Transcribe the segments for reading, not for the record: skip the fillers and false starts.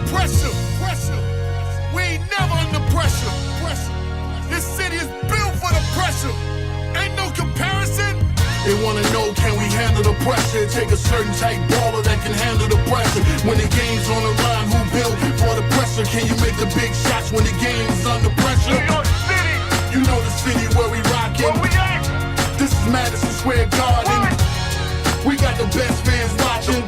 pressure. We ain't never under pressure. This city is built for the pressure. Ain't no comparison. They wanna know, can we handle the pressure? Take a certain type baller that can handle the pressure. When the game's on the line, who built for the pressure? Can you make the big shots when the game's under pressure? New York City. You know the city where we rockin'. Where we at? This is Madison Square Garden. We got the best fans watching.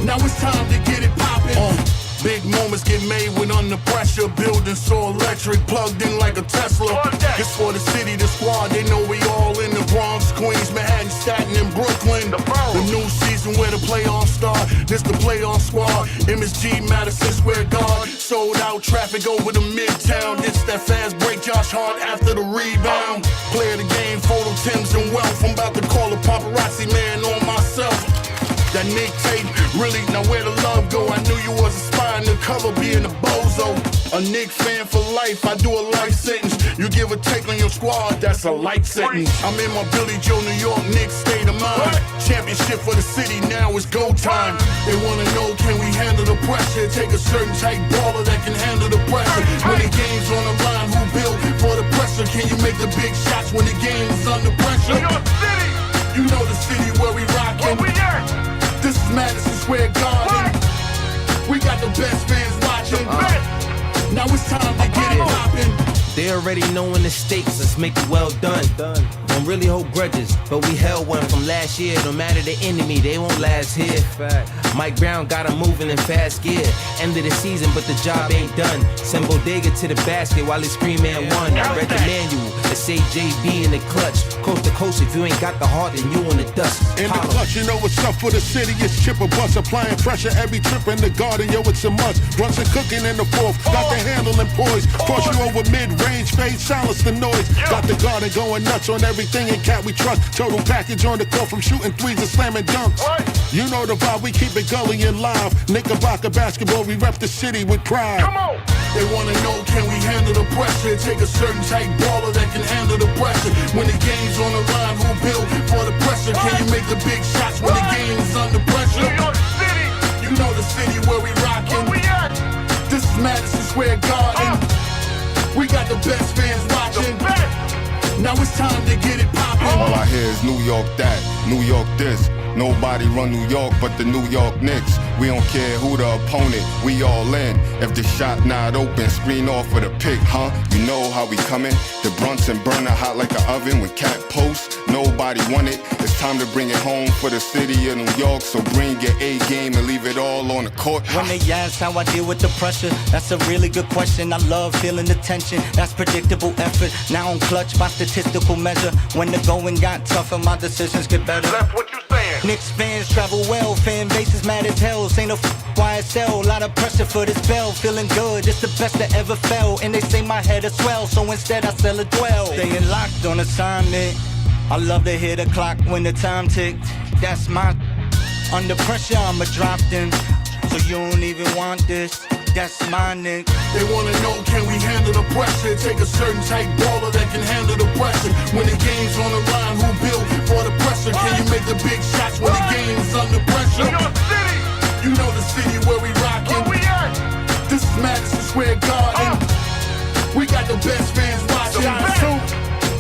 Now it's time to get it poppin'. Big moments get made when under pressure. Buildings so electric, plugged in like a Tesla. It's for the city, the squad, they know we all in the Bronx, Queens, Manhattan, Staten, and Brooklyn. The new season where the playoffs start. This the playoff squad. MSG, Madison Square Garden. Sold out traffic over to Midtown. It's that fast break, Josh Hart after the rebound. Play of the game, photo Timbs and wealth. I'm about to call a paparazzi man on myself. That Nick tape, really, now where the love go? I knew you was a spy in the cover, being a bozo. A Nick fan for life, I do a life sentence. You give a take on your squad, that's a life sentence. I'm in my Billy Joe, New York Knicks state of mind. Championship for the city, now it's go time. They wanna know, can we handle the pressure? Take a certain type baller that can handle the pressure. When the game's on the line, who built for the pressure? Can you make the big shots when the game's under pressure? New York City. You know the city where we rockin'. Where we at? This is Madison Square Garden. We got the best fans watching. Now it's time to get it poppin'. They already knowing the stakes, let's make it well done. Don't really hold grudges, but we held one from last year. No matter the enemy, they won't last here. Mike Brown got him moving in fast gear. End of the season, but the job ain't done. Send Bodega to the basket while his scream man won. I read the manual, it say JB in the clutch. Coast to coast, if you ain't got the heart, then you in the dust. In the clutch, you know what's up for the city. It's chip or bust, applying pressure every trip in the garden. Yo, it's a must. Brunson cooking in the fourth, got the handle and poise. Cross you over mid-range, fade, silence the noise. Got the garden going nuts on everything in cat we trust. Total package on the court from shooting threes and slamming dunks. You know the vibe, we keep it gully and live. Knickerbocker basketball, we rep the city with pride. Come on. They wanna know, can we handle the pressure? Take a certain type baller that can handle the pressure. When the game's on the line, who built for the pressure? Can you make the big shots when the game's under pressure? New York City. You know the city where we rockin'. Where we at? This is Madison Square Garden. We got the best fans watching. Now it's time to get it poppin'. All I hear is New York that, New York this. Nobody run New York but the New York Knicks. We don't care who the opponent, we all in. If the shot not open, screen off for the pick, huh? You know how we coming. The Brunson burner hot like an oven when cat posts. Nobody want it. It's time to bring it home for the city of New York. So bring your A game and leave it all on the court. When they ask how I deal with the pressure, that's a really good question. I love feeling the tension. That's predictable effort. Now I'm clutch by statistical measure. When the going got tougher, my decisions get better. That's what you saying. Knicks fans travel well, fan base is mad as hell. Ain't no YSL, lot of pressure for this bell. Feeling good, it's the best that ever fell. And they say my head is swell, so instead I sell a dwell. Staying locked on assignment. I love to hear the clock when the time ticked. That's my under pressure, I'ma drop them. So you don't even want this. That's my Nick. They wanna know, can we handle the pressure? Take a certain type baller that can handle the pressure. When the game's on the line, who built for the pressure? Can you make the big shots when the game's under pressure? New York City. You know the city where we rockin'. Where we at? This is Madison Square Garden. We got the best fans watching.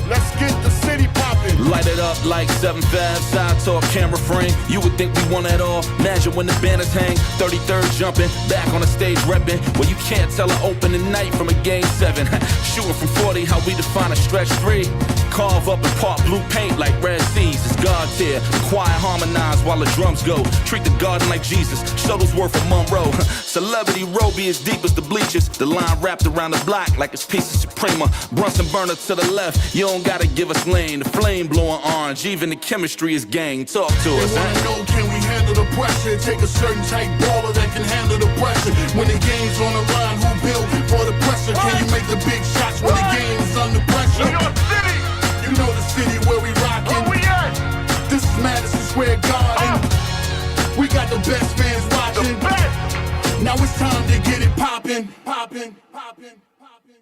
Let's get the city poppin'. Light it up like 7-5, side talk, camera frame. You would think we won it all. Imagine when the banners hang. 33rd jumping, back on the stage reppin'. Well, you can't tell an opening night from a game 7. Shooting from 40, how we define a stretch 3. Carve up and part blue paint like Red Seas. It's God tier. Choir harmonize while the drums go. Treat the garden like Jesus. Shuttlesworth of Monroe. Celebrity row be as deep as the bleachers. The line wrapped around the block like it's piece of Suprema. Brunson burner to the left. You don't gotta give us lane. The flame blowing orange. Even the chemistry is gang. Talk to us. They wanna know, can we handle the pressure? Take a certain type baller that can handle the pressure. When the game's on the line, who built for the pressure? Can you make the big shots when the game's under pressure? New York City. You know the city where we rockin'. Where we at? This is Madison Square Garden. We got the best fans watching. Now it's time to get it poppin', poppin', poppin', poppin'.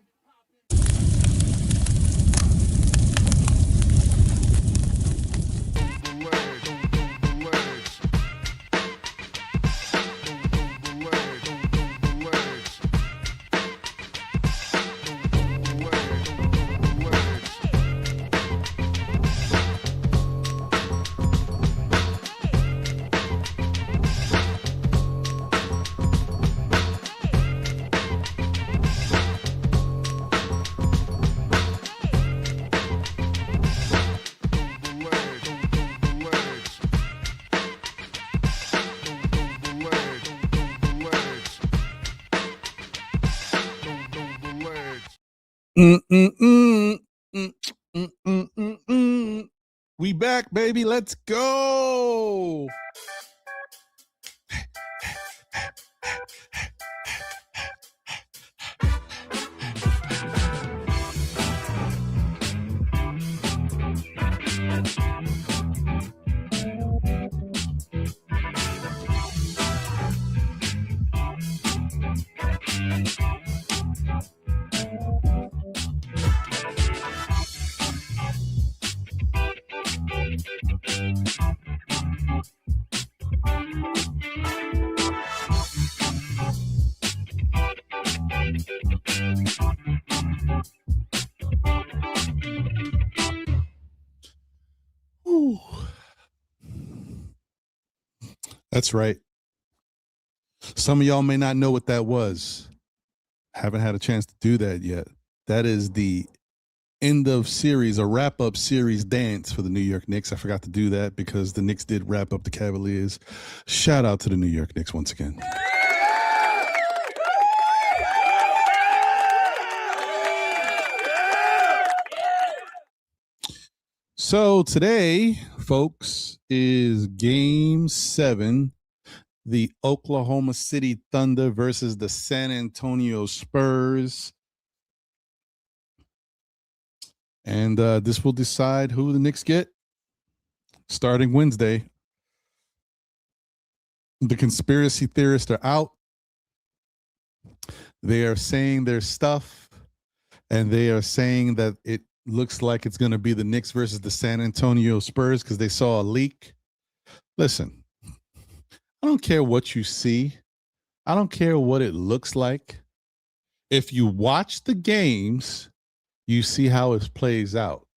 We back, baby. Let's go. Ooh. That's right. Some of y'all may not know what that was. Haven't had a chance to do that yet. That is the end of series, a wrap-up series dance for the New York Knicks. I forgot to do that because the Knicks did wrap up the Cavaliers. Shout out to the New York Knicks once again. So today, folks, is Game 7, the Oklahoma City Thunder versus the San Antonio Spurs. And this will decide who the Knicks get starting Wednesday. The conspiracy theorists are out. They are saying their stuff, and they are saying that it looks like it's going to be the Knicks versus the San Antonio Spurs because they saw a leak. Listen, I don't care what you see. I don't care what it looks like. If you watch the games, you see how it plays out.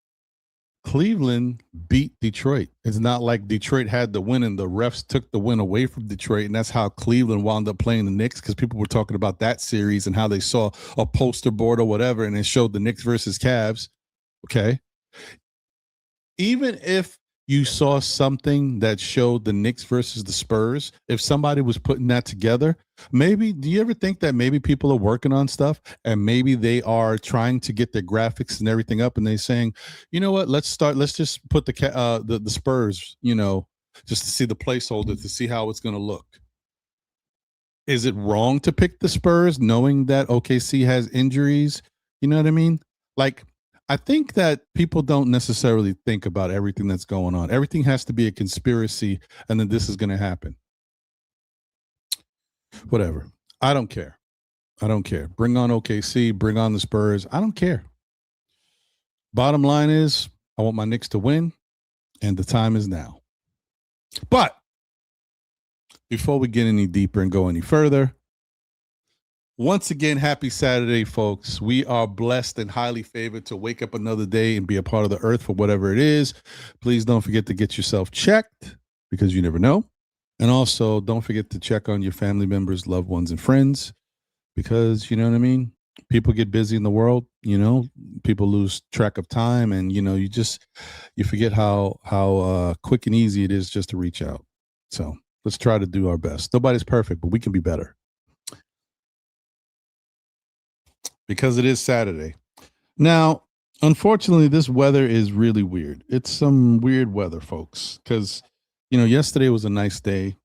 Cleveland beat Detroit. It's not like Detroit had the win and the refs took the win away from Detroit, and that's how Cleveland wound up playing the Knicks, because people were talking about that series and how they saw a poster board or whatever, and it showed the Knicks versus Cavs. Okay. Even if you saw something that showed the Knicks versus the Spurs, if somebody was putting that together, maybe, do you ever think that maybe people are working on stuff and maybe they are trying to get their graphics and everything up, and they're saying, you know what, let's just put the Spurs, just to see the placeholder, to see how it's going to look. Is it wrong to pick the Spurs knowing that OKC has injuries? You know what I mean? Like, I think that people don't necessarily think about everything that's going on. Everything has to be a conspiracy, and then this is going to happen. Whatever. I don't care. Bring on OKC, bring on the Spurs. I don't care. Bottom line is, I want my Knicks to win, and the time is now. But before we get any deeper and go any further, once again, happy Saturday, folks. We are blessed and highly favored to wake up another day and be a part of the earth for whatever it is. Please don't forget to get yourself checked, because you never know. And also, don't forget to check on your family members, loved ones, and friends, because, you know what I mean? People get busy in the world, people lose track of time, and, you forget how quick and easy it is just to reach out. So let's try to do our best. Nobody's perfect, but we can be better. Because it is Saturday. Now, unfortunately, this weather is really weird. It's some weird weather, folks, because, yesterday was a nice day.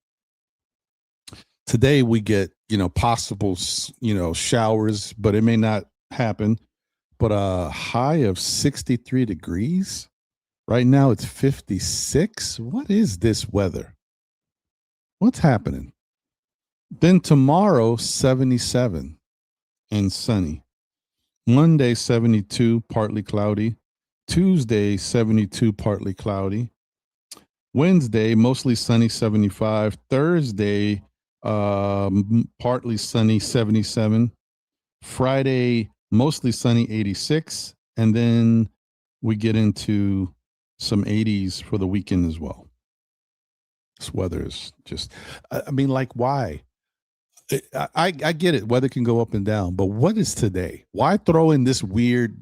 Today we get, possible, showers, but it may not happen. But a high of 63 degrees. Right now it's 56. What is this weather? What's happening? Then tomorrow, 77 and sunny. Monday, 72, partly cloudy. Tuesday, 72, partly cloudy. Wednesday, mostly sunny, 75. Thursday, partly sunny, 77. Friday, mostly sunny, 86. And then we get into some 80s for the weekend as well. This weather is just, why? I get it. Weather can go up and down, but what is today? Why throw in this weird,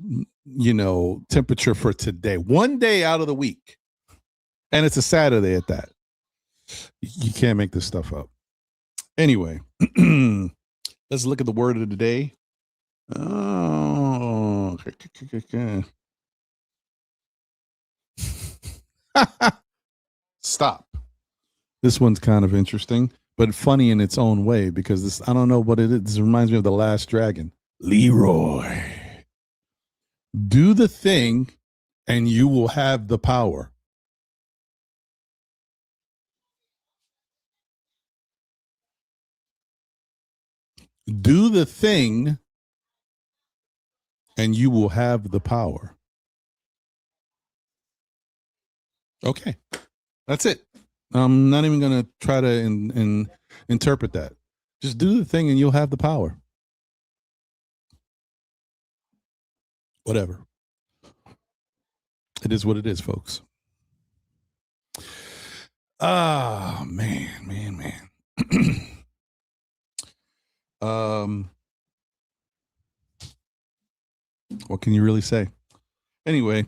temperature for today? One day out of the week. And it's a Saturday at that. You can't make this stuff up. Anyway, let's look at the word of the day. Oh, Stop. This one's kind of interesting, but funny in its own way because this, I don't know what it is. This reminds me of The Last Dragon. Leroy. Do the thing and you will have the power. Do the thing and you will have the power. Okay. That's it. I'm not even going to try to interpret that. Just do the thing and you'll have the power. Whatever. It is what it is, folks. Ah, man. What can you really say? Anyway,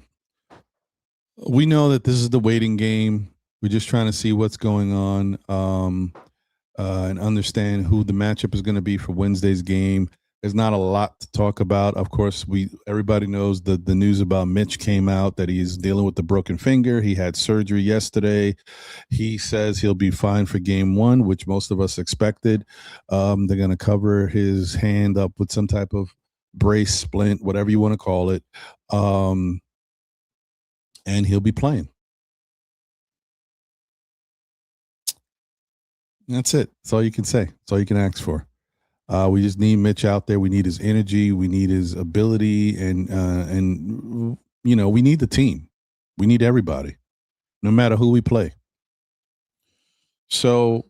we know that this is the waiting game. We're just trying to see what's going on and understand who the matchup is going to be for Wednesday's game. There's not a lot to talk about. Of course, everybody knows the news about Mitch came out that he's dealing with the broken finger. He had surgery yesterday. He says he'll be fine for game one, which most of us expected. They're going to cover his hand up with some type of brace, splint, whatever you want to call it. And he'll be playing. That's it. That's all you can say. That's all you can ask for. We just need Mitch out there. We need his energy. We need his ability, and we need the team. We need everybody, no matter who we play. So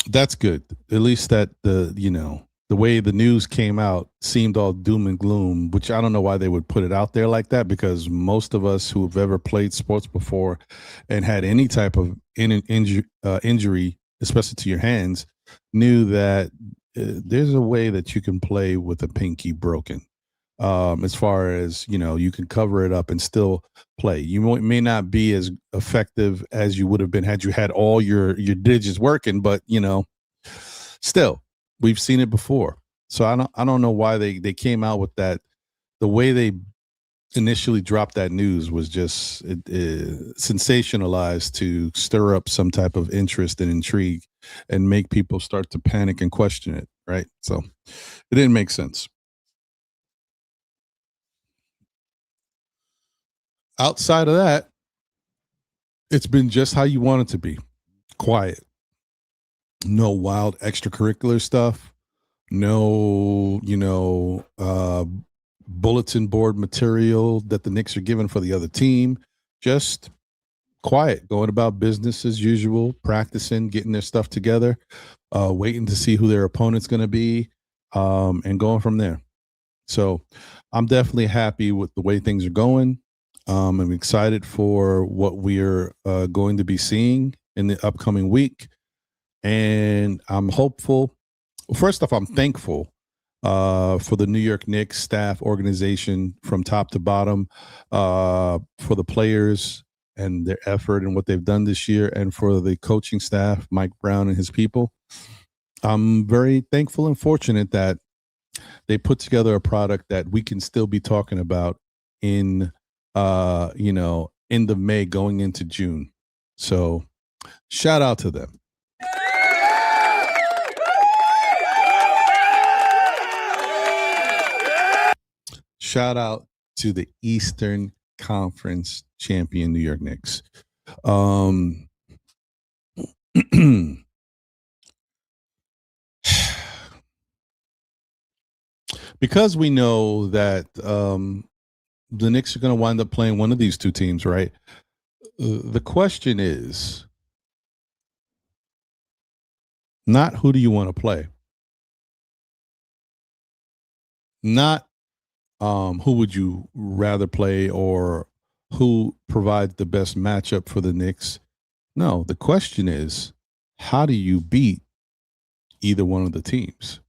that's good. At least that the way the news came out seemed all doom and gloom, which I don't know why they would put it out there like that, because most of us who have ever played sports before and had any type of injury, especially to your hands, knew that there's a way that you can play with a pinky broken. As far as, you can cover it up and still play. You may not be as effective as you would have been had you had all your digits working, but, still, we've seen it before. So I don't know why they came out with that. The way they initially dropped that news was just sensationalized to stir up some type of interest and intrigue and make people start to panic and question it, right? So it didn't make sense. Outside of that, it's been just how you want it to be. Quiet. No wild extracurricular stuff. No, bulletin board material that the Knicks are giving for the other team. Just quiet, going about business as usual, practicing, getting their stuff together, waiting to see who their opponent's going to be, and going from there. So I'm definitely happy with the way things are going. I'm excited for what we're going to be seeing in the upcoming week. And I'm hopeful. First off, I'm thankful for the New York Knicks staff, organization from top to bottom, for the players and their effort and what they've done this year, and for the coaching staff, Mike Brown and his people. I'm very thankful and fortunate that they put together a product that we can still be talking about in the May going into June. So shout out to them. Shout out to the Eastern Conference champion New York Knicks. Because we know that the Knicks are going to wind up playing one of these two teams, right? The question is not who do you want to play? Not who would you rather play or who provides the best matchup for the Knicks? No, the question is, how do you beat either one of the teams?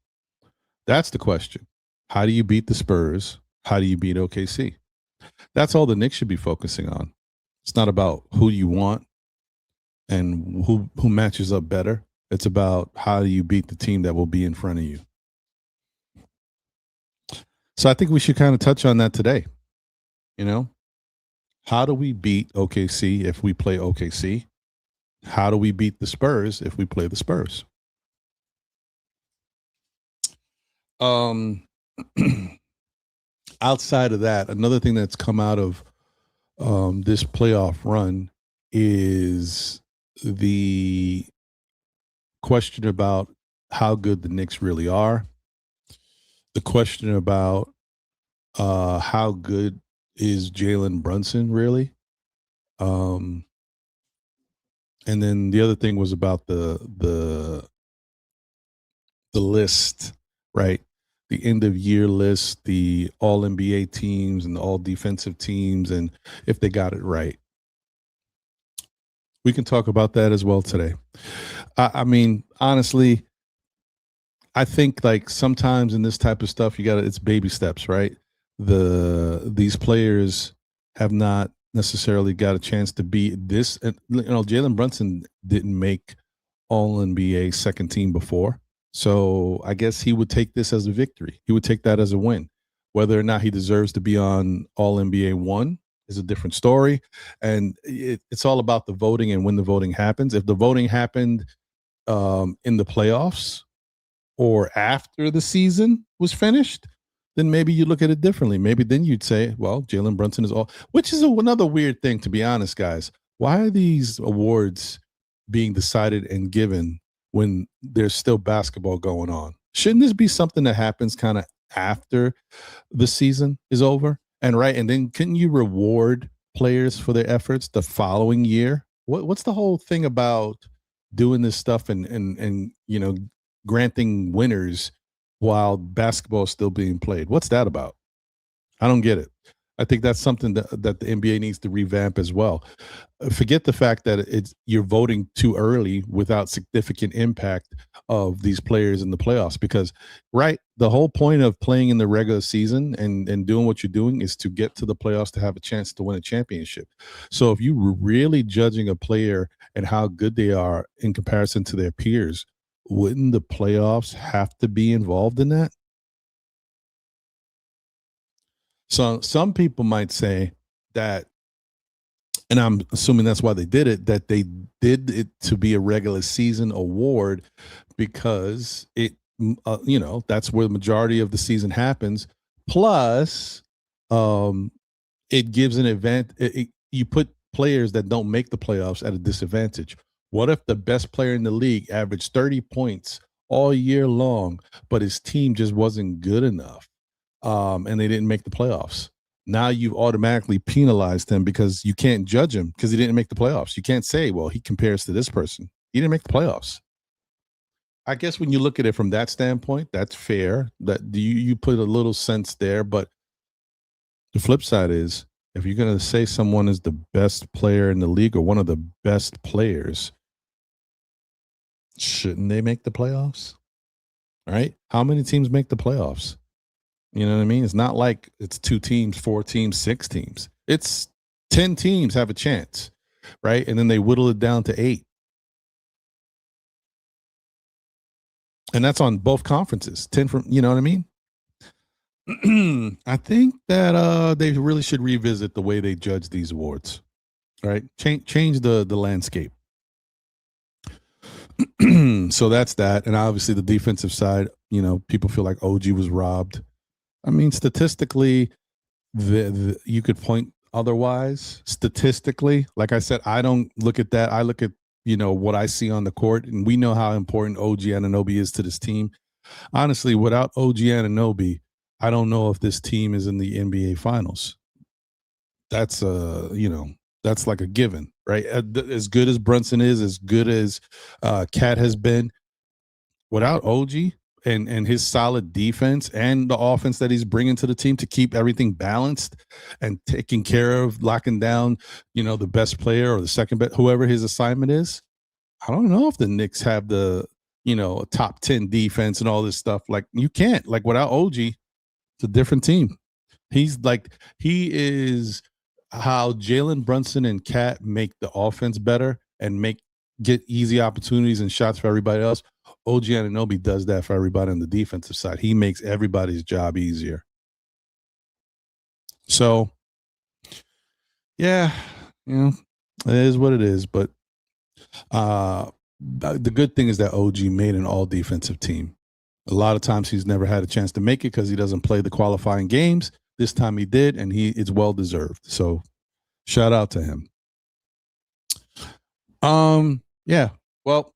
That's the question. How do you beat the Spurs? How do you beat OKC? That's all the Knicks should be focusing on. It's not about who you want and who matches up better. It's about how do you beat the team that will be in front of you. So I think we should kind of touch on that today. You know, how do we beat OKC if we play OKC? How do we beat the Spurs if we play the Spurs? Outside of that, another thing that's come out of this playoff run is the question about how good the Knicks really are. The question about how good is Jalen Brunson really? And then the other thing was about the list, right? The end of year list, the all NBA teams and the all defensive teams, and if they got it right. We can talk about that as well today. I mean, honestly, I think like sometimes in this type of stuff, it's baby steps, right? These players have not necessarily got a chance to be this. Jalen Brunson didn't make all NBA second team before. So I guess he would take this as a victory. He would take that as a win. Whether or not he deserves to be on all NBA one is a different story. And it's all about the voting and when the voting happens. If the voting happened in the playoffs or after the season was finished, then maybe you look at it differently. Maybe then you'd say, well, Jalen Brunson is all, which is another weird thing, to be honest, guys. Why are these awards being decided and given when there's still basketball going on? Shouldn't this be something that happens kind of after the season is over? And then couldn't you reward players for their efforts the following year? What's the whole thing about doing this stuff and granting winners while basketball is still being played? What's that about? I don't get it. I think that's something that the NBA needs to revamp as well. Forget the fact that you're voting too early without significant impact of these players in the playoffs, because the whole point of playing in the regular season and doing what you're doing is to get to the playoffs to have a chance to win a championship. So if you were really judging a player and how good they are in comparison to their peers, wouldn't the playoffs have to be involved in that? So some people might say that, and I'm assuming that's why they did it, that they did it to be a regular season award because that's where the majority of the season happens. Plus, it gives an advantage. You put players that don't make the playoffs at a disadvantage. What if the best player in the league averaged 30 points all year long, but his team just wasn't good enough? And they didn't make the playoffs. Now you've automatically penalized him because you can't judge him because he didn't make the playoffs. You can't say, well, he compares to this person. He didn't make the playoffs. I guess when you look at it from that standpoint, that's fair. That you put a little sense there. But the flip side is, if you're going to say someone is the best player in the league or one of the best players, shouldn't they make the playoffs? Right? How many teams make the playoffs? You know what I mean? It's not like it's 2 teams, 4 teams, 6 teams. It's 10 teams have a chance, right? And then they whittle it down to 8. And that's on both conferences. 10 from, you know what I mean? I think that they really should revisit the way they judge these awards, right? Change the landscape. So that's that. And obviously the defensive side, people feel like OG was robbed. I mean, statistically, you could point otherwise. Statistically, like I said, I don't look at that. I look at, what I see on the court, and we know how important OG Anunoby is to this team. Honestly, without OG Anunoby, I don't know if this team is in the NBA Finals. That's that's like a given, right? As good as Brunson is, as good as Cat has been, without OG and his solid defense and the offense that he's bringing to the team to keep everything balanced and taking care of locking down, the best player or the second best, whoever his assignment is. I don't know if the Knicks have the, top 10 defense and all this stuff. Like, you can't. Like, without OG, it's a different team. He is how Jalen Brunson and Cat make the offense better and get easy opportunities and shots for everybody else. OG Anunoby does that for everybody on the defensive side. He makes everybody's job easier. So, yeah, it is what it is. But the good thing is that OG made an all defensive team. A lot of times he's never had a chance to make it because he doesn't play the qualifying games. This time he did, and it's well deserved. So shout out to him. Yeah. Well,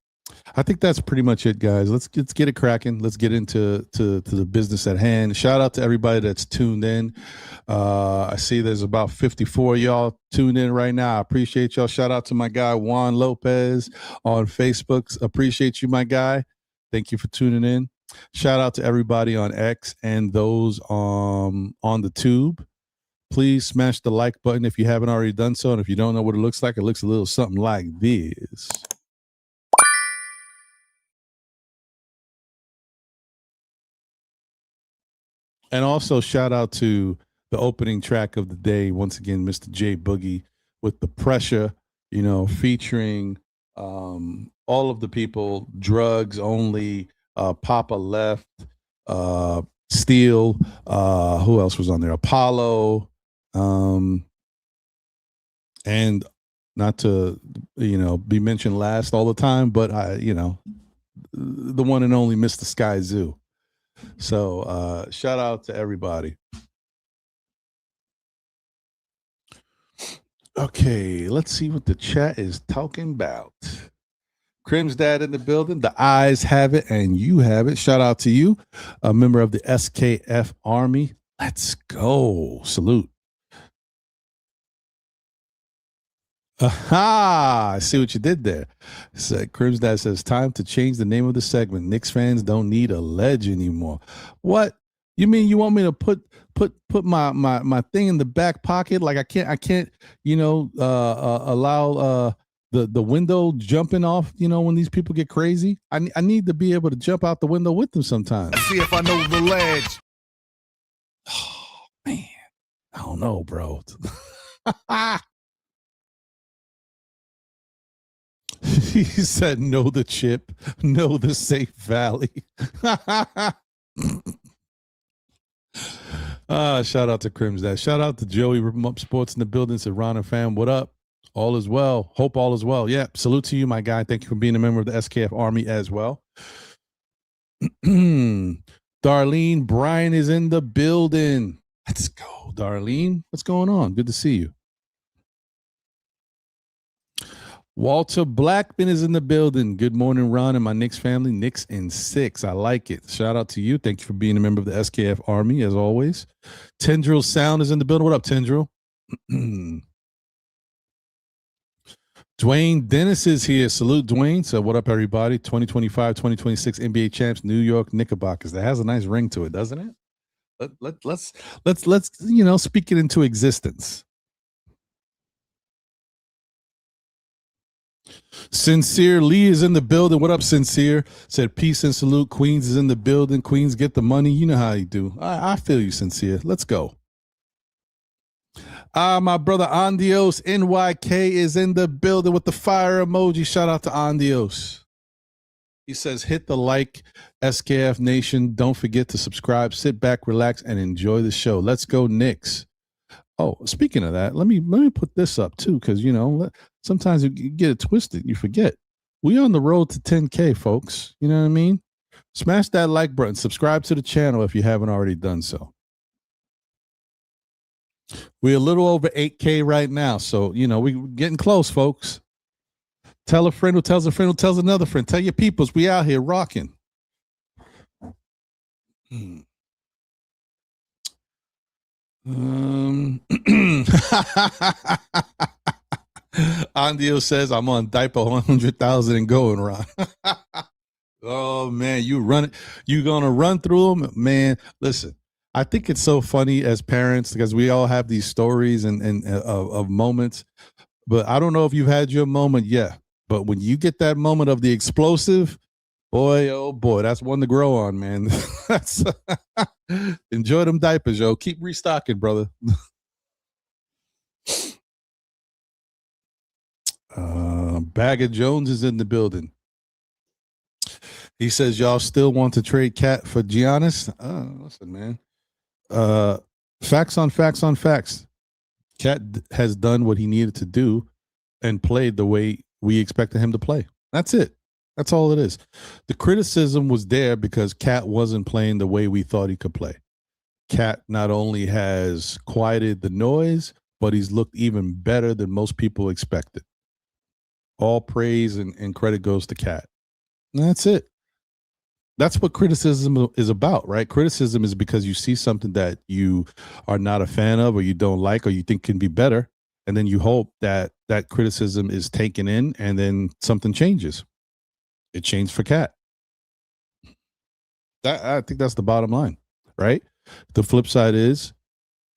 I think that's pretty much it, guys. Let's get it cracking. Let's get into the business at hand. Shout out to everybody that's tuned in. I see there's about 54 of y'all tuned in right now. I appreciate y'all. Shout out to my guy Juan Lopez on Facebook. Appreciate you, my guy. Thank you for tuning in. Shout out to everybody on X and those on the tube. Please smash the like button if you haven't already done so. And if you don't know what it looks a little something like this. And also shout out to the opening track of the day. Once again, Mr. J Boogie with The Pressure, featuring all of the people, Drugs Only, Papa Left, Steel, who else was on there? Apollo, and not to, be mentioned last all the time, but the one and only Mr. Sky Zoo. So shout out to everybody. Okay, let's see what the chat is talking about. Crim's dad in the building. The eyes have it, and you have it. Shout out to you, a member of the SKF Army. Let's go. Salute. Aha! I see what you did there. Crim's dad says, time to change the name of the segment. Knicks fans don't need a ledge anymore. What? You mean you want me to put my thing in the back pocket? Like I can't, allow the window jumping off, when these people get crazy? I need to be able to jump out the window with them sometimes. Let's see if I know the ledge. Oh, man. I don't know, bro. He said, know the chip, know the safe valley. Shout out to Crim's Dad. Shout out to Joey Sports in the building. Said Ron and fam, what up? All is well. Hope all is well. Yeah, salute to you, my guy. Thank you for being a member of the SKF Army as well. Darlene Bryan is in the building. Let's go, Darlene. What's going on? Good to see you. Walter Blackman is in the building. Good morning, Ron and my Knicks family. Knicks in 6. I like it. Shout out to you. Thank you for being a member of the SKF Army, as always. Tendril Sound is in the building. What up, Tendril? Dwayne Dennis is here. Salute, Dwayne. So what up, everybody? 2025-2026 NBA champs, New York Knickerbockers. That has a nice ring to it, doesn't it? Let's speak it into existence. Sincere Lee is in the building. What up, Sincere? Said peace and salute. Queens is in the building. Queens, get the money. You know how you do. I feel you, Sincere. Let's go. My brother Andios NYK is in the building with the fire emoji. Shout out to Andios. He says, hit the like, SKF Nation. Don't forget to subscribe. Sit back, relax, and enjoy the show. Let's go, Knicks. Oh, speaking of that, let me put this up too, because sometimes you get it twisted, you forget. We on the road to 10K, folks. You know what I mean? Smash that like button. Subscribe to the channel if you haven't already done so. We're a little over 8K right now, so we're getting close, folks. Tell a friend who tells a friend who tells another friend. Tell your peoples we out here rocking. Andio says I'm on diaper 100,000 and going, Ron. Oh man, you gonna run through them, man. Listen, I think it's so funny as parents because we all have these stories and of moments, but I don't know if you've had your moment yet. But when you get that moment of the explosive, boy, oh boy, that's one to grow on, man. That's enjoy them diapers, yo. Keep restocking, brother. Bagger Jones is in the building. He says, y'all still want to trade Cat for Giannis? Listen, man. Facts on facts on facts. Cat has done what he needed to do and played the way we expected him to play. That's it. That's all it is. The criticism was there because Cat wasn't playing the way we thought he could play. Cat not only has quieted the noise, but he's looked even better than most people expected. All praise and credit goes to Cat. And that's it. That's what criticism is about, right? Criticism is because you see something that you are not a fan of or you don't like or you think can be better. And then you hope that that criticism is taken in and then something changes. It changed for Cat. I think that's the bottom line, right? The flip side is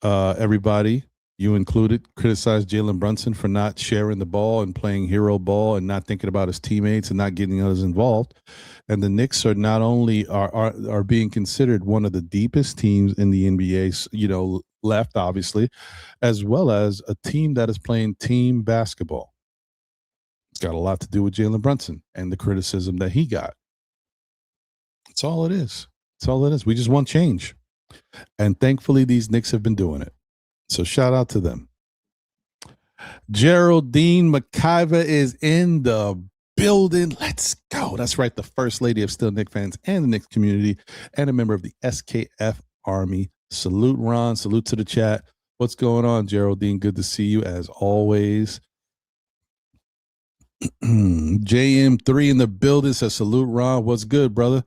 everybody, you included, criticized Jalen Brunson for not sharing the ball and playing hero ball and not thinking about his teammates and not getting others involved. And the Knicks are not only are being considered one of the deepest teams in the NBA, left obviously, as well as a team that is playing team basketball. It's got a lot to do with Jalen Brunson and the criticism that he got. That's all it is. That's all it is. We just want change. And thankfully, these Knicks have been doing it. So shout out to them. Geraldine McIver is in the building. Let's go. That's right. The first lady of Still Knicks fans and the Knicks community and a member of the SKF Army. Salute, Ron. Salute to the chat. What's going on, Geraldine? Good to see you as always. JM3 in the building says salute, Ron. What's good, brother?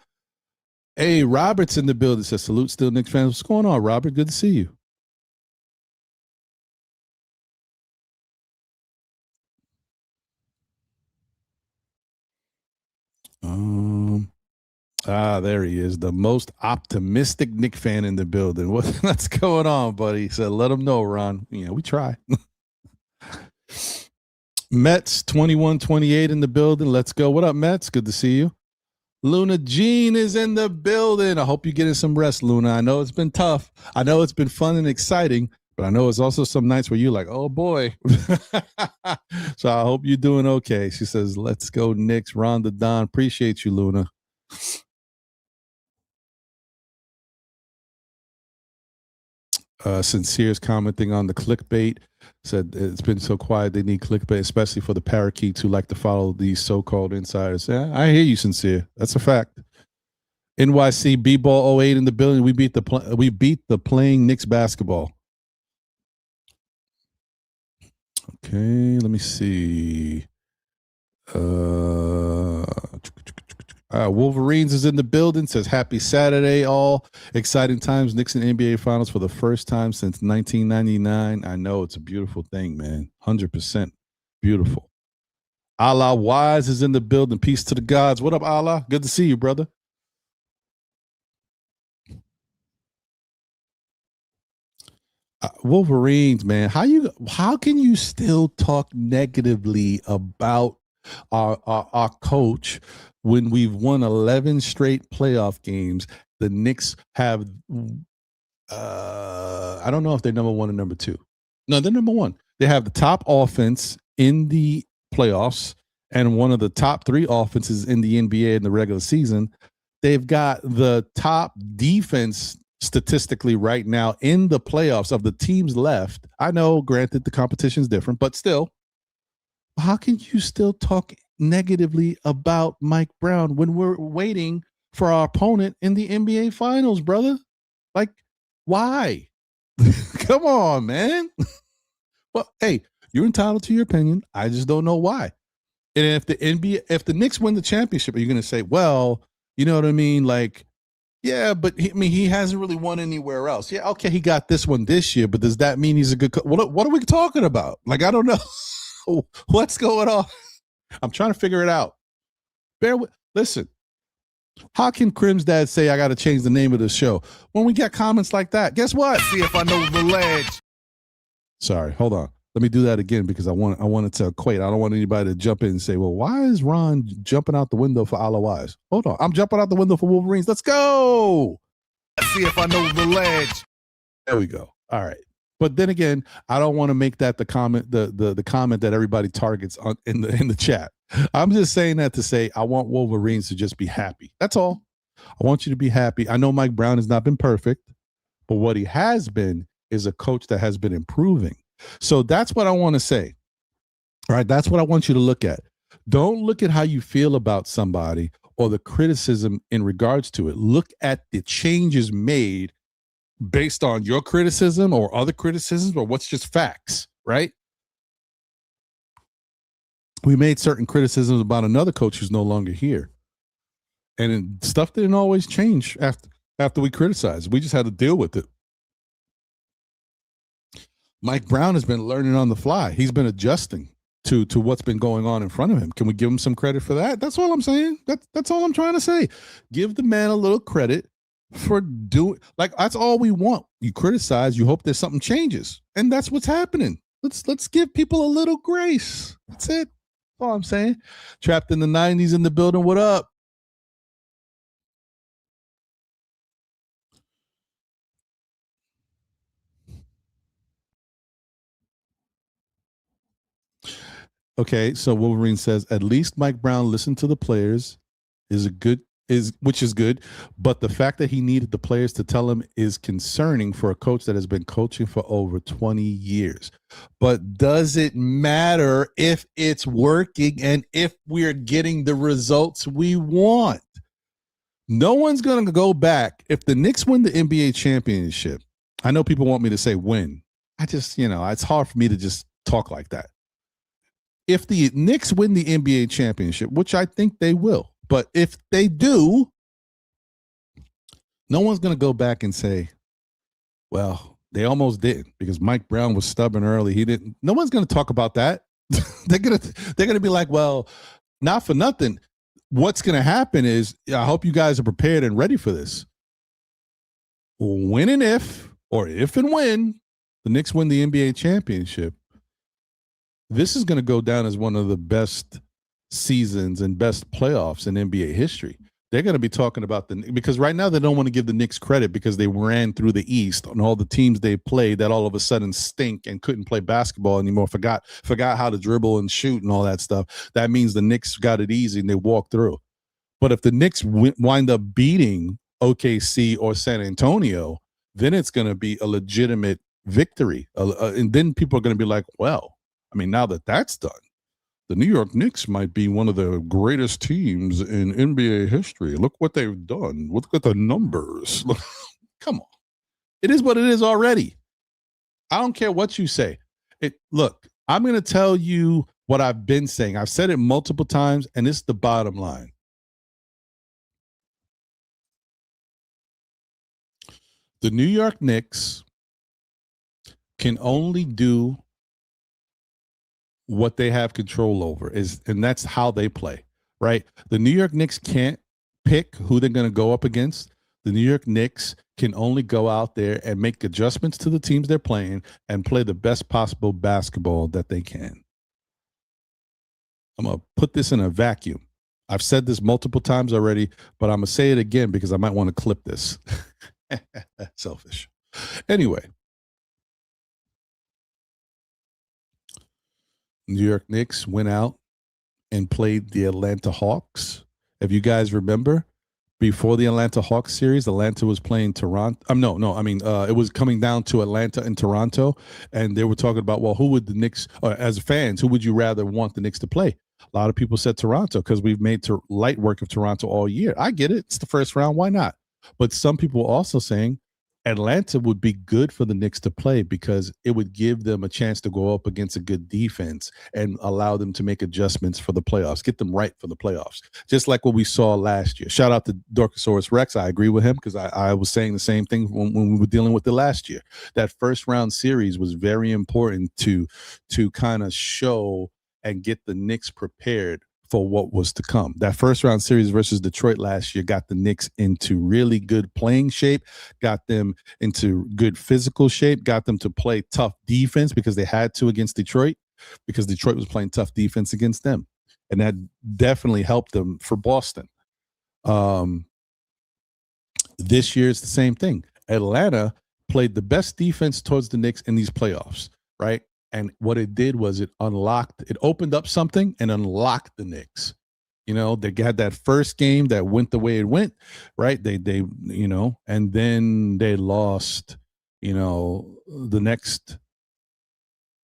Hey, Robert's in the building says salute, Still Knicks fans. What's going on, Robert? Good to see you. There he is, the most optimistic Knicks fan in the building. What's going on, buddy? He said, let him know, Ron. We try. Mets 21-28 in the building. Let's go. What up, Mets? Good to see you. Luna Jean is in the building. I hope you're getting some rest, Luna. I know it's been tough. I know it's been fun and exciting, but I know it's also some nights where you're like, oh, boy. So I hope you're doing okay. She says, let's go, Knicks. Rhonda Don. Appreciate you, Luna. Sincere's commenting on the clickbait. Said it's been so quiet they need clickbait, especially for the parakeets who like to follow these so-called insiders. Yeah, I hear you, Sincere. That's a fact. NYC B-Ball 08 in the building. We beat the playing Knicks basketball. Okay, let me see. Wolverines is in the building. Says happy Saturday, all. Exciting times. Knicks in NBA Finals for the first time since 1999. I know it's a beautiful thing, man. 100% beautiful. Allah Wise is in the building. Peace to the gods. What up, Allah? Good to see you, brother. Wolverines, man. How can you still talk negatively about our coach when we've won 11 straight playoff games? The Knicks have, I don't know if they're number one or number two. No, they're number one. They have the top offense in the playoffs and one of the top three offenses in the NBA in the regular season. They've got the top defense statistically right now in the playoffs of the teams left. I know, granted, the competition's different, but still, how can you still talk negatively about Mike Brown when we're waiting for our opponent in the NBA Finals, brother? Like, why? Come on, man. Well, hey, you're entitled to your opinion. I just don't know why. And if the Knicks win the championship, are you going to say, well, you know what I mean? Like, yeah, but he hasn't really won anywhere else. Yeah, okay, he got this one this year, but does that mean he's a good what are we talking about? Like, I don't know. What's going on? I'm trying to figure it out. Listen, how can Crim's dad say I got to change the name of the show when we get comments like that? Guess what? See if I know the ledge. Sorry, hold on. Let me do that again because I want it to equate. I don't want anybody to jump in and say, well, why is Ron jumping out the window for Allah Wise? Hold on. I'm jumping out the window for Wolverines. Let's go. See if I know the ledge. There we go. All right. But then again, I don't want to make that the comment, the comment that everybody targets in the chat. I'm just saying that to say I want Wolverines to just be happy. That's all. I want you to be happy. I know Mike Brown has not been perfect, but what he has been is a coach that has been improving. So that's what I want to say. All right, that's what I want you to look at. Don't look at how you feel about somebody or the criticism in regards to it. Look at the changes made based on your criticism or other criticisms or what's just facts, right? We made certain criticisms about another coach who's no longer here. And stuff didn't always change after we criticized. We just had to deal with it. Mike Brown has been learning on the fly. He's been adjusting to what's been going on in front of him. Can we give him some credit for that? That's all I'm saying. That's all I'm trying to say. Give the man a little credit for doing, like, that's all we want. You criticize, you hope there's something changes. And that's what's happening. Let's give people a little grace. That's it. That's all I'm saying. Trapped in the 90s in the building. What up? Okay, so Wolverine says at least Mike Brown listened to the players, which is good, but the fact that he needed the players to tell him is concerning for a coach that has been coaching for over 20 years. But does it matter if it's working and if we're getting the results we want? No one's going to go back. If the Knicks win the NBA championship, I know people want me to say win. I just, it's hard for me to just talk like that. If the Knicks win the NBA championship, which I think they will, but if they do, no one's going to go back and say, well, they almost did because Mike Brown was stubborn early. He didn't. No one's going to talk about that. They're going to be like, well, not for nothing. What's going to happen is I hope you guys are prepared and ready for this. When and if, or if and when the Knicks win the NBA championship, this is going to go down as one of the best seasons and best playoffs in NBA history. They're going to be talking about because right now they don't want to give the Knicks credit because they ran through the East and all the teams they played that all of a sudden stink and couldn't play basketball anymore, forgot how to dribble and shoot and all that stuff. That means the Knicks got it easy and they walked through. But if the Knicks wind up beating OKC or San Antonio, then it's going to be a legitimate victory. And then people are going to be like, well, I mean, now that that's done, the New York Knicks might be one of the greatest teams in NBA history. Look what they've done. Look at the numbers. Look, come on. It is what it is already. I don't care what you say. Look, I'm going to tell you what I've been saying. I've said it multiple times, and it's the bottom line. The New York Knicks can only do what they have control over, and that's how they play, right? The New York Knicks can't pick who they're going to go up against. The New York Knicks can only go out there and make adjustments to the teams they're playing and play the best possible basketball that they can. I'm going to put this in a vacuum. I've said this multiple times already, but I'm going to say it again because I might want to clip this. Selfish. Anyway. New York Knicks went out and played the Atlanta Hawks. If you guys remember, before the Atlanta Hawks series, Atlanta was playing Toronto. It was coming down to Atlanta and Toronto, and they were talking about, well, who would the Knicks, as fans, who would you rather want the Knicks to play? A lot of people said Toronto because we've made light work of Toronto all year. I get it. It's the first round. Why not? But some people were also saying Atlanta would be good for the Knicks to play because it would give them a chance to go up against a good defense and allow them to make adjustments for the playoffs, get them right for the playoffs, just like what we saw last year. Shout out to Dorkosaurus Rex. I agree with him because I was saying the same thing when we were dealing with it last year. That first round series was very important to kind of show and get the Knicks prepared for what was to come. That first round series versus Detroit last year got the Knicks into really good playing shape, got them into good physical shape, got them to play tough defense because they had to against Detroit because Detroit was playing tough defense against them. And that definitely helped them for Boston. This year it's the same thing. Atlanta played the best defense towards the Knicks in these playoffs, right? And what it did was it opened up something and unlocked the Knicks. They had that first game that went the way it went, right? They and then they lost, the next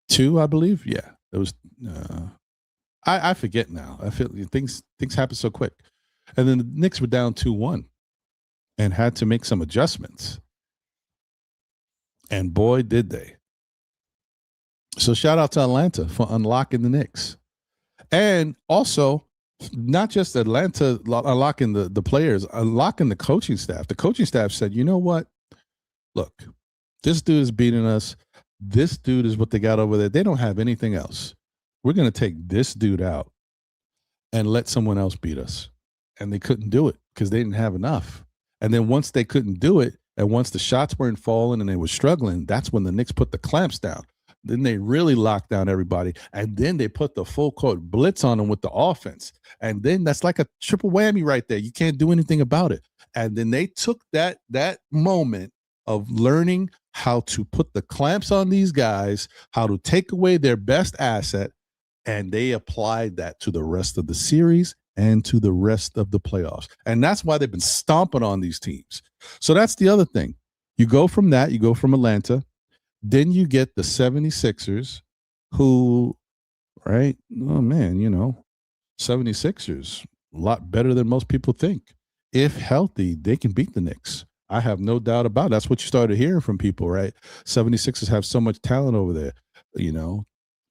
two, I believe. Yeah, it was. I forget now. I feel things happen so quick, and then the Knicks were down 2-1, and had to make some adjustments. And boy, did they! So shout out to Atlanta for unlocking the Knicks, and also not just Atlanta unlocking the players, unlocking the coaching staff. The coaching staff said, "You know what? Look, this dude is beating us. This dude is what they got over there. They don't have anything else. We're going to take this dude out and let someone else beat us." And they couldn't do it because they didn't have enough. And then once they couldn't do it, and once the shots weren't falling and they were struggling, that's when the Knicks put the clamps down. Then they really locked down everybody. And then they put the full court blitz on them with the offense. And then that's like a triple whammy right there. You can't do anything about it. And then they took that moment of learning how to put the clamps on these guys, how to take away their best asset, and they applied that to the rest of the series and to the rest of the playoffs. And that's why they've been stomping on these teams. So that's the other thing. You go from Atlanta, then you get the 76ers who, right? Oh, man, 76ers, a lot better than most people think. If healthy, they can beat the Knicks. I have no doubt about it. That's what you started hearing from people, right? 76ers have so much talent over there,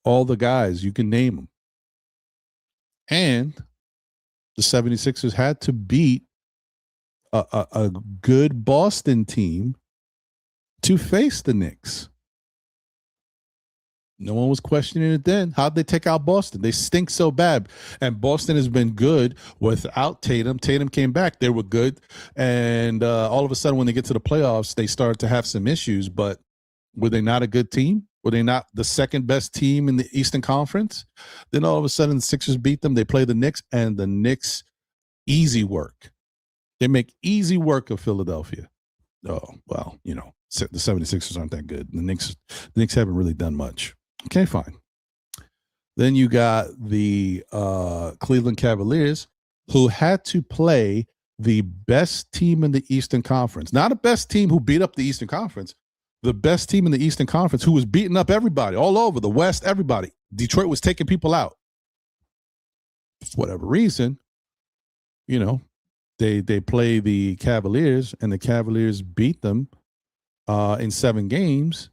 all the guys, you can name them. And the 76ers had to beat a good Boston team to face the Knicks. No one was questioning it then. How'd they take out Boston? They stink so bad. And Boston has been good without Tatum. Tatum came back. They were good. And all of a sudden, when they get to the playoffs, they started to have some issues. But were they not a good team? Were they not the second best team in the Eastern Conference? Then all of a sudden, the Sixers beat them. They play the Knicks, and the Knicks, easy work. They make easy work of Philadelphia. Oh, well, the 76ers aren't that good. The Knicks haven't really done much. Okay, fine. Then you got the Cleveland Cavaliers, who had to play the best team in the Eastern Conference. Not a best team who beat up the Eastern Conference. The best team in the Eastern Conference who was beating up everybody, all over the West, everybody. Detroit was taking people out. For whatever reason, they play the Cavaliers, and the Cavaliers beat them in 7 games.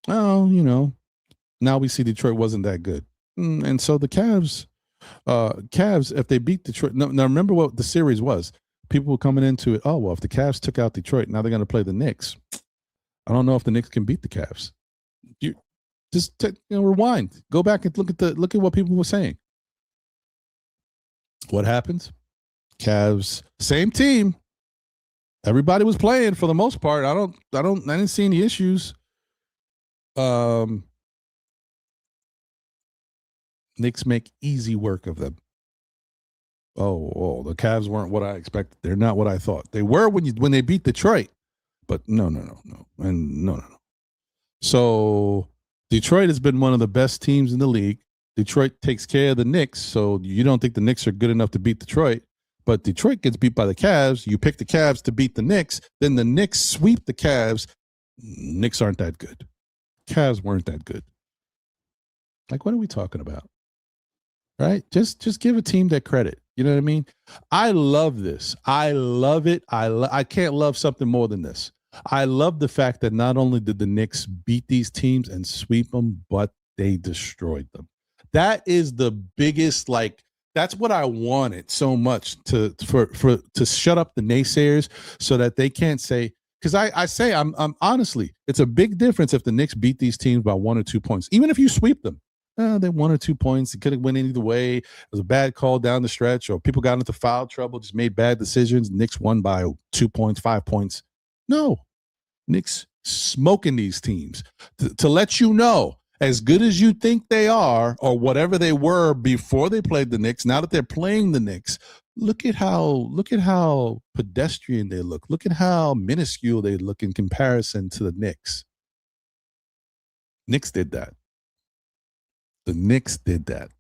Oh, now we see Detroit wasn't that good. And so the Cavs, if they beat Detroit, now remember what the series was. People were coming into it, oh, well, if the Cavs took out Detroit, now they're going to play the Knicks. I don't know if the Knicks can beat the Cavs. You just rewind. Go back and look at what people were saying. What happens? Cavs, same team. Everybody was playing for the most part. I didn't see any issues. Knicks make easy work of them. Oh, the Cavs weren't what I expected. They're not what I thought. They were when they beat Detroit. But no. And no. So Detroit has been one of the best teams in the league. Detroit takes care of the Knicks, so you don't think the Knicks are good enough to beat Detroit. But Detroit gets beat by the Cavs. You pick the Cavs to beat the Knicks. Then the Knicks sweep the Cavs. Knicks aren't that good. Cavs weren't that good. Like, what are we talking about? Right? Just give a team that credit. You know what I mean? I love this. I love it. I can't love something more than this. I love the fact that not only did the Knicks beat these teams and sweep them, but they destroyed them. That is the biggest, that's what I wanted so much to shut up the naysayers so that they can't say, because I'm honestly, it's a big difference if the Knicks beat these teams by 1 or 2 points, even if you sweep them. They 1 or 2 points. It could have went either way. It was a bad call down the stretch, or people got into foul trouble, just made bad decisions. Knicks won by 2 points, 5 points. No, Knicks smoking these teams to let you know, as good as you think they are, or whatever they were before they played the Knicks. Now that they're playing the Knicks, look at how pedestrian they look. Look at how minuscule they look in comparison to the Knicks. Knicks did that. The Knicks did that.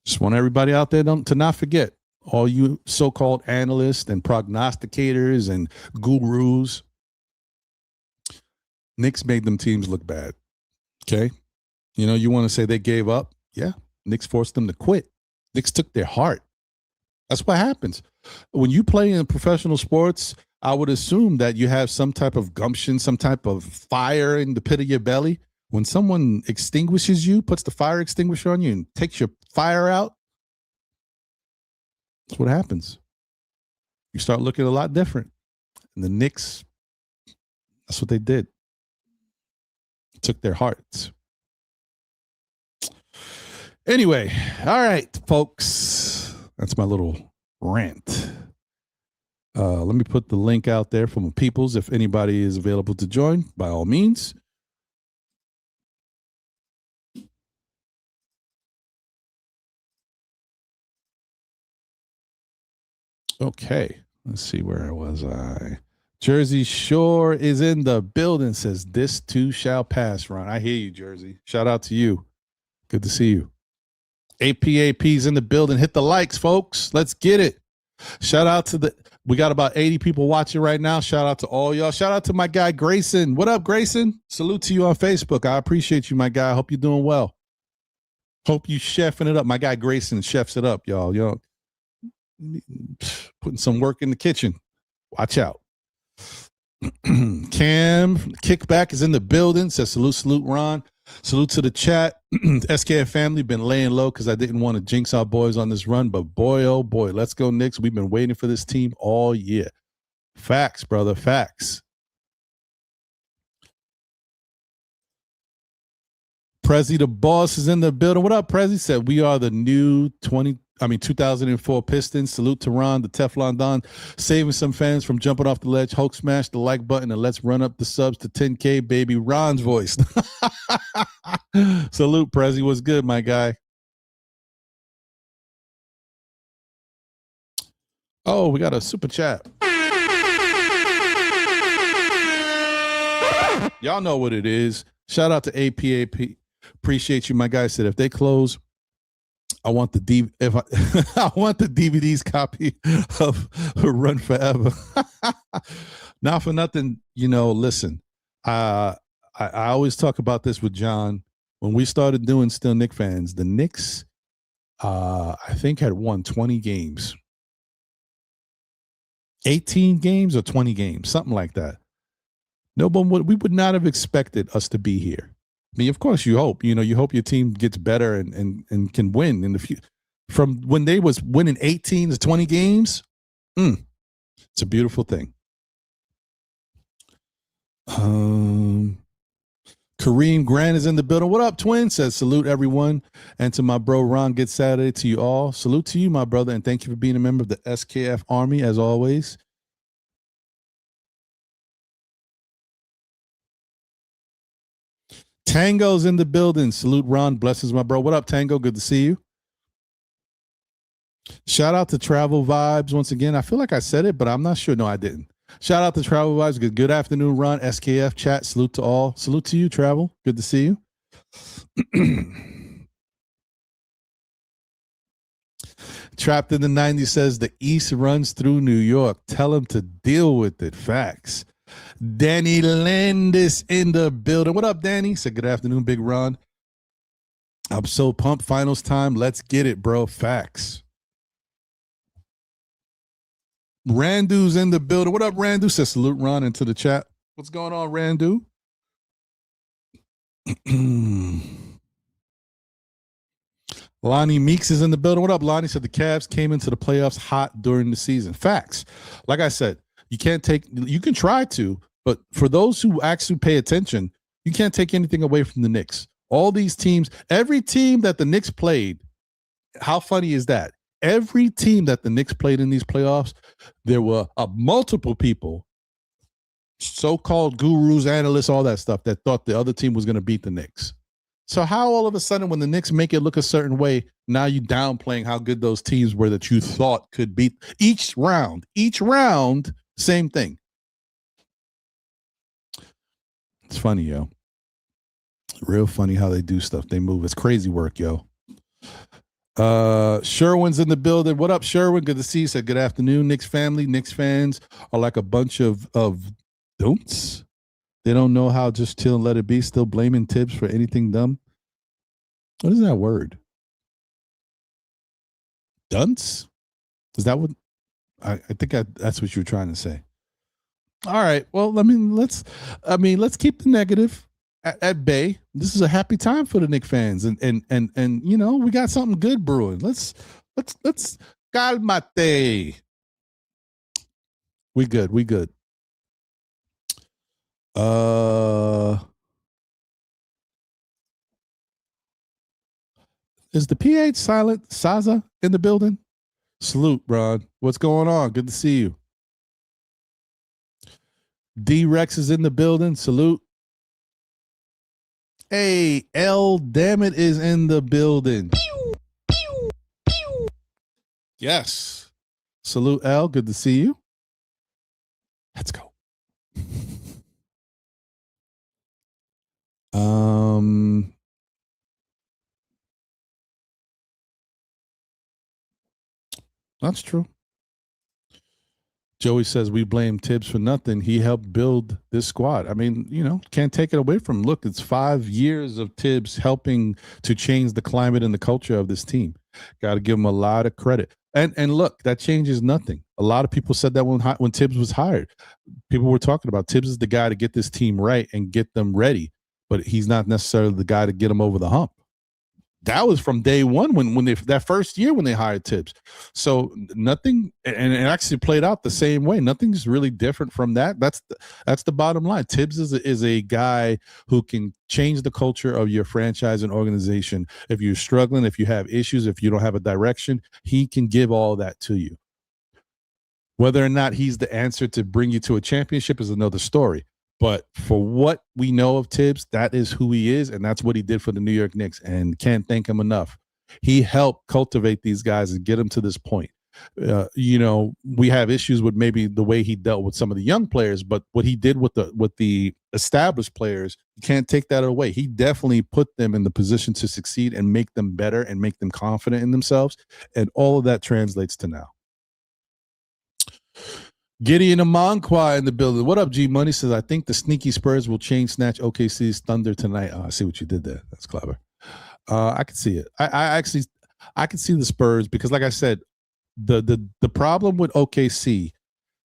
Just want everybody out there to not forget. All you so-called analysts and prognosticators and gurus, Knicks made them teams look bad. Okay? You know, you want to say they gave up? Yeah. Knicks forced them to quit. Knicks took their heart. That's what happens. When you play in professional sports, I would assume that you have some type of gumption, some type of fire in the pit of your belly. When someone extinguishes you, puts the fire extinguisher on you and takes your fire out, that's what happens. You start looking a lot different. And the Knicks, that's what they did. Took their hearts. Anyway, all right, folks. That's my little rant. Let me put the link out there from the peoples. If anybody is available to join, by all means. Okay, let's see, where was I? Jersey Shore is in the building, says this too shall pass, Ron. I hear you, Jersey. Shout out to you. Good to see you. APAP's in the building. Hit the likes, folks. Let's get it. Shout out to we got about 80 people watching right now. Shout out to all y'all. Shout out to my guy, Grayson. What up, Grayson? Salute to you on Facebook. I appreciate you, my guy. I hope you're doing well. Hope you chefing it up. My guy, Grayson, chefs it up, y'all. You know, putting some work in the kitchen. Watch out. Cam Kickback is in the building. Says salute, Ron. Salute to the chat. SKF family been laying low because I didn't want to jinx our boys on this run, but boy, oh boy, let's go Knicks. We've been waiting for this team all year. Facts, brother, facts. Prezi the boss is in the building. What up, Prezi? Said we are the new 2004 Pistons. Salute to Ron, the Teflon Don, saving some fans from jumping off the ledge. Hulk smash the like button and let's run up the subs to 10K, baby. Ron's voice. Salute, Prezi. What's good, my guy? Oh, we got a super chat. Y'all know what it is. Shout out to APAP. Appreciate you, my guy. Said if they close, I want the I want the DVD's copy of Run Forever. Not for nothing, you know. Listen, I always talk about this with John. When we started doing Still Knick Fans, the Knicks, I think, had won 20 games, 18 games or 20 games, something like that. No one we would not have expected us to be here. I mean, of course, you hope your team gets better and can win in the future. From when they was winning 18 to 20 games, it's a beautiful thing. Kareem Grant is in the building. What up, twin? Says salute everyone. And to my bro, Ron, good Saturday to you all. Salute to you, my brother, and thank you for being a member of the SKF Army, as always. Tango's in the building. Salute, Ron. Blessings, my bro. What up, Tango? Good to see you. Shout out to Travel Vibes once again. I feel like I said it, but I'm not sure. No, I didn't. Shout out to Travel Vibes. Good afternoon, Ron. SKF chat. Salute to all. Salute to you, Travel. Good to see you. Trapped in the 90s says the East runs through New York. Tell him to deal with it. Facts. Danny Landis in the building. What up, Danny? Said good afternoon, Big Ron. I'm so pumped. Finals time. Let's get it, bro. Facts. Randu's in the building. What up, Randu? Says salute, Ron, into the chat. What's going on, Randu? Lonnie Meeks is in the building. What up, Lonnie? Said the Cavs came into the playoffs hot during the season. Facts. Like I said, you can try to, but for those who actually pay attention, you can't take anything away from the Knicks. All these teams, every team that the Knicks played, how funny is that? Every team that the Knicks played in these playoffs, there were multiple people, so-called gurus, analysts, all that stuff, that thought the other team was going to beat the Knicks. So how all of a sudden when the Knicks make it look a certain way, now you downplaying how good those teams were that you thought could beat each round, same thing. It's funny, yo. Real funny how they do stuff. They move. It's crazy work, yo. Sherwin's in the building. What up, Sherwin? Good to see you. Said good afternoon, Knicks family. Knicks fans are like a bunch of don'ts. They don't know how just chill and let it be. Still blaming Tibbs for anything dumb. What is that word? Dunce? Is that what? I think that's what you're trying to say. All right. Well, let's keep the negative at bay. This is a happy time for the Knicks fans, and you know, we got something good brewing. Let's calmate. We good. Is the PH silent? Saza in the building? Salute, Ron. What's going on? Good to see you. D-Rex is in the building. Salute. Hey, L Dammit is in the building. Yes. Salute, L. Good to see you. Let's go. That's true. Joey says we blame Tibbs for nothing. He helped build this squad. I mean, you know, can't take it away from him. Look, it's 5 years of Tibbs helping to change the climate and the culture of this team. Got to give him a lot of credit. And look, that changes nothing. A lot of people said that when Tibbs was hired. People were talking about Tibbs is the guy to get this team right and get them ready, but he's not necessarily the guy to get them over the hump. That was from day one when that first year when they hired Tibbs. So nothing, and it actually played out the same way. Nothing's really different from that. That's the bottom line. Tibbs is a guy who can change the culture of your franchise and organization. If you're struggling, if you have issues, if you don't have a direction, he can give all that to you. Whether or not he's the answer to bring you to a championship is another story. But for what we know of Tibbs, that is who he is, and that's what he did for the New York Knicks, and can't thank him enough. He helped cultivate these guys and get them to this point. You know, we have issues with maybe the way he dealt with some of the young players, but what he did with the established players, you can't take that away. He definitely put them in the position to succeed and make them better and make them confident in themselves, and all of that translates to now. Gideon Amonqua in the building. What up, G Money? Says, I think the sneaky Spurs will chain snatch OKC's thunder tonight. Oh, I see what you did there. That's clever. I can see it. I can see the Spurs because, like I said, the problem with OKC,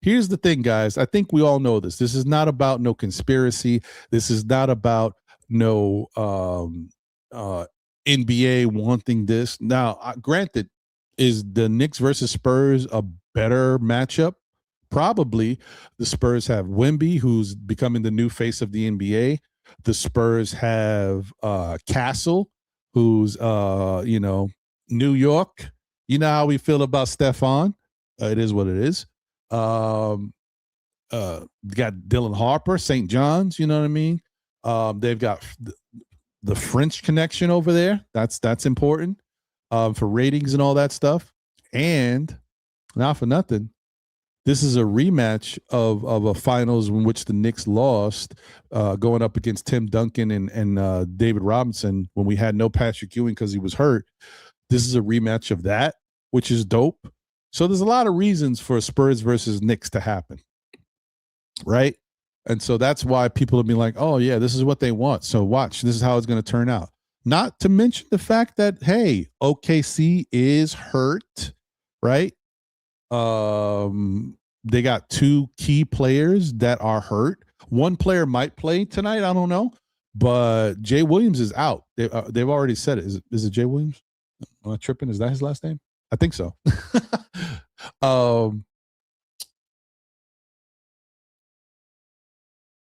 here's the thing, guys. I think we all know this. This is not about no conspiracy. This is not about no NBA wanting this. Now, granted, is the Knicks versus Spurs a better matchup? Probably. The Spurs have Wemby, who's becoming the new face of the NBA. The Spurs have Castle, who's New York. You know how we feel about Stephon. It is what it is. Got Dylan Harper, St. John's. You know what I mean? They've got the French connection over there. That's important for ratings and all that stuff. And not for nothing, this is a rematch of a finals in which the Knicks lost, going up against Tim Duncan and David Robinson when we had no Patrick Ewing because he was hurt. This is a rematch of that, which is dope. So there's a lot of reasons for Spurs versus Knicks to happen, right? And so that's why people have been like, oh, yeah, this is what they want. So watch, this is how it's going to turn out. Not to mention the fact that, hey, OKC is hurt, right? They got 2 key players that are hurt. One player might play tonight. I don't know, but Jay Williams is out. They've already said it. Is it Jay Williams? Am I tripping? Is that his last name? I think so.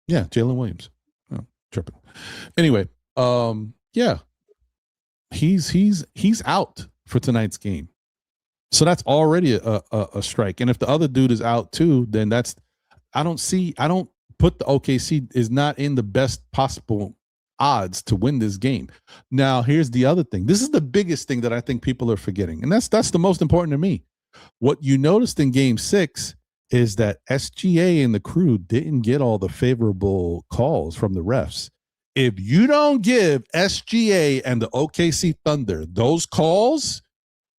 Yeah, Jalen Williams. Oh, tripping. Anyway, yeah, he's out for tonight's game. So that's already a strike. And if the other dude is out too, then I don't put the OKC is not in the best possible odds to win this game. Now, here's the other thing. This is the biggest thing that I think people are forgetting. And that's the most important to me. What you noticed in game 6 is that SGA and the crew didn't get all the favorable calls from the refs. If you don't give SGA and the OKC Thunder those calls,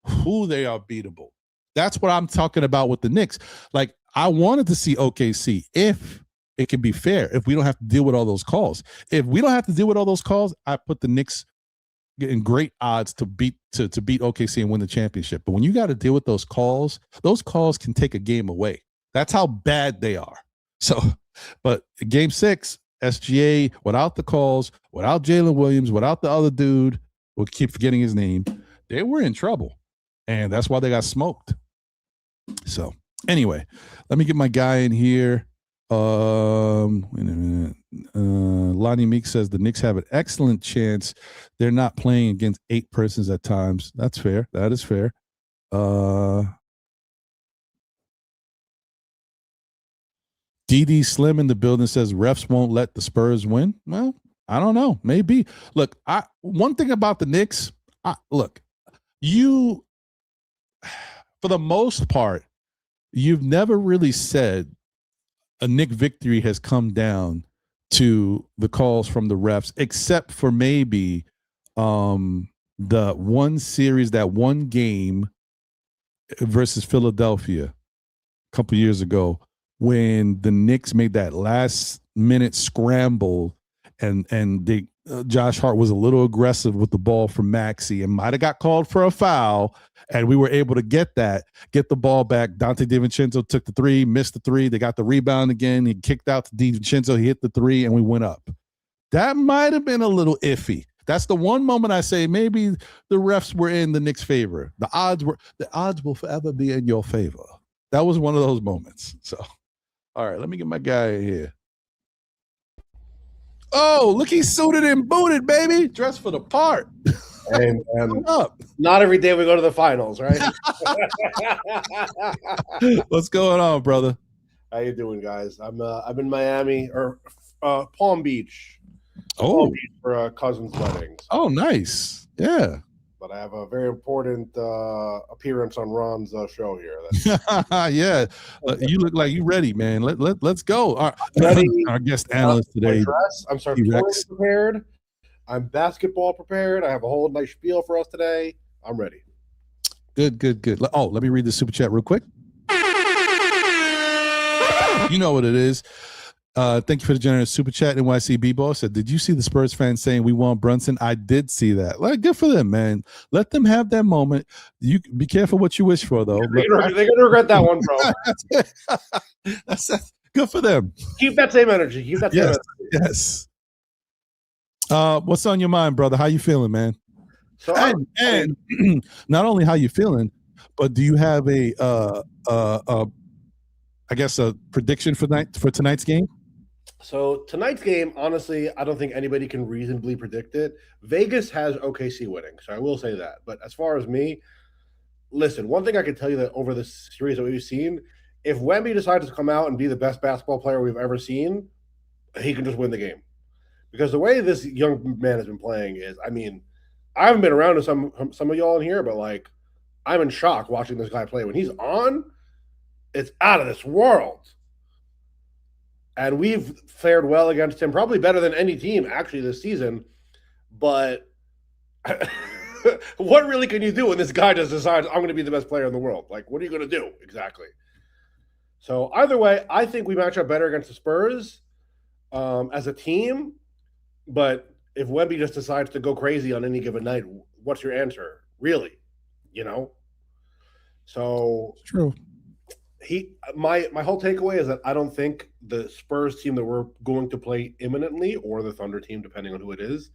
who they are beatable. That's what I'm talking about with the Knicks. Like, I wanted to see OKC if it can be fair, if we don't have to deal with all those calls. If we don't have to deal with all those calls, I put the Knicks in great odds to beat OKC and win the championship. But when you got to deal with those calls can take a game away. That's how bad they are. So, but game 6, SGA, without the calls, without Jalen Williams, without the other dude, we'll keep forgetting his name, they were in trouble. And that's why they got smoked. So, anyway, let me get my guy in here. Wait a minute. Lonnie Meek says the Knicks have an excellent chance. They're not playing against 8 persons at times. That's fair. That is fair. DD Slim in the building says refs won't let the Spurs win. Well, I don't know. Maybe. Look, one thing about the Knicks, look, you, for the most part, you've never really said a Knick victory has come down to the calls from the refs, except for maybe the one series, that one game versus Philadelphia a couple years ago, when the Knicks made that last minute scramble and they Josh Hart was a little aggressive with the ball from Maxey and might have got called for a foul, and we were able to get the ball back. Dante DiVincenzo took the 3, missed the 3. They got the rebound again. He kicked out to DiVincenzo. He hit the 3, and we went up. That might have been a little iffy. That's the one moment I say maybe the refs were in the Knicks' favor. The odds will forever be in your favor. That was one of those moments. So, all right, let me get my guy here. Oh, look, he's suited and booted, baby. Dressed for the part. And not every day we go to the finals, right? What's going on, brother? How you doing, guys? I'm in Miami or Palm Beach. Oh, Palm Beach for a cousin's wedding. Oh, nice. Yeah. But I have a very important appearance on Ron's show here. Yeah, you look like you ready, man. Let's go. Our guest analyst today. I'm sartorially prepared. I'm basketball prepared. I have a whole nice spiel for us today. I'm ready. Good. Oh, let me read the super chat real quick. You know what it is. Thank you for the generous super chat. NYC B-Ball said, did you see the Spurs fans saying we want Brunson? I did see that. Like, good for them, man. Let them have that moment. You be careful what you wish for, though. They're gonna regret that one, bro. That's good for them. Keep that same energy. Yes. What's on your mind, brother? How you feeling, man? So and not only how you feeling, but do you have a prediction for tonight's game? So tonight's game, honestly, I don't think anybody can reasonably predict it. Vegas has OKC winning, so I will say that. But as far as me, listen, one thing I can tell you that over the series that we've seen, if Wemby decides to come out and be the best basketball player we've ever seen, he can just win the game. Because the way this young man has been playing is, I mean, I haven't been around to some of y'all in here, but like, I'm in shock watching this guy play. When he's on, it's out of this world. And we've fared well against him, probably better than any team actually this season. But what really can you do when this guy just decides, I'm going to be the best player in the world? Like, what are you going to do exactly? So either way, I think we match up better against the Spurs as a team. But if Wemby just decides to go crazy on any given night, what's your answer? Really? You know? So it's true. My whole takeaway is that I don't think the Spurs team that we're going to play imminently, or the Thunder team, depending on who it is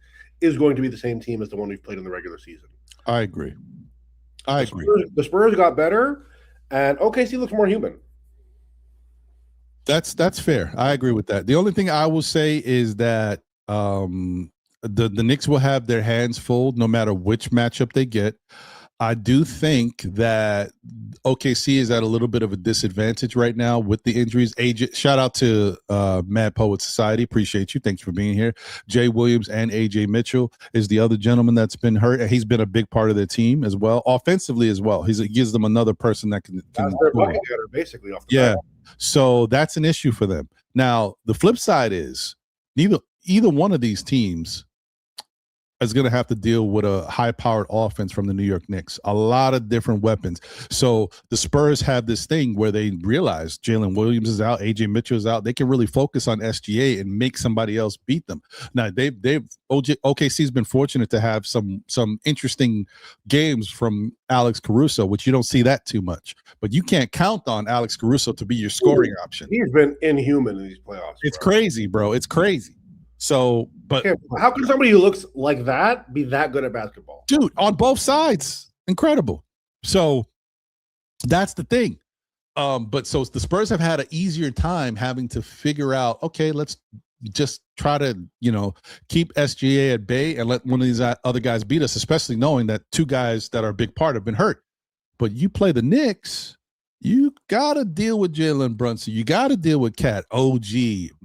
going to be the same team as the one we've played in the regular season. I agree. The Spurs got better, and OKC looks more human. That's fair. I agree with that. The only thing I will say is that the Knicks will have their hands full no matter which matchup they get. I do think that OKC is at a little bit of a disadvantage right now with the injuries. AJ, shout out to Mad Poet Society. Appreciate you. Thanks for being here. Jay Williams and AJ Mitchell is the other gentleman that's been hurt. He's been a big part of their team as well, offensively as well. He gives them another person that can their bucket getter, basically. Off the back. So that's an issue for them. Now, the flip side is either one of these teams is going to have to deal with a high-powered offense from the New York Knicks. A lot of different weapons. So the Spurs have this thing where they realize Jalen Williams is out, AJ Mitchell is out. They can really focus on SGA and make somebody else beat them. Now OKC's been fortunate to have some interesting games from Alex Caruso, which you don't see that too much. But you can't count on Alex Caruso to be your scoring option. He's been inhuman in these playoffs. It's crazy, bro. It's crazy. So, but how can somebody who looks like that be that good at basketball? Dude, on both sides, incredible. So that's the thing. But so the Spurs have had an easier time having to figure out, okay, let's just try to, keep SGA at bay and let one of these other guys beat us, especially knowing that two guys that are a big part have been hurt. But you play the Knicks, you got to deal with Jalen Brunson. You got to deal with Cat, OG,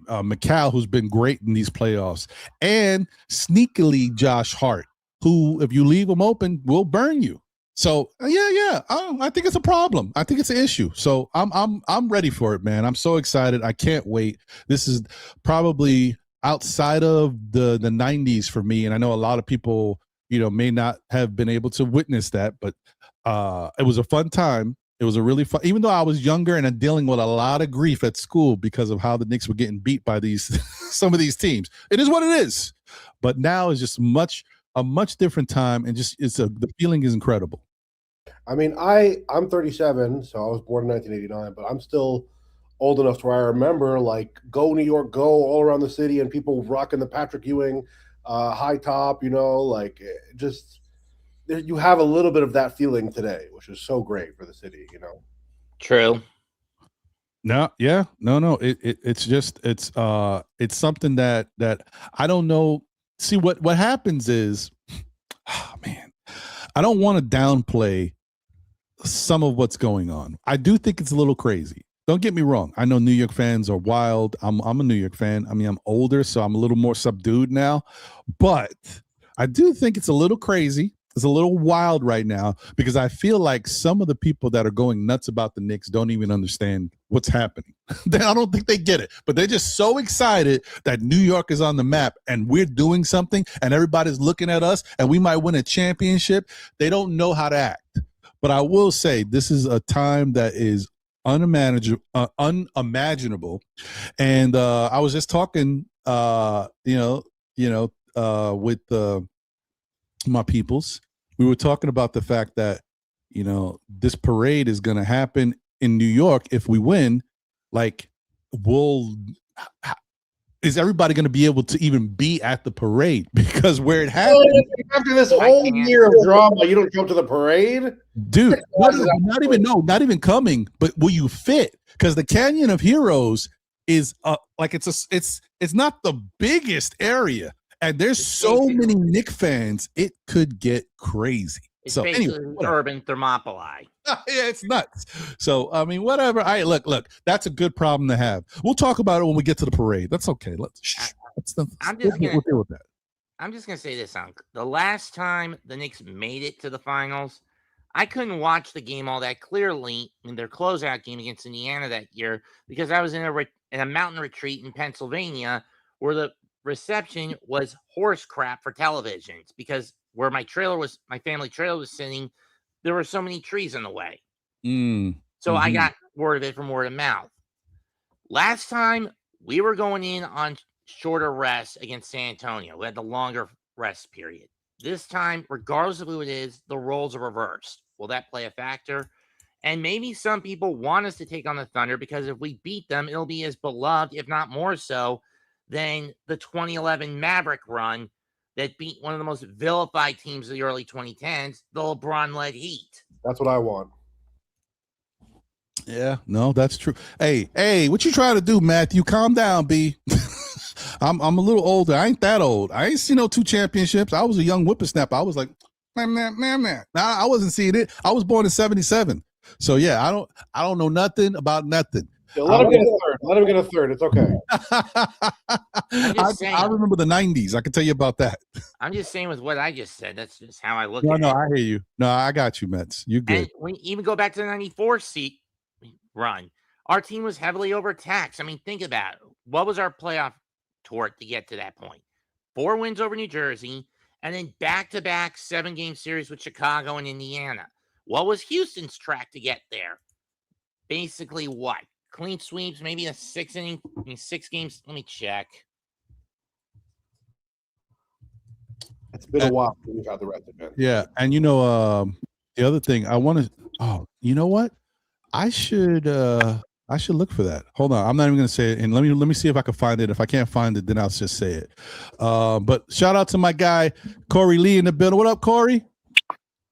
McCall, who's been great in these playoffs, and sneakily Josh Hart, who, if you leave him open, will burn you. So yeah, I think it's a problem. I think it's an issue. So I'm ready for it, man. I'm so excited. I can't wait. This is probably outside of the 90s for me, and I know a lot of people, may not have been able to witness that, but it was a fun time. It was a really fun, even though I was younger and dealing with a lot of grief at school because of how the Knicks were getting beat by some of these teams. It is what it is. But now is just a much different time, and the feeling is incredible. I mean, I'm 37, so I was born in 1989, but I'm still old enough to where I remember like go New York, go all around the city, and people rocking the Patrick Ewing high top, just. You have a little bit of that feeling today, which is so great for the city, True. No, yeah, no. It's something that I don't know. See, what happens is, man, I don't want to downplay some of what's going on. I do think it's a little crazy. Don't get me wrong. I know New York fans are wild. I'm a New York fan. I mean, I'm older, so I'm a little more subdued now, but I do think it's a little crazy. It's a little wild right now because I feel like some of the people that are going nuts about the Knicks don't even understand what's happening. I don't think they get it, but they're just so excited that New York is on the map and we're doing something and everybody's looking at us and we might win a championship. They don't know how to act. But I will say this is a time that is unimaginable. And I was just talking, with my peoples. We were talking about the fact that, this parade is going to happen in New York. If we win, is everybody going to be able to even be at the parade? Because where it happened, after this whole year of drama, you don't come to the parade, dude. Not even coming, but will you fit? Because the Canyon of Heroes is it's not the biggest area. And there's so many Knicks fans, it could get crazy. It's so basically anyway, urban Thermopylae. Yeah, it's nuts. So I mean, whatever. All right, look. That's a good problem to have. We'll talk about it when we get to the parade. That's okay. We'll deal with that. I'm just gonna say this, Unc. The last time the Knicks made it to the finals, I couldn't watch the game all that clearly in their closeout game against Indiana that year because I was in a mountain retreat in Pennsylvania where the reception was horse crap for televisions because where my family trailer was sitting, there were so many trees in the way. So I got word of it from word of mouth. Last time we were going in on shorter rest against San Antonio. We had the longer rest period. This time, regardless of who it is, the roles are reversed. Will that play a factor? And maybe some people want us to take on the Thunder because if we beat them, it'll be as beloved, if not more so, than the 2011 Maverick run that beat one of the most vilified teams of the early 2010s, the LeBron-led Heat. That's what I want. Yeah, no, that's true. Hey, what you trying to do, Matthew? Calm down, B. I'm a little older. I ain't that old. I ain't seen no 2 championships. I was a young whippersnapper. I was like, man. Nah, I wasn't seeing it. I was born in 1977. So yeah, I don't know nothing about nothing. Yeah, let him get a third. It's okay. I remember the 90s. I can tell you about that. I'm just saying with what I just said. That's just how I look at it. No, I hear you. No, I got you, Mets. You good. And when you even go back to the 94 seat run, our team was heavily overtaxed. I mean, think about it. What was our playoff tour to get to that point? 4 wins over New Jersey and then back-to-back 7-game series with Chicago and Indiana. What was Houston's track to get there? Basically what? Clean sweeps, maybe a 6 games. Let me check. It's been a while since we got the rest of it. Yeah, and the other thing I want to. Oh, you know what? I should look for that. Hold on, I'm not even going to say it. And let me see if I can find it. If I can't find it, then I'll just say it. But shout out to my guy Corey Lee in the building. What up, Corey?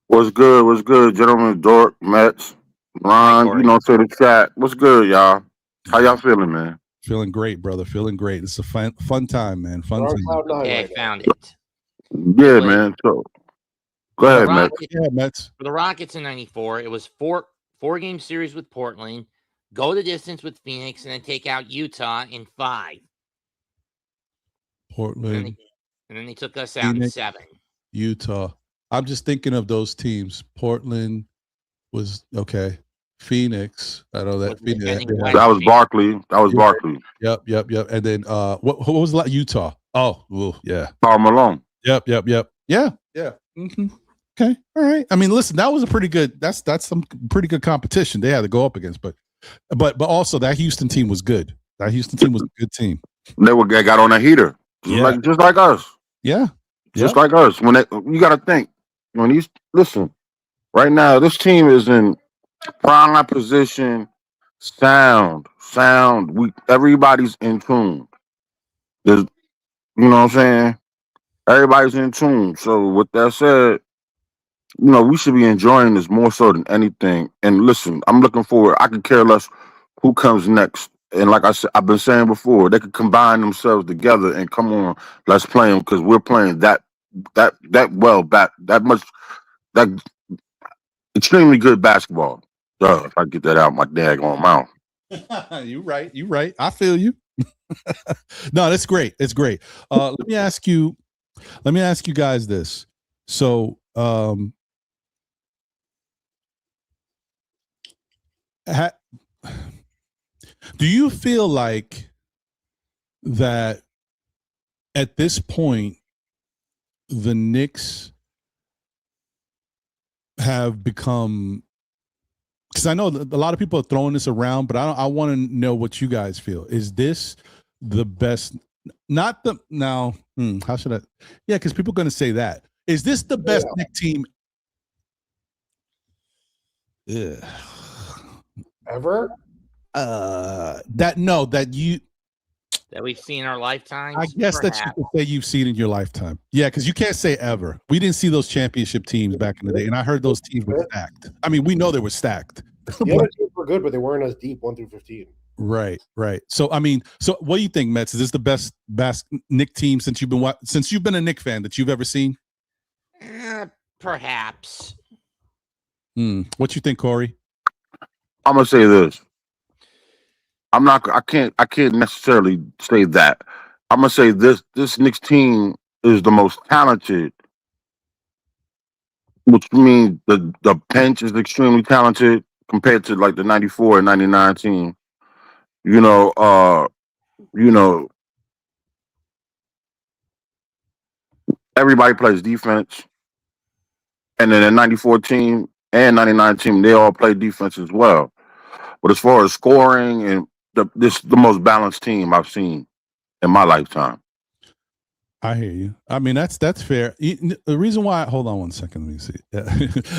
What's good? What's good, gentlemen? Dork, Mets, Ron, to the chat. What's good, y'all? How y'all feeling, man? Feeling great, brother. Feeling great. It's a fun time, man. Fun time. Okay, I found it. Yeah, man. So go ahead, Mets. Yeah, Mets. For the Rockets in '94, it was four-game series with Portland, go the distance with Phoenix, and then take out Utah in 5. Portland. And then they took us out in 7. Utah. I'm just thinking of those teams. Portland was okay. Phoenix. I know that. Phoenix. That was Barkley. Barkley. Yep. And then what was that? Utah. Oh, yeah. Karl Malone. Yep. Yeah. Mm-hmm. Okay. All right. I mean, listen, that was a pretty good. That's some pretty good competition they had to go up against. But also that Houston team was good. That Houston team was a good team. They got on a heater, just like us. Yeah. Just like us. When you got to think listen. Right now, this team is in prime position. Sound. Everybody's in tune. There's, you know what I'm saying? Everybody's in tune. So with that said, we should be enjoying this more so than anything. And listen, I'm looking forward. I could care less who comes next. And like I said, I've been saying before, they could combine themselves together and come on, let's play them because we're playing that extremely good basketball. If I get that out my daggone mouth. You right. I feel you. No, that's great. It's great. Let me ask you guys this. So, do you feel like that at this point the Knicks have become, because I know a lot of people are throwing this around, but I want to know what you guys feel. Is this the best? Not the now. How should I? Yeah, because people are going to say that. Is this the best Knicks team ever? That we've seen in our lifetimes. I guess perhaps. That you can say you've seen in your lifetime. Yeah, because you can't say ever. We didn't see those championship teams back in the day, and I heard those teams were stacked. I mean, we know they were stacked. The other teams were good, but they weren't as deep 1 through 15. Right. So I mean, what do you think, Mets? Is this the best Knick team since you've been a Knick fan that you've ever seen? Perhaps. What you think, Corey? I'm gonna say this. I can't necessarily say that. I'm gonna say this Knicks team is the most talented, which means the bench is extremely talented compared to like the 94 and 99 team. Everybody plays defense. And then the 94 team and 99 team, they all play defense as well. But as far as scoring and this is the most balanced team I've seen in my lifetime. I hear you. I mean, that's fair. The reason why, hold on one second, let me see.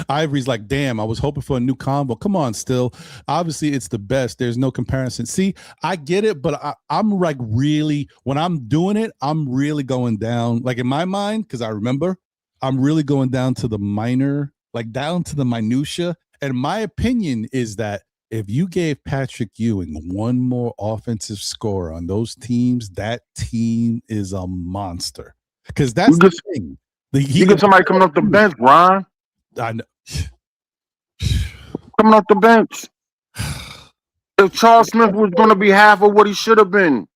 Ivory's like, damn, I was hoping for a new combo. Come on, still. Obviously, it's the best. There's no comparison. See, I get it, but I'm like really, when I'm doing it, I'm really going down. Like in my mind, because I remember, I'm really going down to the minor, like down to the minutia. And my opinion is that if you gave Patrick Ewing one more offensive score on those teams, that team is a monster. Because that's the thing. You get somebody coming off the bench, Ron. I know. Coming off the bench. If Charles Smith was going to be half of what he should have been.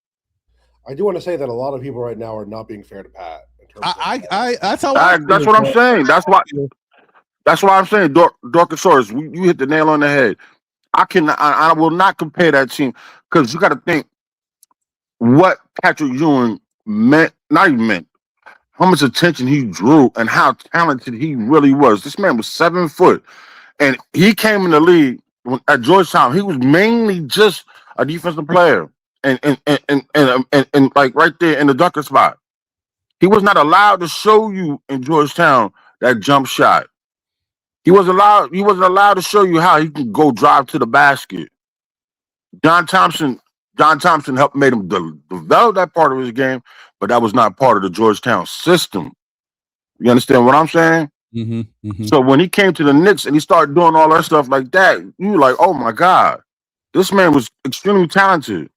I do want to say that a lot of people right now are not being fair to Pat. That's what I'm saying. That's why I'm saying, Dorkosaurus, you hit the nail on the head. I will not compare that team because you got to think what Patrick Ewing meant. Not even meant. how much attention he drew, and how talented he really was. This man was 7 foot, and he came in the league at Georgetown. He was mainly just a defensive player, and like right there in the dunker spot. He was not allowed to show you in Georgetown that jump shot. He wasn't allowed to show you how he can go drive to the basket. John Thompson helped made him develop that part of his game, but that was not part of the Georgetown system. You understand what I'm saying? So when he came to the Knicks and he started doing all that stuff like that, you were like, oh my God, this man was extremely talented.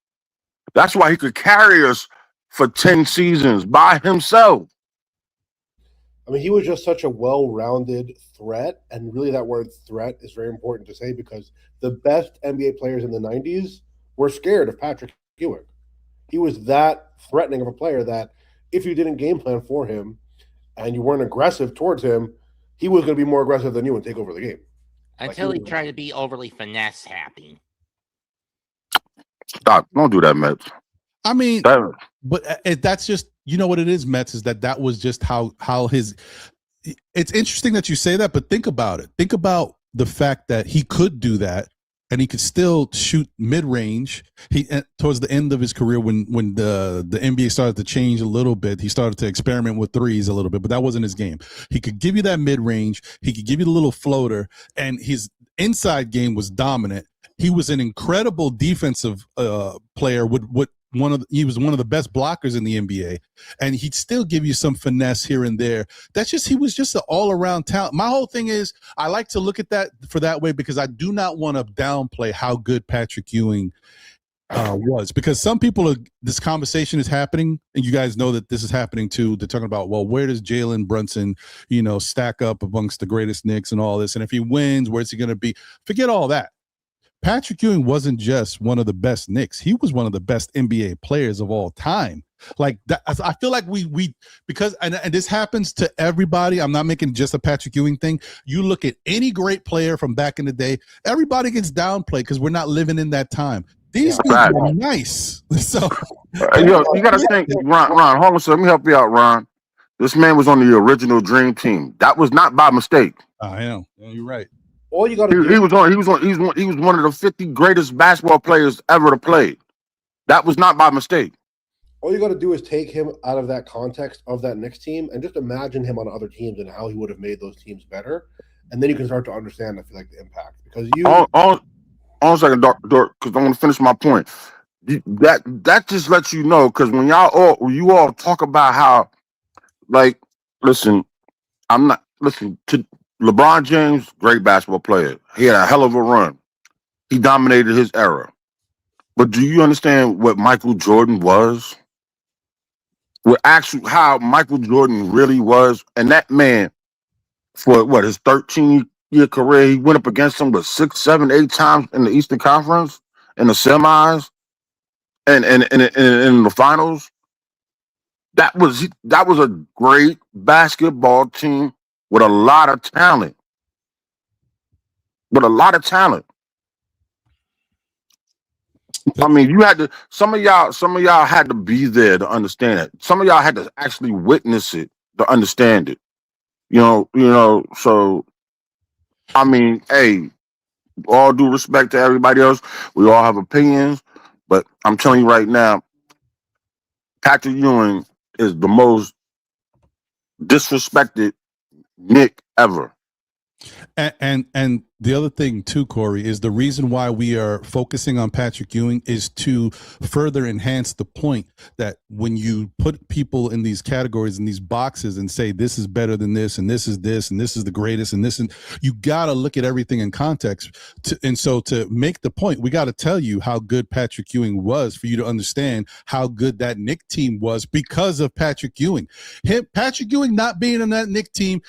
That's why he could carry us for 10 seasons by himself. I mean, he was just such a well-rounded threat, and really that word threat is very important to say because the best NBA players in the 90s were scared of Patrick Ewing. He was that threatening of a player that if you didn't game plan for him and you weren't aggressive towards him, he was going to be more aggressive than you and take over the game. Until he tried to be overly finesse happy. Stop. Don't do that, Mitch. I mean, but that's just, you know what it is, Mets, is that was just how his. It's interesting that you say that, but think about it. Think about the fact that he could do that, and he could still shoot mid range. He towards the end of his career, when the NBA started to change a little bit, he started to experiment with threes a little bit, but that wasn't his game. He could give you that mid range. He could give you the little floater, and his inside game was dominant. He was an incredible defensive player. He was one of the best blockers in the NBA, and he'd still give you some finesse here and there. He was just an all-around talent. My whole thing is, I like to look at that for that way because I do not want to downplay how good Patrick Ewing was, because some people this conversation is happening, and you guys know that this is happening too. They're talking about, well, where does Jalen Brunson, stack up amongst the greatest Knicks and all this, and if he wins, where's he going to be? Forget all that. Patrick Ewing wasn't just one of the best Knicks. He was one of the best NBA players of all time. Like that, I feel like we because and this happens to everybody. I'm not making just a Patrick Ewing thing. You look at any great player from back in the day, everybody gets downplayed because we're not living in that time. These people are nice. So you got to think, Ron, hold on a second. Let me help you out, Ron. This man was on the original Dream Team. That was not by mistake. I know. You're right. All you got to do. He was one of the 50 greatest basketball players ever to play. That was not by mistake. All you got to do is take him out of that context of that Knicks team and just imagine him on other teams and how he would have made those teams better, and then you can start to understand, I feel like, the impact. Because on a second, Dork, because I want to finish my point. That just lets you know, because when you all talk about how, like, listen to LeBron James, great basketball player. He had a hell of a run. He dominated his era. But do you understand what Michael Jordan was? How Michael Jordan really was? And that man, for his 13-year career, he went up against him 6, 7, 8 times in the Eastern Conference, in the semis, and in the finals. That was a great basketball team with a lot of talent. I mean, some of y'all had to be there to understand it. Some of y'all had to actually witness it to understand it. So I mean, hey, all due respect to everybody else, we all have opinions, but I'm telling you right now, Patrick Ewing is the most disrespected Knick ever. And the other thing too, Corey, is the reason why we are focusing on Patrick Ewing is to further enhance the point that when you put people in these categories, in these boxes, and say this is better than this, and this is the greatest, and this, and you got to look at everything in context. And so to make the point, we got to tell you how good Patrick Ewing was for you to understand how good that Knick team was because of Patrick Ewing. Patrick Ewing not being in that Knick team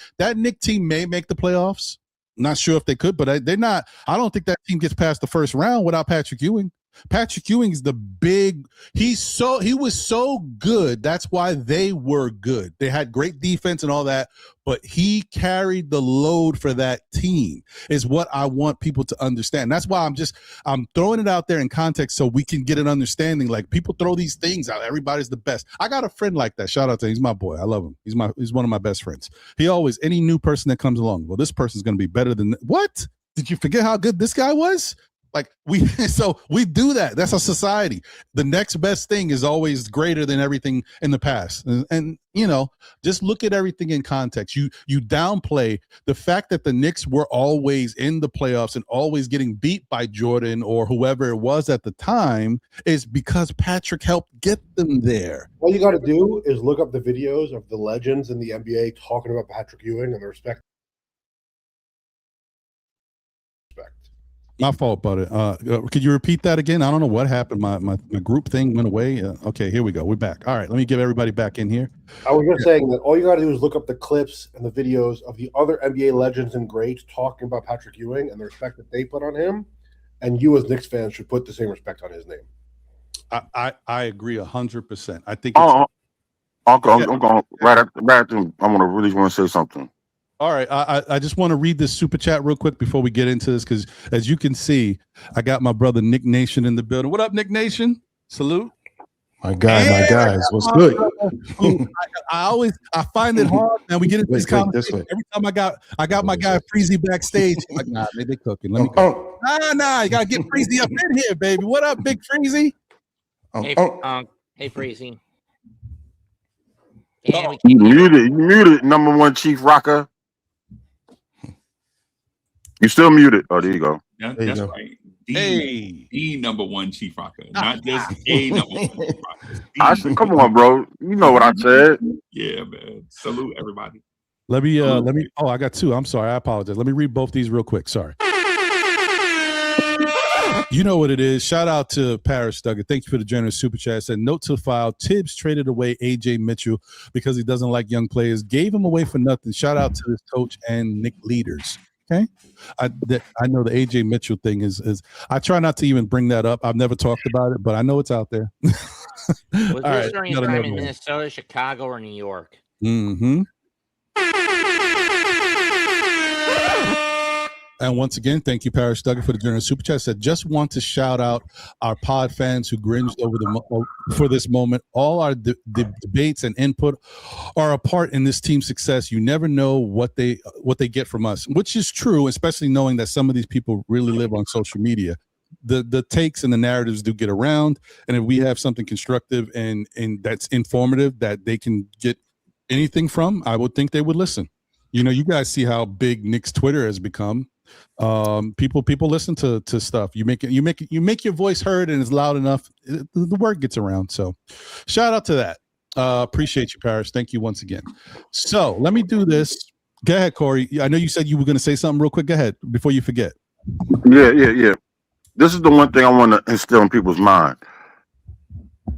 may make the playoffs. Not sure if they could, but they're not. I don't think that team gets past the first round without Patrick Ewing. Patrick Ewing is the big. He was so good. That's why they were good. They had great defense and all that, but he carried the load for that team. Is what I want people to understand. That's why I'm throwing it out there in context so we can get an understanding. Like, people throw these things out. Everybody's the best. I got a friend like that. Shout out to him. He's my boy. I love him. He's one of my best friends. He always, any new person that comes along, well, this person's going to be better than what? Did you forget how good this guy was? Like, we do that. That's our society. The next best thing is always greater than everything in the past. And just look at everything in context. You downplay the fact that the Knicks were always in the playoffs and always getting beat by Jordan or whoever it was at the time is because Patrick helped get them there. All you got to do is look up the videos of the legends in the NBA talking about Patrick Ewing and the respect. My fault, buddy. Could you repeat that again? I don't know what happened. My group thing went away. Okay, here we go. We're back. All right, let me get everybody back in here. I was just saying that all you got to do is look up the clips and the videos of the other NBA legends and greats talking about Patrick Ewing and the respect that they put on him, and you as Knicks fans should put the same respect on his name. I agree 100%. I think. I'm going right after. I really want to say something. All right, I just want to read this super chat real quick before we get into this, because as you can see, I got my brother Nick Nation in the building. What up, Nick Nation? Salute. My guys, what's good? I find it hard, man. We get into these conversations. Every time I got my guy Freezy backstage. I'm like, nah, they cooking. Let me go. Nah, you gotta get Freezy up in here, baby. What up, Big Freezy? Hey, Freezy. You muted, number one Chief Rocker. You still muted. Oh, there you go. That's right. The number one Chief Rocker, not just a number one Chief Rocker. I said, come on, bro. You know what I said. Yeah, man. Salute everybody. Let me. Oh, I got two. I'm sorry. I apologize. Let me read both these real quick. Sorry. You know what it is. Shout out to Paris Duggar. Thank you for the generous super chat. Said, note to the file, Tibbs traded away AJ Mitchell because he doesn't like young players. Gave him away for nothing. Shout out to this coach and Nick leaders. Okay. I know the AJ Mitchell thing is I try not to even bring that up. I've never talked about it, but I know it's out there. Was this during your time in Minnesota, Chicago, or New York? Mm-hmm. And once again, thank you, Paris Duggar, for the generous super chat. Said, just want to shout out our pod fans who gringed for this moment. All our debates and input are a part in this team's success. You never know what they get from us, which is true, especially knowing that some of these people really live on social media. The takes and the narratives do get around, and if we have something constructive and that's informative that they can get anything from, I would think they would listen. You guys see how big Nick's Twitter has become. People listen to stuff. You make your voice heard and it's loud enough, the word gets around. So shout out to that. Appreciate you, Paris. Thank you once again. So let me do this. Go ahead, Corey. I know you said you were going to say something real quick. Go ahead before you forget. Yeah. This is the one thing I want to instill in people's mind.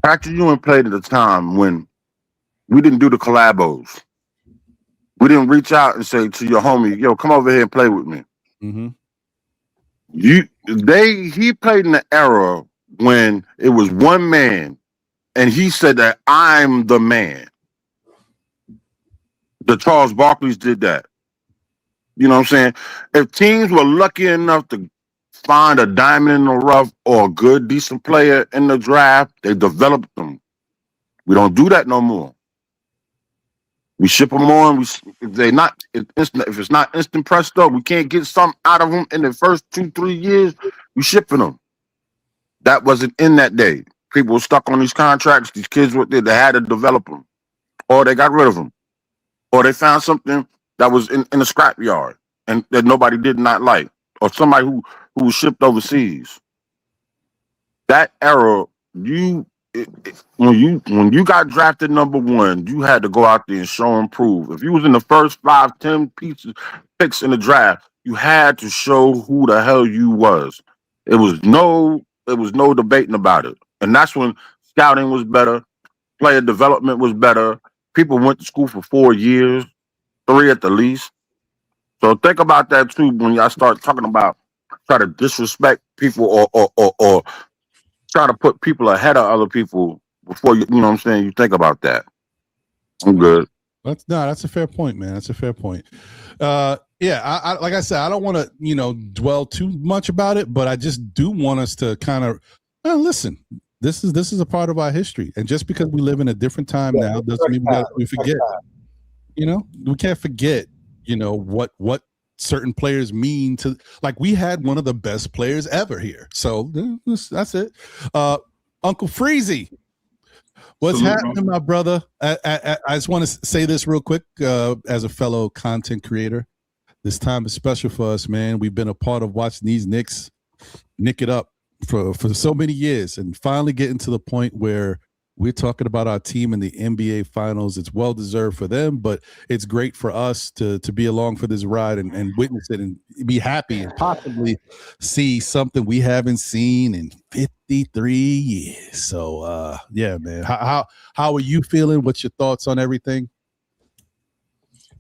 Patrick Ewing played at a time when we didn't do the collabos. We didn't reach out and say to your homie, yo, come over here and play with me. Mm-hmm. He played in the era when it was one man, and he said that I'm the man. The Charles Barkley's did that. You know what I'm saying? If teams were lucky enough to find a diamond in the rough or a good, decent player in the draft, they developed them. We don't do that no more. We ship them on. If it's not instant presto, we can't get something out of them in the first 2-3 years. We shipping them. That wasn't in that day. People were stuck on these contracts. These kids they had to develop them, or they got rid of them, or they found something that was in a scrapyard and that nobody did not like, or somebody who was shipped overseas. That era, when you got drafted number one, you had to go out there and show and prove. If you was in the first 5-10 picks in the draft, you had to show who the hell you was. It was no debating about it. And that's when scouting was better, player development was better. People went to school for 4 years, 3 at the least. So think about that too when y'all start talking about try to disrespect people or try to put people ahead of other people before you know what I'm saying. You think about that. I'm good. That's a fair point, man. That's a fair point. Yeah, I like I said, I don't want to dwell too much about it, but I just do want us to kind of listen. This is a part of our history, and just because we live in a different time now doesn't mean we forget. We can't forget. What certain players mean to. Like, we had one of the best players ever here, so that's it. Uncle Freezy. What's happening, my brother? I just want to say this real quick as a fellow content creator. This time is special for us, man. We've been a part of watching these Knicks nick it up for so many years, and finally getting to the point where we're talking about our team in the NBA Finals. It's well-deserved for them, but it's great for us to be along for this ride and witness it and be happy and possibly see something we haven't seen in 53 years. So, yeah, man. How are you feeling? What's your thoughts on everything?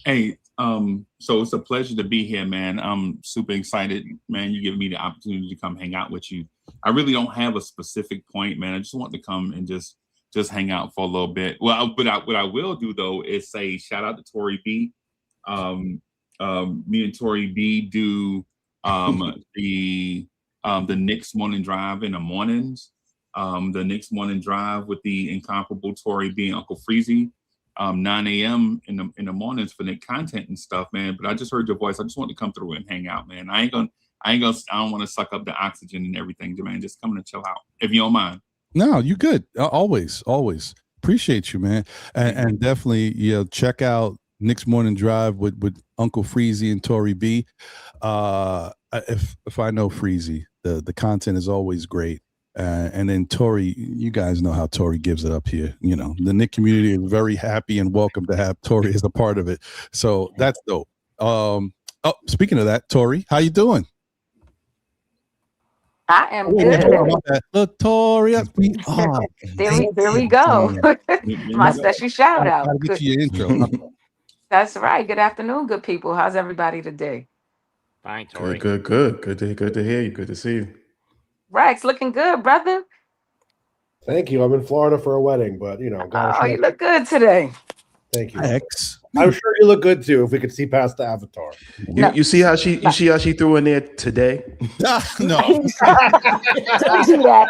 Hey, so it's a pleasure to be here, man. I'm super excited, man. You give me the opportunity to come hang out with you. I really don't have a specific point, man. I just want to come and just hang out for a little bit. Well, what I will do though is say shout out to Tori B. Me and Tori B do the Knicks morning drive in the mornings. The Knicks morning drive with the incomparable Tori B and Uncle Freezy. 9 a.m. in the mornings for Nick content and stuff, man. But I just heard your voice. I just want to come through and hang out, man. I don't want to suck up the oxygen and everything, man. Just coming to chill out, if you don't mind. No, you good. Always appreciate you, man. And definitely, check out Knicks Morning Drive with Uncle Freezy and Tori B. If I know Freezy, the content is always great. And then Tori, you guys know how Tori gives it up here. The Knick community is very happy and welcome to have Tori as a part of it. So that's dope. Speaking of that, Tori, how you doing? I am good. Look, Tori, there we go. My special shout out. Get your intro. That's right. Good afternoon, good people. How's everybody today? Fine, Tori. Good. Good to hear you. Good to see you. Rex, looking good, brother. Thank you. I'm in Florida for a wedding, but you look good today. Thank you. X. I'm sure you look good too. If we could see past the avatar. You see how she threw in there today? No. Don't do that.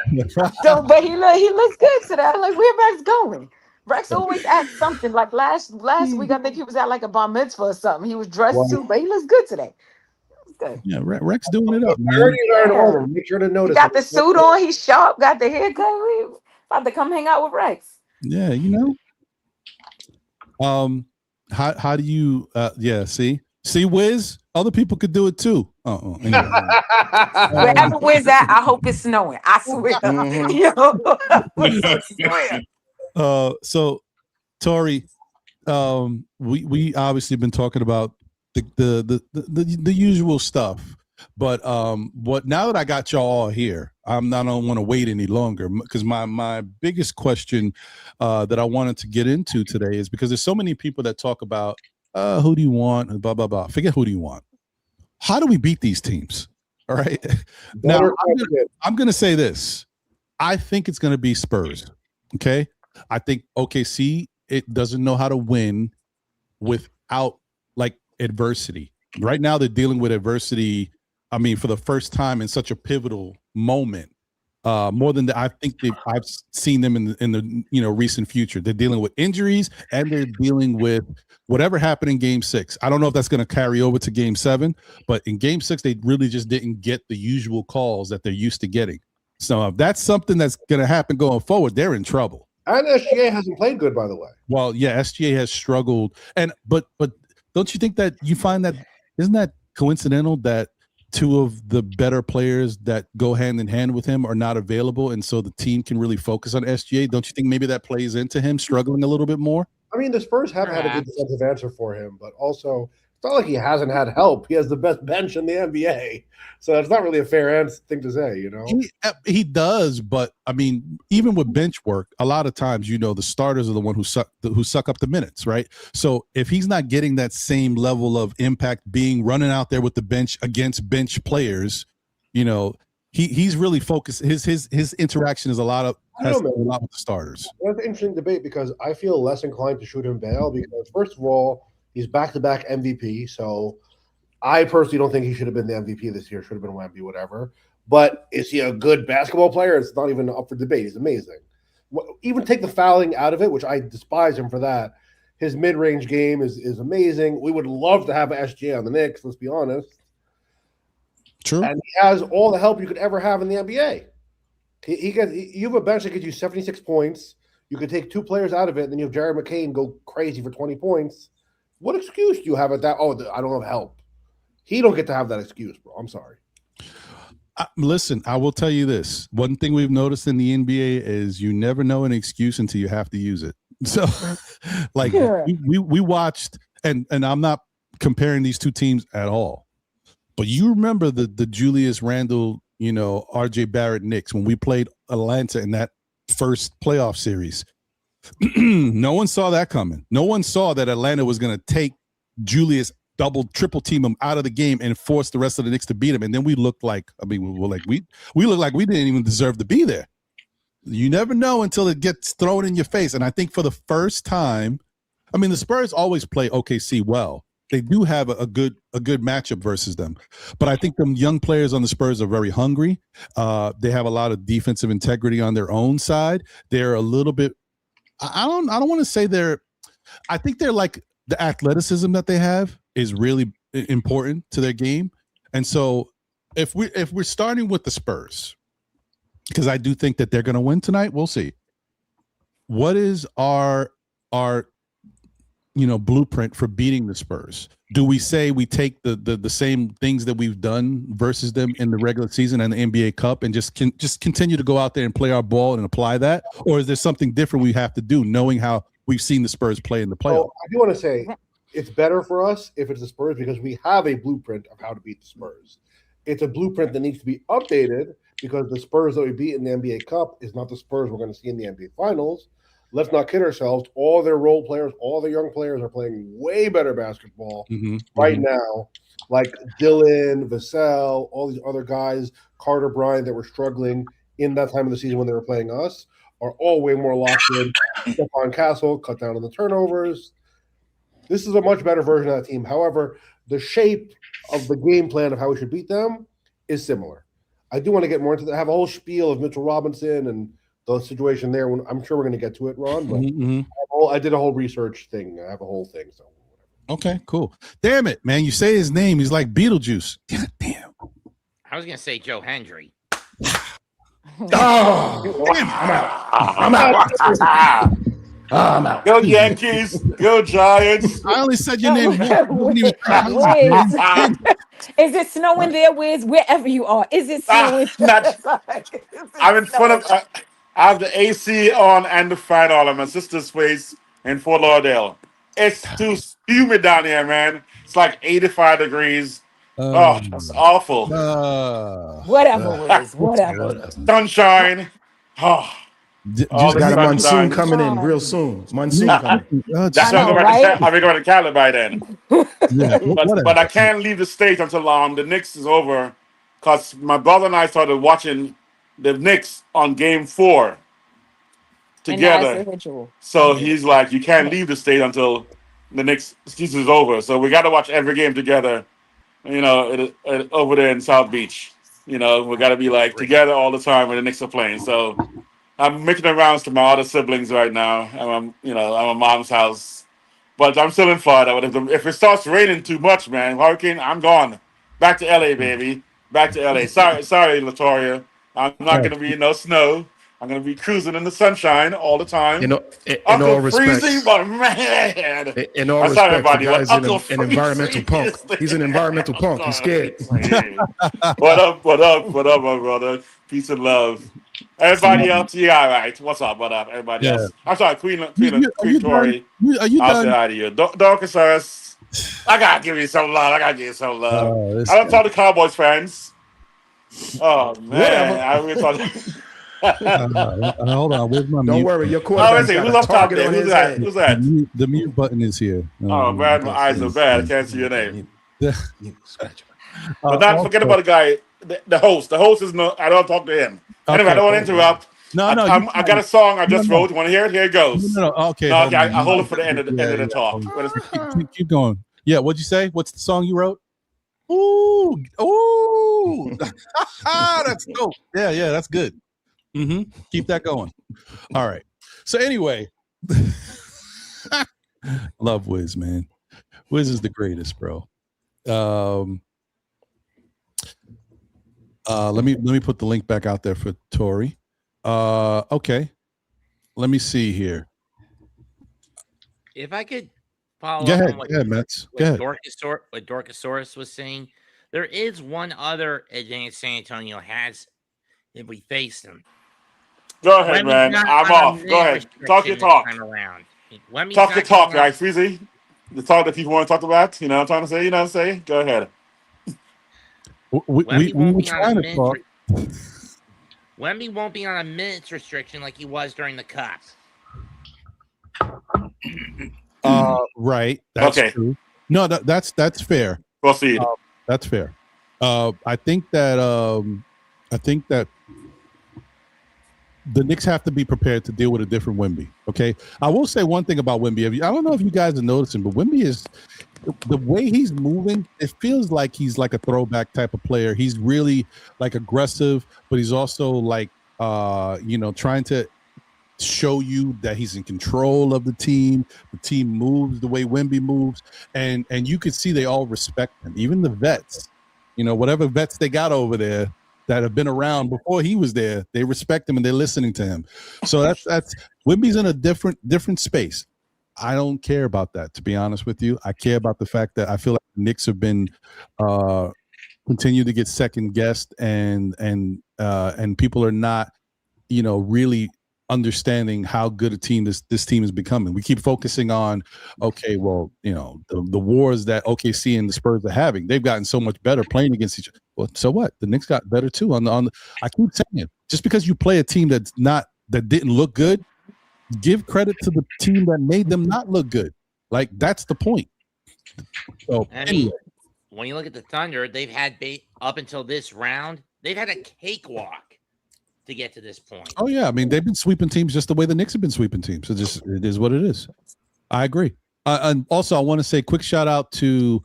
But he looks good today. I'm like, where Rex going? Rex always acts something. Like last week, I think he was at like a bar mitzvah or something. He was dressed too, but he looks good today. Good. Yeah, Rex doing it up, man. Make sure to notice. He got the suit on. He's sharp. Got the haircut. We about to come hang out with Rex. Yeah, How do you? See, Wiz. Other people could do it too. Anyway. Wherever Wiz at, I hope it's snowing. I swear. So, Tori, we obviously been talking about the usual stuff, but now that I got y'all all here, I don't want to wait any longer, because my biggest question that I wanted to get into today is because there's so many people that talk about who do you want and blah blah blah. Forget who do you want. How do we beat these teams? All right. Now I'm gonna say this. I think it's gonna be Spurs. Okay. I think OKC it doesn't know how to win without adversity. Right now they're dealing with adversity. I mean, for the first time in such a pivotal moment, more than I think I've seen them in the recent future. They're dealing with injuries and they're dealing with whatever happened in Game 6. I don't know if that's going to carry over to Game 7, but in Game 6 they really just didn't get the usual calls that they're used to getting. So if that's something that's going to happen going forward, they're in trouble. And SGA hasn't played good, by the way. Well, yeah, SGA has struggled, but don't you think that you find that isn't that coincidental that two of the better players that go hand in hand with him are not available, and so the team can really focus on SGA? Don't you think maybe that plays into him struggling a little bit more? I mean, the Spurs have had a good defensive answer for him, but also it's not like he hasn't had help. He has the best bench in the NBA, so it's not really a fair thing to say, He does, but I mean, even with bench work, a lot of times, the starters are the one who suck up the minutes, right? So if he's not getting that same level of impact, running out there with the bench against bench players, he's really focused. His interaction is a lot with the starters. That's an interesting debate because I feel less inclined to shoot him bail because first of all, he's back-to-back MVP. So I personally don't think he should have been the MVP this year. Should have been Wemby, whatever. But is he a good basketball player? It's not even up for debate. He's amazing. Even take the fouling out of it, which I despise him for that. His mid-range game is amazing. We would love to have an SGA on the Knicks, let's be honest. True. And he has all the help you could ever have in the NBA. You have a bench that gets you 76 points. You could take 2 players out of it, and then you have Jared McCain go crazy for 20 points. What excuse do you have at that? Oh, I don't have help. He don't get to have that excuse, bro. I'm sorry. Listen, I will tell you this. One thing we've noticed in the NBA is you never know an excuse until you have to use it. So, like, we watched, and I'm not comparing these two teams at all, but you remember the Julius Randle, RJ Barrett Knicks when we played Atlanta in that first playoff series. No one saw that coming. No one saw that Atlanta was going to take Julius, triple team him out of the game and force the rest of the Knicks to beat him. And then we looked like, we looked like we didn't even deserve to be there. You never know until it gets thrown in your face. And I think for the first time, the Spurs always play OKC well. They do have a good matchup versus them. But I think the young players on the Spurs are very hungry. They have a lot of defensive integrity on their own side. They're a little bit, I don't want to say I think they're like the athleticism that they have is really important to their game. And so if we're starting with the Spurs, because I do think that they're going to win tonight, we'll see. What is our blueprint for beating the Spurs? Do we say we take the same things that we've done versus them in the regular season and the NBA Cup and just continue to go out there and play our ball and apply that? Or is there something different we have to do knowing how we've seen the Spurs play in the playoffs? Well, I do want to say it's better for us if it's the Spurs because we have a blueprint of how to beat the Spurs. It's a blueprint that needs to be updated because the Spurs that we beat in the NBA Cup is not the Spurs we're going to see in the NBA Finals. Let's not kid ourselves. All their role players, all their young players are playing way better basketball now. Like Dylan, Vassell, all these other guys, Carter Bryant that were struggling in that time of the season when they were playing us are all way more locked in. Stephon Castle cut down on the turnovers. This is a much better version of that team. However, the shape of the game plan of how we should beat them is similar. I do want to get more into that. I have a whole spiel of Mitchell Robinson and the situation there. I'm sure we're going to get to it, Ron. But I did a whole research thing. I have a whole thing. So okay, cool. Damn it, man! You say his name, he's like Beetlejuice. God damn. I was going to say Joe Hendry. I'm out. I'm out. Go Yankees. Go Giants. I only said your name. Is it snowing there, Wiz? Wherever you are. Is it snowing? I'm in front of I have the AC on and the fan on at my sister's place in Fort Lauderdale. It's too humid down here, man. It's like 85 degrees. It's awful. Whatever, Wiz. Whatever. Sunshine. Just got a monsoon coming in real soon. Monsoon coming. That's know, right? I'll be going to Cali by then. But I can't leave the state until the Knicks is over, because my brother and I started watching the Knicks on Game 4 together. So he's like, you can't leave the state until the Knicks season is over. So we got to watch every game together. Over there in South Beach. We got to be like together all the time when the Knicks are playing. So I'm making the rounds to my other siblings right now. I'm at mom's house, but I'm still in Florida. But if it starts raining too much, man, hurricane, I'm gone. Back to LA, baby. Back to LA. Sorry, Latoria. I'm not going to be in no snow. I'm going to be cruising in the sunshine all the time. In all respects, freezing, but man. In all respects, the guy's an environmental punk. He's an environmental punk. He's scared. What up, my brother? Peace and love. Everybody else, yeah, all right. What's up? What up, everybody else? I'm sorry, Queen Tori. Are you I'll done? say hi to you. Dorcas, I gotta give you some love. I don't talk to Cowboys fans. Oh man, I really talk. Hold on, where's my Don't mute? worry, your quarterback's got a target on his head. Who's that? The mute button is here. Oh man, my eyes are bad. I can't see your name. But not forget about the guy The host. The host is no. I don't talk to him. Anyway, I don't want to interrupt. No, I got a song I just wrote. Want to hear it? Here it goes. No. Okay. No, okay. I hold it for the end of the talk. Keep going. Yeah. What'd you say? What's the song you wrote? Ooh. That's dope. Yeah. That's good. Keep that going. All right. So anyway, love Wiz, man. Wiz is the greatest, bro. Let me put the link back out there for Tori. Okay. Let me see here. If I could follow Go up ahead, on what, go ahead, Mets. Go ahead. what Dorcasaurus was saying, there is one other advantage San Antonio has if we face them. Go ahead, man. I'm off. Go ahead. Talk your talk. Talk your talk, right, Freezy? The talk that people want to talk about. You know what I'm trying to say? You know what I'm saying? Go ahead. We were trying to talk. Wemby won't be on a minutes restriction like he was during the Cup. Right. That's okay. True. No, that's fair. Proceed. That's fair. I think that the Knicks have to be prepared to deal with a different Wemby. Okay. I will say one thing about Wemby. I don't know if you guys are noticing, but Wemby is the way he's moving. It feels like he's like a throwback type of player. He's really like aggressive, but he's also like trying to show you that he's in control of the team. The team moves the way Wemby moves, and you can see they all respect him. Even the vets, whatever vets they got over there that have been around before he was there, they respect him and they're listening to him. So that's Wemby's in a different space. I don't care about that, to be honest with you. I care about the fact that I feel like the Knicks have been continue to get second guessed, and people are not, really understanding how good a team this team is becoming. We keep focusing on, okay, well, the wars that OKC and the Spurs are having. They've gotten so much better playing against each other. Well, so what? The Knicks got better too. I keep saying it. Just because you play a team that didn't look good, give credit to the team that made them not look good. Like, that's the point. So anyway. When you look at the Thunder, they've had up until this round, they've had a cakewalk to get to this point. Oh yeah, I mean, they've been sweeping teams just the way the Knicks have been sweeping teams. It is what it is. I agree. And also, I want to say quick shout out to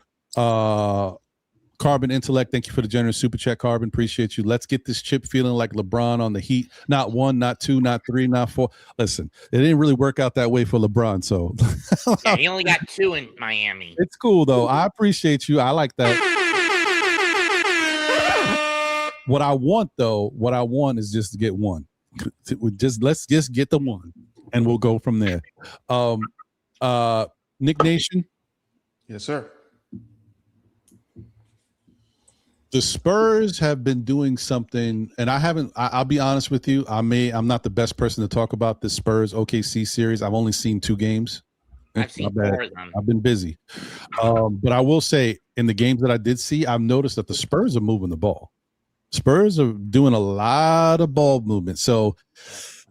Carbon Intellect. Thank you for the generous super chat, Carbon. Appreciate you. Let's get this chip feeling like LeBron on the Heat. Not 1, not 2, not 3, not 4. Listen, it didn't really work out that way for LeBron. So yeah, he only got 2 in Miami. It's cool though. I appreciate you. I like that. What I want is just to get one. Let's just get the one, and we'll go from there. Nick Nation. Yes, sir. The Spurs have been doing something, and I'll be honest with you. I'm not the best person to talk about this Spurs OKC series. I've only seen 2 games. I've seen 4 of them. I've been busy. But I will say, in the games that I did see, I've noticed that the Spurs are moving the ball. Spurs are doing a lot of ball movement, so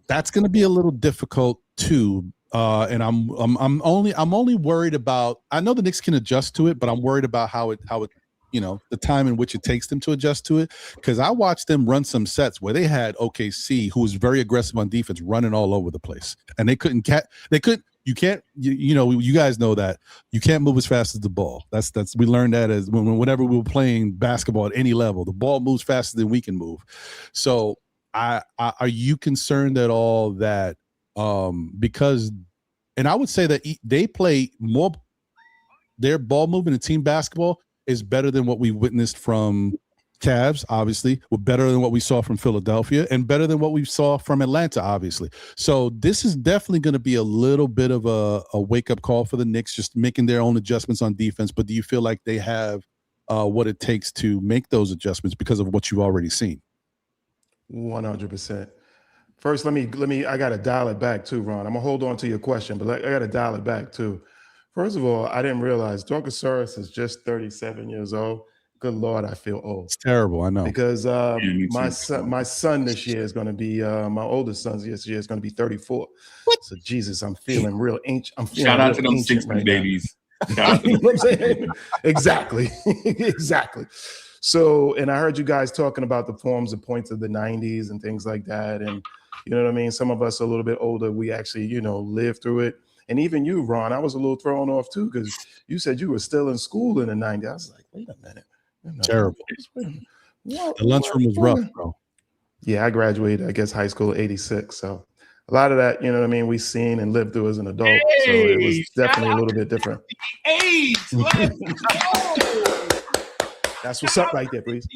that's going to be a little difficult too. And I'm only worried about. I know the Knicks can adjust to it, but I'm worried about how it the time in which it takes them to adjust to it. Because I watched them run some sets where they had OKC, who was very aggressive on defense, running all over the place, and they couldn't. You can't. You guys know that you can't move as fast as the ball. That's we learned that as whenever we were playing basketball at any level, the ball moves faster than we can move. So, are you concerned at all that because, and I would say that they play more, their ball movement in team basketball is better than what we witnessed from Cavs, obviously, were better than what we saw from Philadelphia, and better than what we saw from Atlanta, obviously. So this is definitely going to be a little bit of a wake-up call for the Knicks, just making their own adjustments on defense. But do you feel like they have what it takes to make those adjustments because of what you've already seen? 100%. First, let me. I got to dial it back too, Ron. I'm gonna hold on to your question, but I got to dial it back too. First of all, I didn't realize Dorcasaurus is just 37 years old. Good Lord, I feel old. It's terrible, I know. Because my son this year is going to be my oldest son this year is going to be 34. What? So Jesus, I'm feeling real ancient. I'm feeling shout out to them 60 right babies. You know what I'm saying? Exactly. So, and I heard you guys talking about the forms and points of the 90s and things like that. And you know what I mean? Some of us a little bit older, we actually, lived through it. And even you, Ron, I was a little thrown off too, because you said you were still in school in the 90s. I was like, wait a minute. Terrible. Wait a minute. What, The lunchroom was rough, bro. Yeah, I graduated, I guess, high school 86. So a lot of that, you know what I mean, we seen and lived through as an adult. So it was definitely a little bit different. AIDS. Let's go. That's what's up right there, please.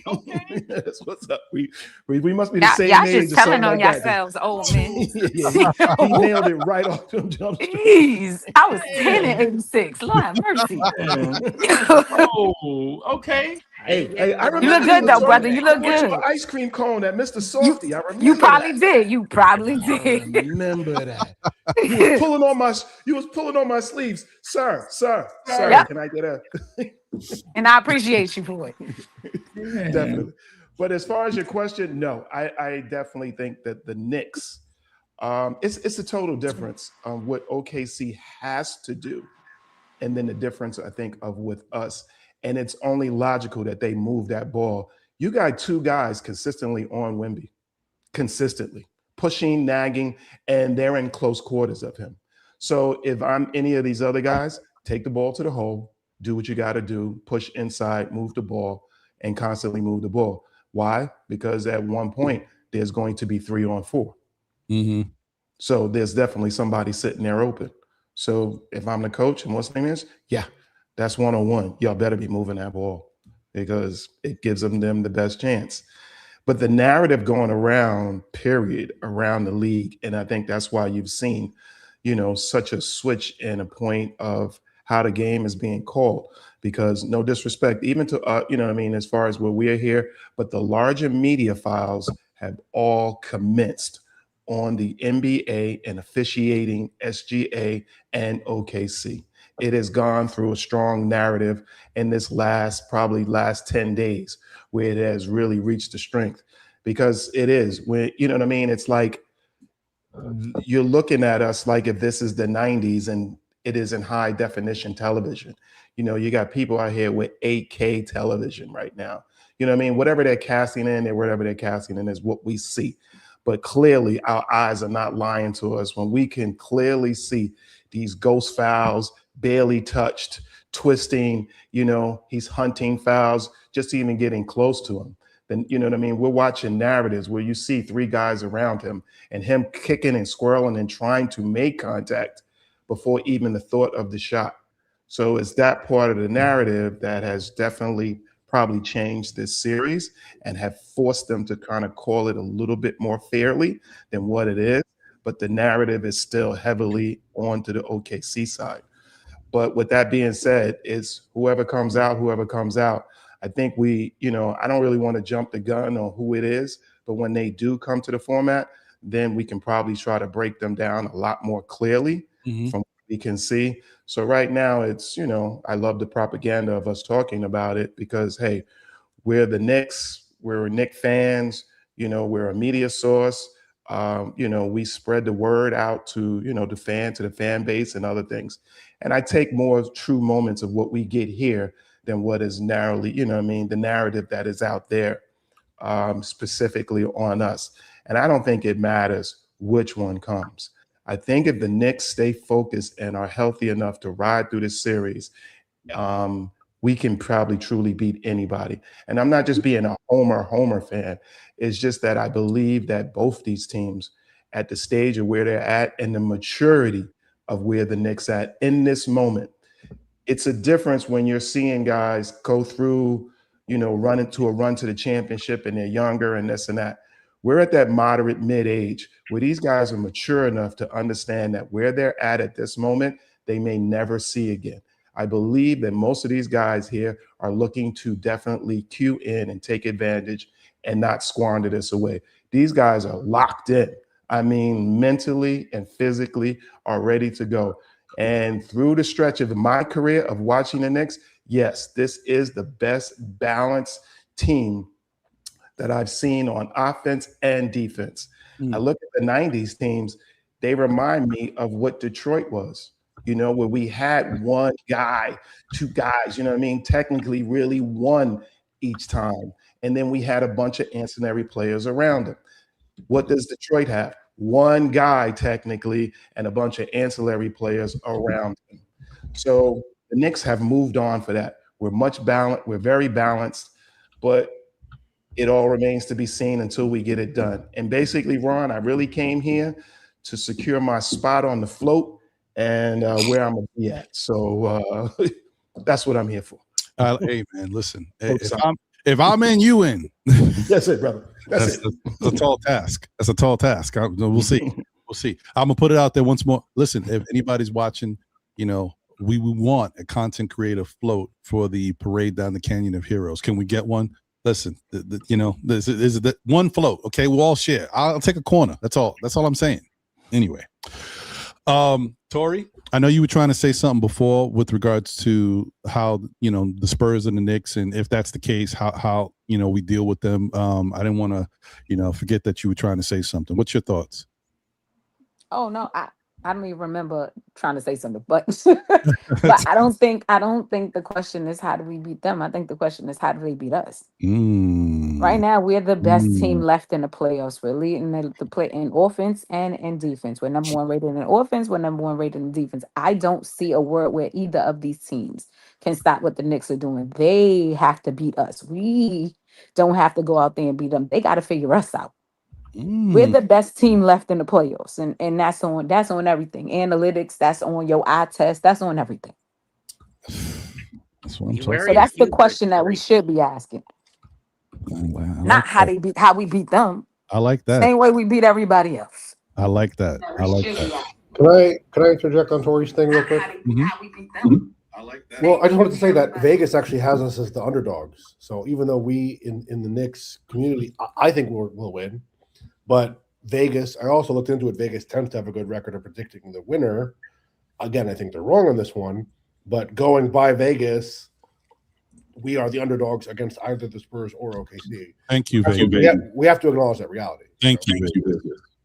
Okay. That's what's up. We must be the Y'all, same y'all age. just or telling something on like that. yourselves, old men. He nailed it right off them jump. Jeez, I was 10 in 86. Lord have mercy. Oh, okay. Hey, I You remember look good though, brother. You look I bought you good. an ice cream cone at Mr. Softy. I remember You probably that. did. You probably I did. remember that. You was pulling on my sleeves, sir. Yep. Can I get a? And I appreciate you for it. Definitely. But as far as your question, no, I definitely think that the Knicks, it's a total difference on what OKC has to do, and then the difference I think of with us. And it's only logical that they move that ball. You got two guys consistently on Wemby, consistently pushing, nagging, and they're in close quarters of him. So if I'm any of these other guys, take the ball to the hole, do what you got to do, push inside, move the ball, and constantly move the ball. Why? Because at one point, there's going to be 3-on-4. Mm-hmm. So there's definitely somebody sitting there open. So if I'm the coach and what's the name is, yeah, that's 1-on-1. Y'all better be moving that ball because it gives them the best chance. But the narrative going around, period, around the league, and I think that's why you've seen, such a switch and a point of how the game is being called. Because no disrespect, even to as far as where we are here, but the larger media files have all commenced on the NBA and officiating, SGA and OKC. It has gone through a strong narrative in this last 10 days where it has really reached the strength, because it is when, it's like you're looking at us like if this is the 90s and it is in high definition television. You got people out here with 8K television right now. Whatever they're casting in and whatever they're casting in is what we see. But clearly our eyes are not lying to us when we can clearly see these ghost fouls, barely touched, twisting, he's hunting fouls, just even getting close to him. Then, we're watching narratives where you see three guys around him and him kicking and squirreling and trying to make contact before even the thought of the shot. So it's that part of the narrative that has definitely probably changed this series and have forced them to kind of call it a little bit more fairly than what it is. But the narrative is still heavily onto the OKC side. But with that being said, it's whoever comes out. I think I don't really want to jump the gun on who it is, but when they do come to the format, then we can probably try to break them down a lot more clearly from what we can see. So right now it's, I love the propaganda of us talking about it because, hey, we're the Knicks, we're Knick fans, we're a media source. We spread the word out to, the fan base and other things. And I take more true moments of what we get here than what is narrowly, the narrative that is out there specifically on us. And I don't think it matters which one comes. I think if the Knicks stay focused and are healthy enough to ride through this series, we can probably truly beat anybody. And I'm not just being a homer fan. It's just that I believe that both these teams at the stage of where they're at and the maturity of where the Knicks at in this moment, it's a difference when you're seeing guys go through, run into a run to the championship and they're younger and this and that. We're at that moderate mid-age where these guys are mature enough to understand that where they're at this moment, they may never see again. I believe that most of these guys here are looking to definitely cue in and take advantage and not squander this away. These guys are locked in. I mean, mentally and physically are ready to go. And through the stretch of my career of watching the Knicks, yes, this is the best balanced team that I've seen on offense and defense. I look at the 90s teams, they remind me of what Detroit was, where we had one guy, two guys, technically really one each time. And then we had a bunch of ancillary players around him. What does Detroit have? One guy, technically, and a bunch of ancillary players around him. So the Knicks have moved on for that. We're much balanced. We're very balanced, but it all remains to be seen until we get it done. And basically, Ron, I really came here to secure my spot on the float and where I'm going to be at. So that's what I'm here for. Hey, man, listen. If I'm in, you in. That's it, brother. That's it. That's a tall task. That's a tall task. We'll see. We'll see. I'm going to put it out there once more. Listen, if anybody's watching, we want a content creator float for the parade down the Canyon of Heroes. Can we get one? Listen, this is the one float. Okay, we'll all share. I'll take a corner. That's all I'm saying. Anyway, Tori, I know you were trying to say something before with regards to how the Spurs and the Knicks, and if that's the case, how we deal with them. I didn't want to forget that you were trying to say something. What's your thoughts? Oh no, I don't even remember trying to say something, but but I don't think the question is how do we beat them. I think the question is how do they beat us. Right now, we're the best team left in the playoffs. We're leading the play in offense and in defense. We're number one rated in offense. We're number one rated in defense. I don't see a world where either of these teams can stop what the Knicks are doing. They have to beat us. We don't have to go out there and beat them. They got to figure us out. We're the best team left in the playoffs, and that's on everything. Analytics, that's on your eye test, that's on everything. That's what I'm talking. So that's the question that we should be asking. Not how we beat them. I like that. Same way we beat everybody else. I like that. I like that. Can I interject on Tori's thing real quick? How we beat them. I like that. Well, I just wanted to say that Vegas actually has us as the underdogs. So even though we in the Knicks community, I think we'll win. But Vegas, I also looked into it. Vegas tends to have a good record of predicting the winner. Again, I think they're wrong on this one. But going by Vegas, we are the underdogs against either the Spurs or OKC. Thank you, Vegas. We have to acknowledge that reality. Thank you, Vegas.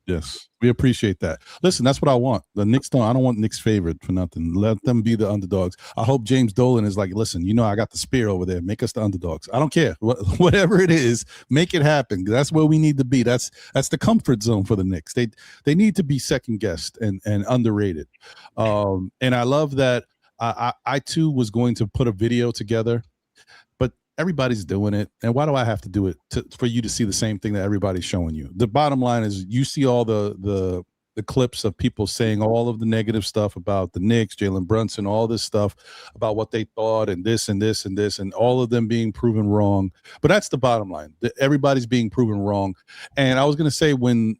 Yes, we appreciate that. Listen, that's what I want. The Knicks I don't want Knicks favored for nothing. Let them be the underdogs. I hope James Dolan is like, listen, I got the spear over there. Make us the underdogs. I don't care. Whatever it is, make it happen. That's where we need to be. That's the comfort zone for the Knicks. They need to be second guessed and underrated. And I love that I too was going to put a video together. Everybody's doing it, and why do I have to do it for you to see the same thing that everybody's showing you? The bottom line is you see all the clips of people saying all of the negative stuff about the Knicks, Jalen Brunson, all this stuff about what they thought and this and this and this, and all of them being proven wrong. But that's the bottom line. Everybody's being proven wrong. And I was going to say when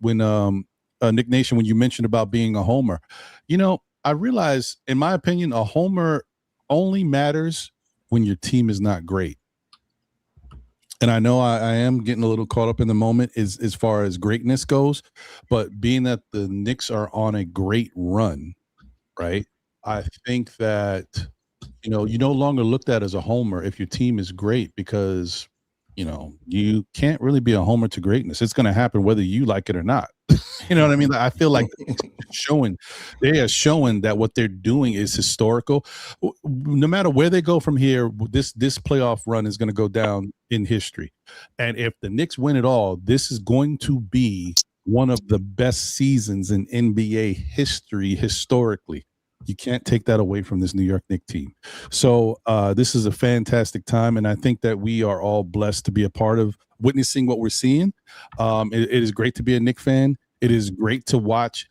Nick Nation, when you mentioned about being a homer, I realize, in my opinion, a homer only matters when your team is not great. And I know I am getting a little caught up in the moment as far as greatness goes, but being that the Knicks are on a great run, right? I think that, you no longer looked at as a homer if your team is great because, you can't really be a homer to greatness. It's going to happen whether you like it or not. You know what I mean? I feel like they are showing that what they're doing is historical. No matter where they go from here, this playoff run is going to go down in history. And if the Knicks win it all, this is going to be one of the best seasons in NBA history historically. You can't take that away from this New York Knicks team. So this is a fantastic time, and I think that we are all blessed to be a part of witnessing what we're seeing. It is great to be a Knicks fan. It is great to watch.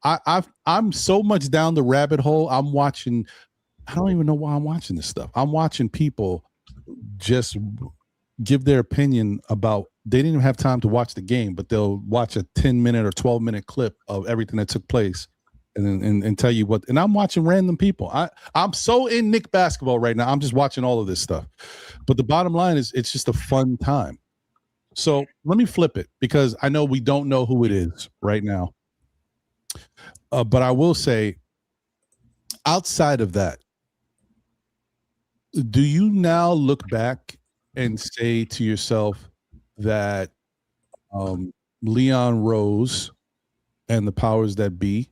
I'm so much down the rabbit hole. I'm watching. I don't even know why I'm watching this stuff. I'm watching people just give their opinion about. They didn't even have time to watch the game, but they'll watch a 10-minute or 12-minute clip of everything that took place. And tell you what, and I'm watching random people. I'm so in Knicks basketball right now. I'm just watching all of this stuff. But the bottom line is it's just a fun time. So let me flip it because I know we don't know who it is right now. But I will say, outside of that, do you now look back and say to yourself that Leon Rose and the powers that be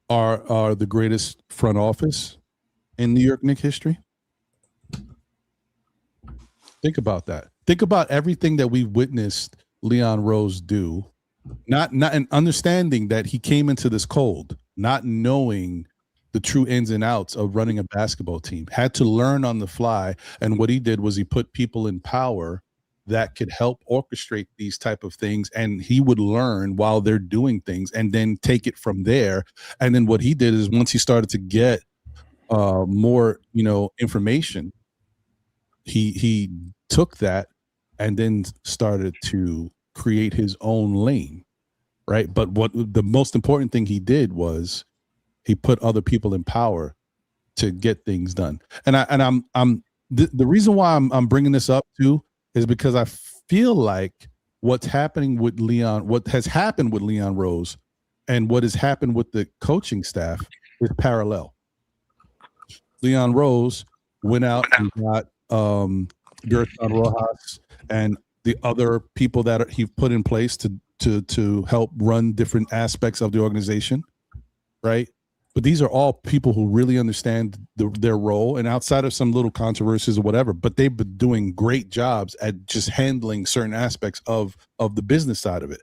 are the greatest front office in New York Knicks history? Think about that. Think about everything that we've witnessed Leon Rose do, not and understanding that he came into this cold, not knowing the true ins and outs of running a basketball team, had to learn on the fly. And what he did was he put people in power that could help orchestrate these type of things, and he would learn while they're doing things and then take it from there. And then what he did is once he started to get more information, he took that and then started to create his own lane, right? But what the most important thing he did was he put other people in power to get things done. And I'm the reason why I'm bringing this up too is because I feel like what has happened with Leon Rose and what has happened with the coaching staff is parallel. Leon Rose went out and got Gerson Rojas and the other people that he put in place to help run different aspects of the organization, right? But these are all people who really understand their role, and outside of some little controversies or whatever, but they've been doing great jobs at just handling certain aspects of the business side of it.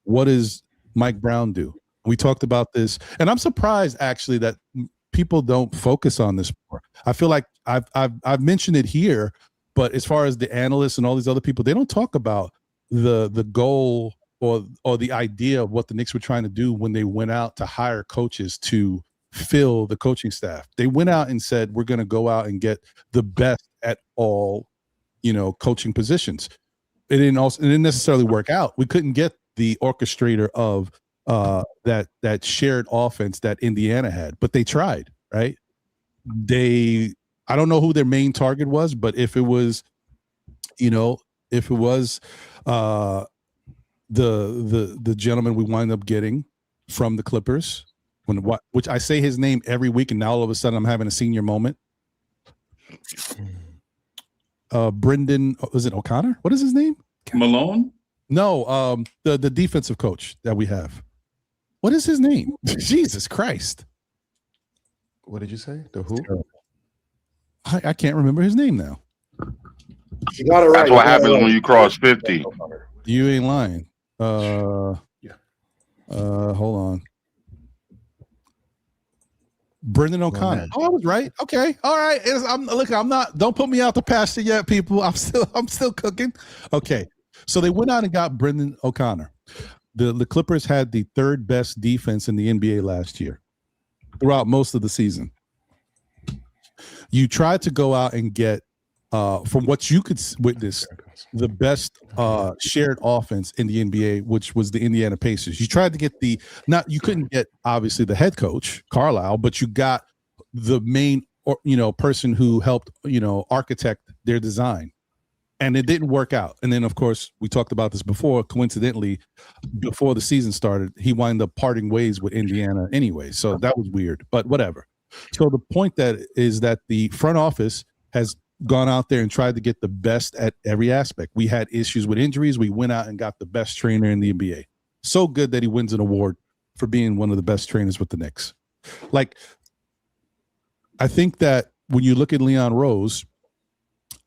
What does Mike Brown do? We talked about this, and I'm surprised actually that people don't focus on this more. I feel like I've mentioned it here, but as far as the analysts and all these other people, they don't talk about the goal or the idea of what the Knicks were trying to do when they went out to hire coaches to fill the coaching staff. They went out and said, we're going to go out and get the best at all, coaching positions. It didn't necessarily work out. We couldn't get the orchestrator of that shared offense that Indiana had, but they tried, right? I don't know who their main target was, but if it was the gentleman we wind up getting from the Clippers, which I say his name every week, and now all of a sudden I'm having a senior moment. Brendan, is it O'Connor? What is his name? Malone? No, the defensive coach that we have. What is his name? Jesus Christ. What did you say? The who? I can't remember his name now. You got it right. That's what happens when you cross 50. You ain't lying. Hold on. Brendan O'Connor. Oh, I was right. Okay. All right. I'm not. Don't put me out the pasture yet, people. I'm still cooking. Okay. So they went out and got Brendan O'Connor. The Clippers had the third best defense in the NBA last year throughout most of the season. You tried to go out and get, from what you could witness, the best shared offense in the NBA, which was the Indiana Pacers. You tried to get you couldn't get obviously the head coach Carlisle, but you got the main person who helped architect their design, and it didn't work out. And then of course we talked about this before. Coincidentally, before the season started, he wound up parting ways with Indiana anyway. So that was weird, but whatever. So the point is that the front office has gone out there and tried to get the best at every aspect. We had issues with injuries. We went out and got the best trainer in the NBA. So good that he wins an award for being one of the best trainers with the Knicks. Like, I think that when you look at Leon Rose,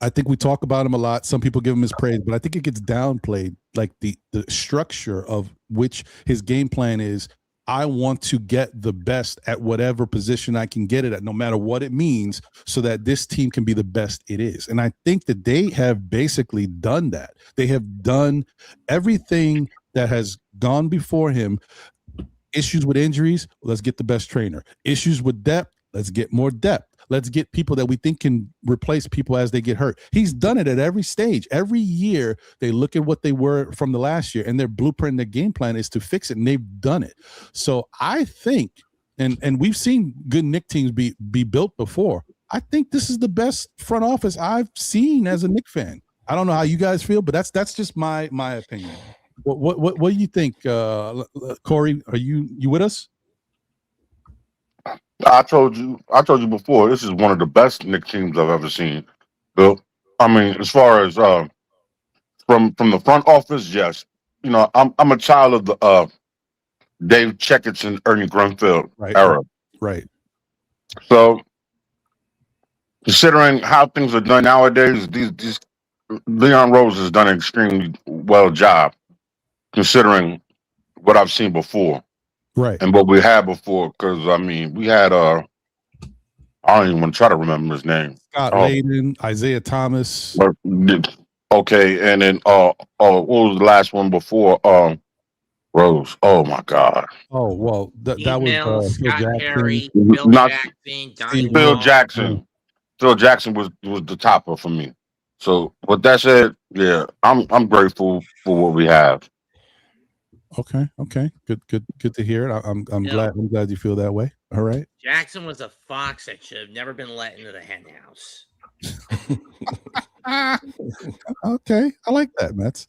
I think we talk about him a lot. Some people give him his praise, but I think it gets downplayed. Like the structure of which his game plan is, I want to get the best at whatever position I can get it at, no matter what it means, so that this team can be the best it is. And I think that they have basically done that. They have done everything that has gone before him. Issues with injuries, let's get the best trainer. Issues with depth, let's get more depth. Let's get people that we think can replace people as they get hurt. He's done it at every stage. Every year, they look at what they were from the last year, and their blueprint, their game plan is to fix it, and they've done it. So I think, and we've seen good Knicks teams be built before. I think this is the best front office I've seen as a Knicks fan. I don't know how you guys feel, but that's just my opinion. What do you think, Corey? Are you with us? I told you before, this is one of the best Knicks teams I've ever seen. Bill, I mean, as far as from the front office, yes. I'm a child of the Dave Checketts and Ernie Grunfeld era. Right. So considering how things are done nowadays, these Leon Rose has done an extremely well job considering what I've seen before Right. and what we had before. Because I mean, we had I don't even want to try to remember his name. Scott Layden, Isaiah Thomas. Okay, and then what was the last one before Rose? Oh my God. Oh well, that was Mills, Phil Scott Jackson. Perry, Phil Not Jackson, Donnie Phil Wall. Jackson. Phil Jackson was the topper for me. So with that said, yeah, I'm grateful for what we have. Okay. Good to hear it. I'm glad you feel that way. All right. Jackson was a fox that should have never been let into the hen house. Okay, I like that, Mets.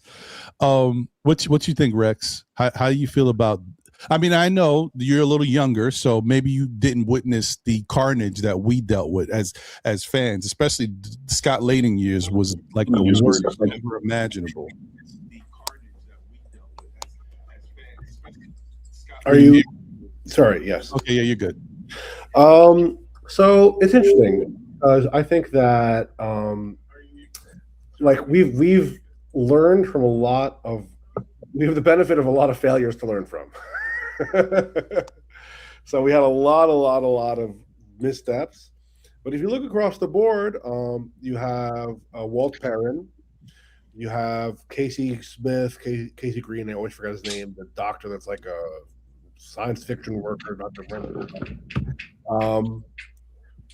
What you think, Rex? How do you feel about? I mean, I know you're a little younger, so maybe you didn't witness the carnage that we dealt with as fans, especially Scott Layden years was like the worst ever imaginable. Are you? Sorry. Yes. Okay. Yeah, you're good. So it's interesting. I think that like we've learned from a lot of. We have the benefit of a lot of failures to learn from. So we had a lot of missteps. But if you look across the board, you have Walt Perrin, you have Casey Smith, Casey Green. I always forget his name. The doctor that's like a science fiction worker, Dr. Brennan.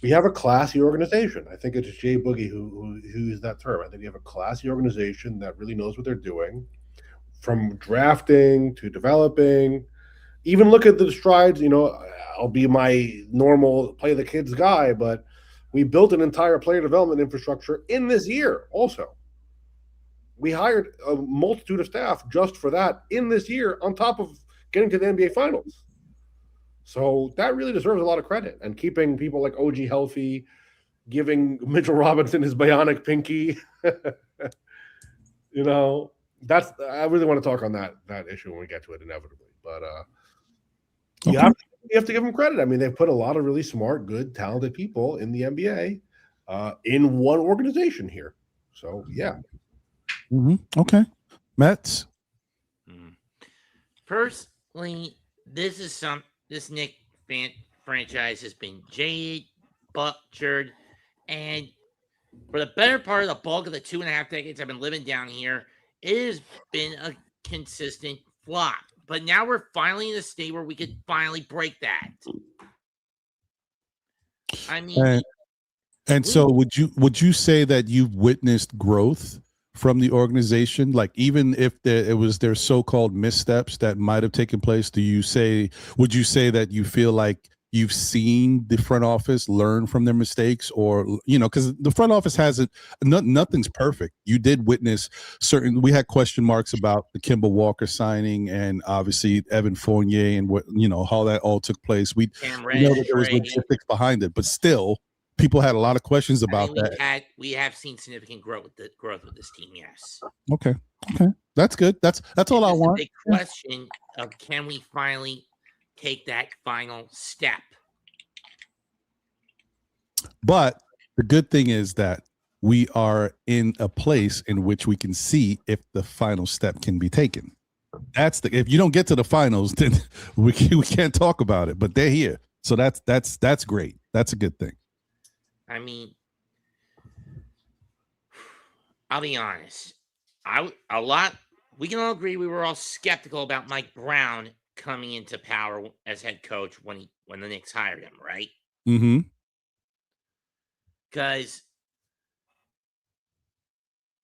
We have a classy organization. I think it's Jay Boogie who used that term. I think you have a classy organization that really knows what they're doing, from drafting to developing. Even look at the strides. I'll be my normal play the kids guy, but we built an entire player development infrastructure in this year. Also, we hired a multitude of staff just for that in this year, on top of getting to the NBA Finals. So that really deserves a lot of credit. And keeping people like OG healthy, giving Mitchell Robinson his bionic pinky. That's I really want to talk on that issue when we get to it inevitably. But you have to give them credit. I mean, they've put a lot of really smart, good, talented people in the NBA in one organization here. So yeah. Okay, Mets. Personally, this Knicks franchise has been jaded, butchered, and for the better part of the bulk of the 2.5 decades I've been living down here, it has been a consistent flop. But now we're finally in a state where we could finally break that. I mean, and so would you say that you've witnessed growth from the organization? Like, even if it was their so-called missteps that might have taken place, would you say that you feel like you've seen the front office learn from their mistakes? Or, because the front office nothing's perfect. You did witness we had question marks about the Kemba Walker signing, and obviously Evan Fournier, and what, how that all took place. We know that there was logistics behind it, but still people had a lot of questions about that. We have seen significant growth with this team. Yes. Okay. That's good. That's all I want. The big question of, can we finally take that final step? But the good thing is that we are in a place in which we can see if the final step can be taken. If you don't get to the finals, then we can't talk about it. But they're here, so that's great. That's a good thing. I mean, I'll be honest. We can all agree we were all skeptical about Mike Brown coming into power as head coach when the Knicks hired him, right? Mm-hmm. Because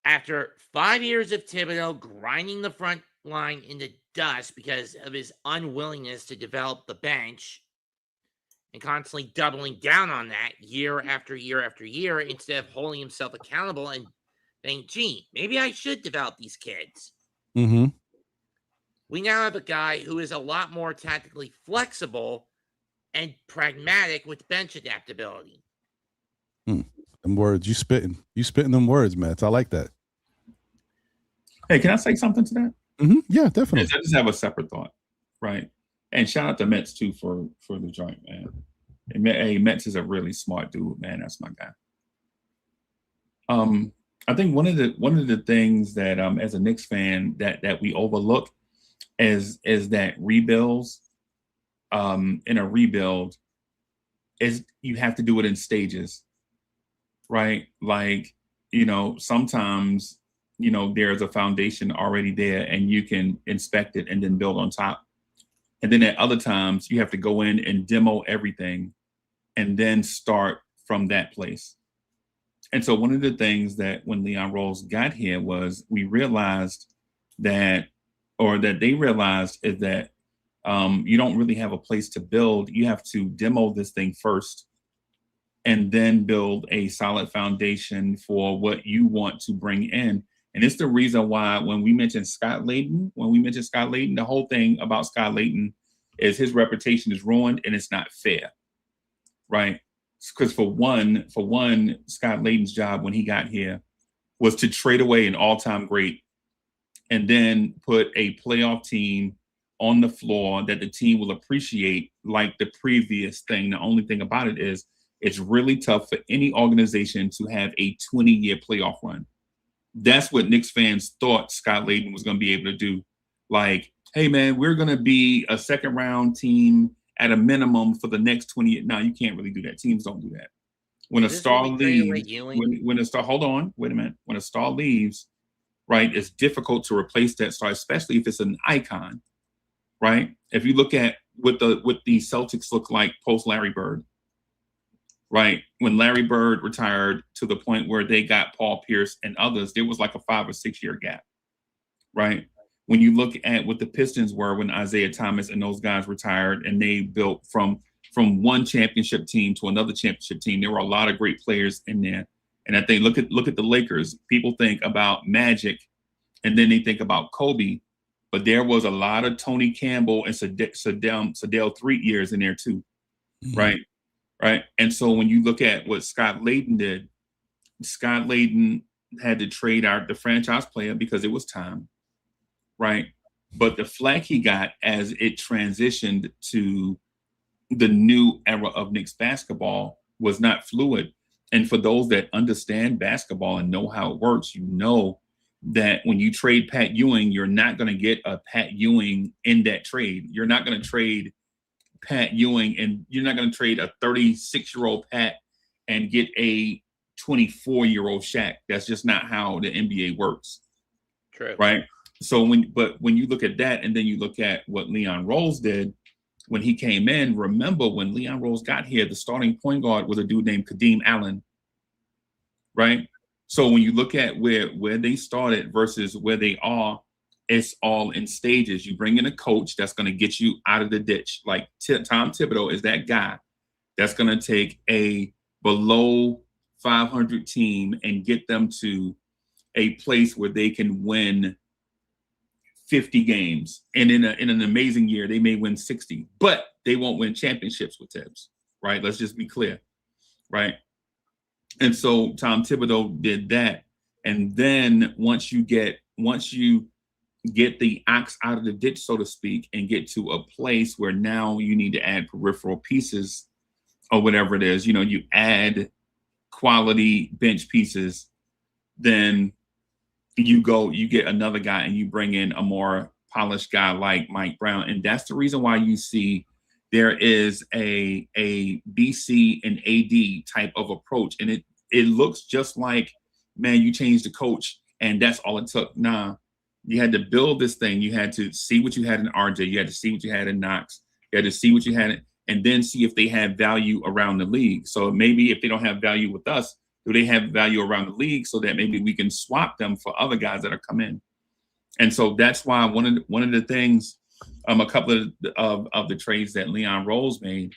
after 5 years of Thibodeau grinding the front line into dust because of his unwillingness to develop the bench and constantly doubling down on that year after year after year, instead of holding himself accountable and saying, gee, maybe I should develop these kids. Mm-hmm. We now have a guy who is a lot more tactically flexible and pragmatic with bench adaptability. Them words, you spitting them words, Matt. I like that. Hey, can I say something to that? Mm-hmm. Yeah, definitely. I just have a separate thought, right? And shout out to Mitch too for the joint, man. Hey, Mitch is a really smart dude, man. That's my guy. I think one of the things that as a Knicks fan that we overlook is that rebuilds in a rebuild is you have to do it in stages, right? Like, sometimes, there's a foundation already there and you can inspect it and then build on top. And then at other times you have to go in and demo everything and then start from that place. And so one of the things that when Leon Rose got here was we realized that, or that they realized, is that you don't really have a place to build. You have to demo this thing first and then build a solid foundation for what you want to bring in. And it's the reason why when we mentioned Scott Layden, the whole thing about Scott Layden is his reputation is ruined and it's not fair, right? Because for one, Scott Layden's job when he got here was to trade away an all-time great and then put a playoff team on the floor that the team will appreciate like the previous thing. The only thing about it is it's really tough for any organization to have a 20-year playoff run. That's what Knicks fans thought Scott Layden was going to be able to do. Like, hey, man, we're going to be a second-round team at a minimum for the next 20 years. No, you can't really do that. Teams don't do that. When a star leaves, when a star, hold on, wait a minute. When a star leaves, right, it's difficult to replace that star, especially if it's an icon, right? If you look at what the Celtics look like post Larry Bird, right? When Larry Bird retired to the point where they got Paul Pierce and others, there was like a 5 or 6 year gap, right? When you look at what the Pistons were when Isaiah Thomas and those guys retired and they built from one championship team to another championship team, there were a lot of great players in there. And I think look at the Lakers. People think about Magic and then they think about Kobe, but there was a lot of Tony Campbell and Sadell 3 years in there too, right? Right. And so when you look at what Scott Layden did, Scott Layden had to trade out the franchise player because it was time. Right. But the flack he got as it transitioned to the new era of Knicks basketball was not fluid. And for those that understand basketball and know how it works, you know that when you trade Pat Ewing, you're not going to get a Pat Ewing in that trade. You're not going to trade Pat Ewing and you're not going to trade a 36-year-old Pat and get a 24-year-old Shaq. That's just not how the NBA works. True. Right. So when you look at that and then you look at what Leon Rose did when he came in, remember when Leon Rose got here, the starting point guard was a dude named Kadeem Allen. Right. So when you look at where they started versus where they are, it's all in stages. You bring in a coach that's going to get you out of the ditch. Like Tom Thibodeau is that guy that's going to take a below 500 team and get them to a place where they can win 50 games. And in an amazing year, they may win 60, but they won't win championships with Tibbs, right? Let's just be clear, right? And so Tom Thibodeau did that. And then once you get the ox out of the ditch, so to speak, and get to a place where now you need to add peripheral pieces or whatever it is, you add quality bench pieces, then you get another guy and you bring in a more polished guy like Mike Brown. And that's the reason why you see there is a BC and AD type of approach. And it looks just like, man, you changed the coach and that's all it took. Nah, you had to build this thing. You had to see what you had in RJ. You had to see what you had in Knox. You had to see what you had and then see if they have value around the league. So maybe if they don't have value with us, do they have value around the league so that maybe we can swap them for other guys that are coming in? And so that's why one of the things, a couple of the trades that Leon Rose made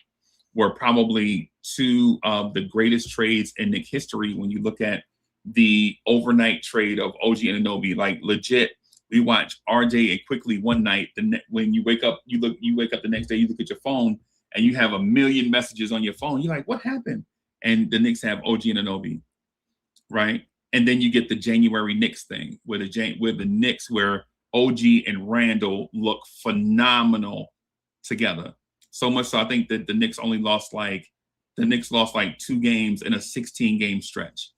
were probably two of the greatest trades in Knicks history. When you look at the overnight trade of OG Anunoby, like legit, we watch RJ and quickly one night. When you wake up, you wake up the next day, you look at your phone and you have a million messages on your phone. You're like, what happened? And the Knicks have OG Anunoby, right? And then you get the January Knicks thing, where OG and Randall look phenomenal together. So much so I think that the Knicks lost like 2 games in a 16-game stretch.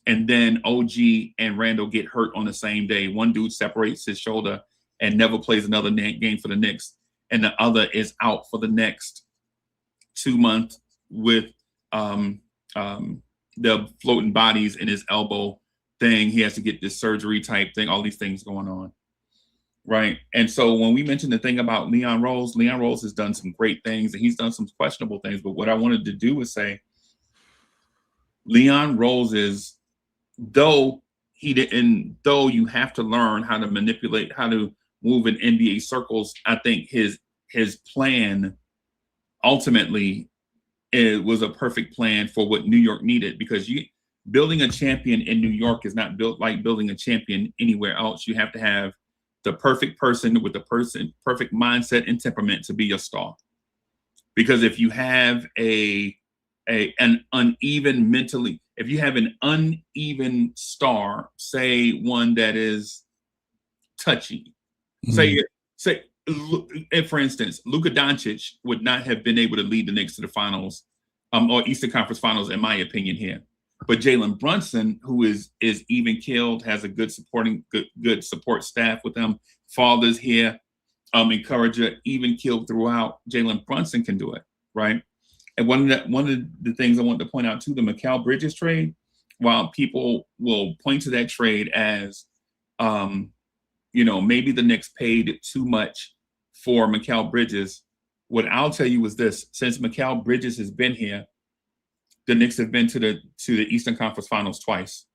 and then OG and Randall get hurt on the same day. One dude separates his shoulder and never plays another game for the Knicks, and the other is out for the next 2 months with the floating bodies in his elbow thing. He has to get this surgery type thing, all these things going on. Right. And so when we mentioned the thing about Leon Rose has done some great things and he's done some questionable things. But what I wanted to do was say Leon Rose is, though you have to learn how to manipulate, how to move in NBA circles, I think his plan ultimately was a perfect plan for what New York needed, because building a champion in New York is not built like building a champion anywhere else. You have to have the perfect person with the perfect mindset and temperament to be your star. Because if you have an uneven mentally, if you have an uneven star, say one that is touchy, say, for instance, Luka Doncic would not have been able to lead the Knicks to the finals, or Eastern Conference Finals, in my opinion here. But Jalen Brunson, who is even killed, has a good support staff with him. Fathers here, encourager, even killed throughout. Jalen Brunson can do it, right? And one of the things I want to point out too, the Mikal Bridges trade, while people will point to that trade as, maybe the Knicks paid too much for Mikal Bridges. What I'll tell you is this: since Mikal Bridges has been here, the Knicks have been to the Eastern Conference Finals twice.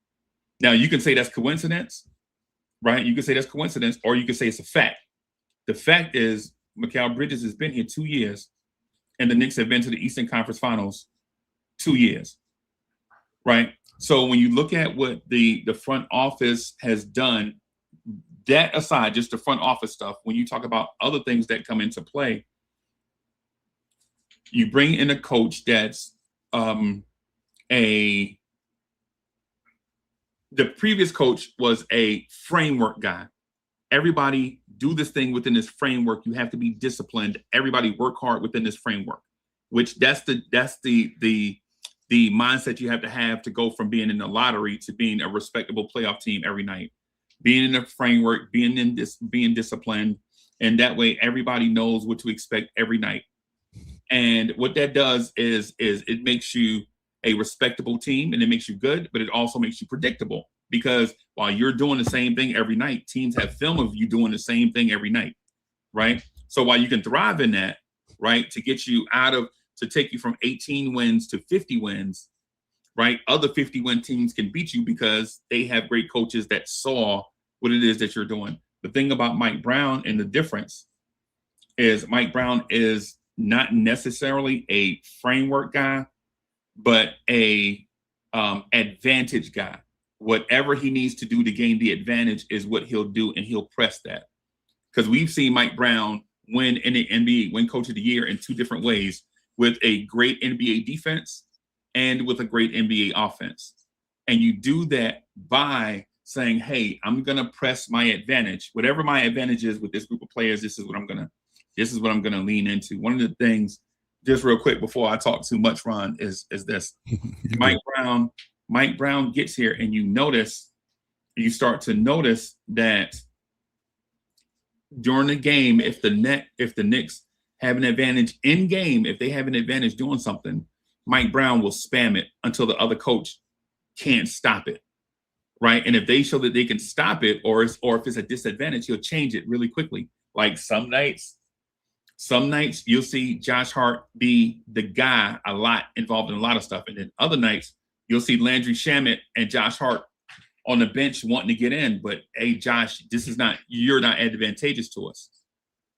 Now, you can say that's coincidence, right? You can say that's coincidence, or you can say it's a fact. The fact is Mikal Bridges has been here 2 years, and the Knicks have been to the Eastern Conference Finals 2 years, right? So when you look at what the front office has done, that aside, just the front office stuff, when you talk about other things that come into play, you bring in a coach that's the previous coach was a framework guy. Everybody do this thing within this framework. You have to be disciplined. Everybody work hard within this framework, which that's the mindset you have to go from being in the lottery to being a respectable playoff team every night. Being in the framework, being disciplined, and that way everybody knows what to expect every night. And what that does is it makes you a respectable team, and it makes you good, but it also makes you predictable, because while you're doing the same thing every night, teams have film of you doing the same thing every night, right? So while you can thrive in that, right, to take you from 18 wins to 50 wins, right? Other 50-win teams can beat you because they have great coaches that saw what it is that you're doing. The thing about Mike Brown, and the difference is Mike Brown is not necessarily a framework guy, but a advantage guy. Whatever he needs to do to gain the advantage is what he'll do, and he'll press that. Because we've seen Mike Brown win in the NBA, win Coach of the Year in two different ways, with a great NBA defense and with a great NBA offense. And you do that by saying, hey, I'm going to press my advantage. Whatever my advantage is with this group of players, this is what I'm going to lean into. One of the things, just real quick before I talk too much, Ron, is this. Mike Brown gets here, and you start to notice that during the game, if the Knicks have an advantage in game, if they have an advantage doing something, Mike Brown will spam it until the other coach can't stop it, right? And if they show that they can stop it, or if it's a disadvantage, he'll change it really quickly. Like some nights you'll see Josh Hart be the guy a lot, involved in a lot of stuff. And then other nights you'll see Landry Shamet and Josh Hart on the bench wanting to get in. But hey, Josh, you're not advantageous to us.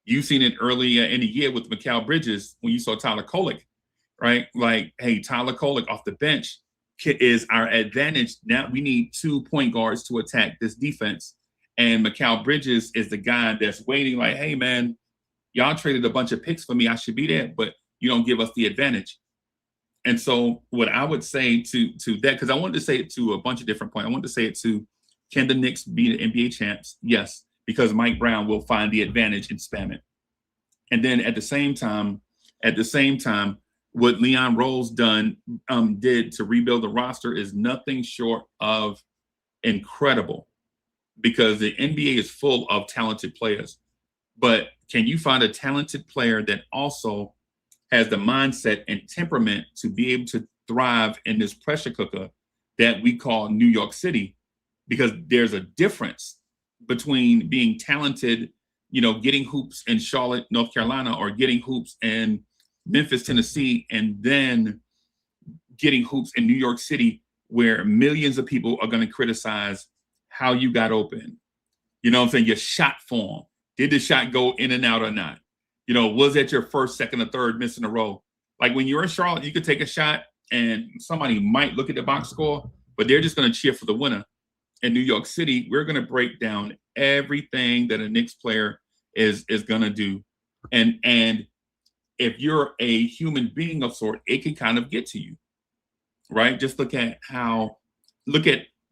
You've seen it earlier in the year with Mikal Bridges when you saw Tyler Kolek, right? Like, hey, Tyler Kolek off the bench is our advantage. Now we need 2 point guards to attack this defense. And Mikal Bridges is the guy that's waiting like, hey, man, y'all traded a bunch of picks for me. I should be there, but you don't give us the advantage. And so what I would say to that, because I wanted to say it to a bunch of different points. I wanted to say it to, can the Knicks be the NBA champs? Yes, because Mike Brown will find the advantage and spam it. And then at the same time, what Leon Rose did to rebuild the roster is nothing short of incredible, because the NBA is full of talented players. But can you find a talented player that also has the mindset and temperament to be able to thrive in this pressure cooker that we call New York City? Because there's a difference between being talented, getting hoops in Charlotte, North Carolina, or getting hoops in Memphis, Tennessee, and then getting hoops in New York City, where millions of people are going to criticize how you got open. You know what I'm saying? Your shot form. Did the shot go in and out or not? Was that your first, second, or third miss in a row? Like when you're in Charlotte, you could take a shot and somebody might look at the box score, but they're just going to cheer for the winner. In New York City, we're going to break down everything that a Knicks player is going to do. And if you're a human being of sort, it can kind of get to you, right? Just look at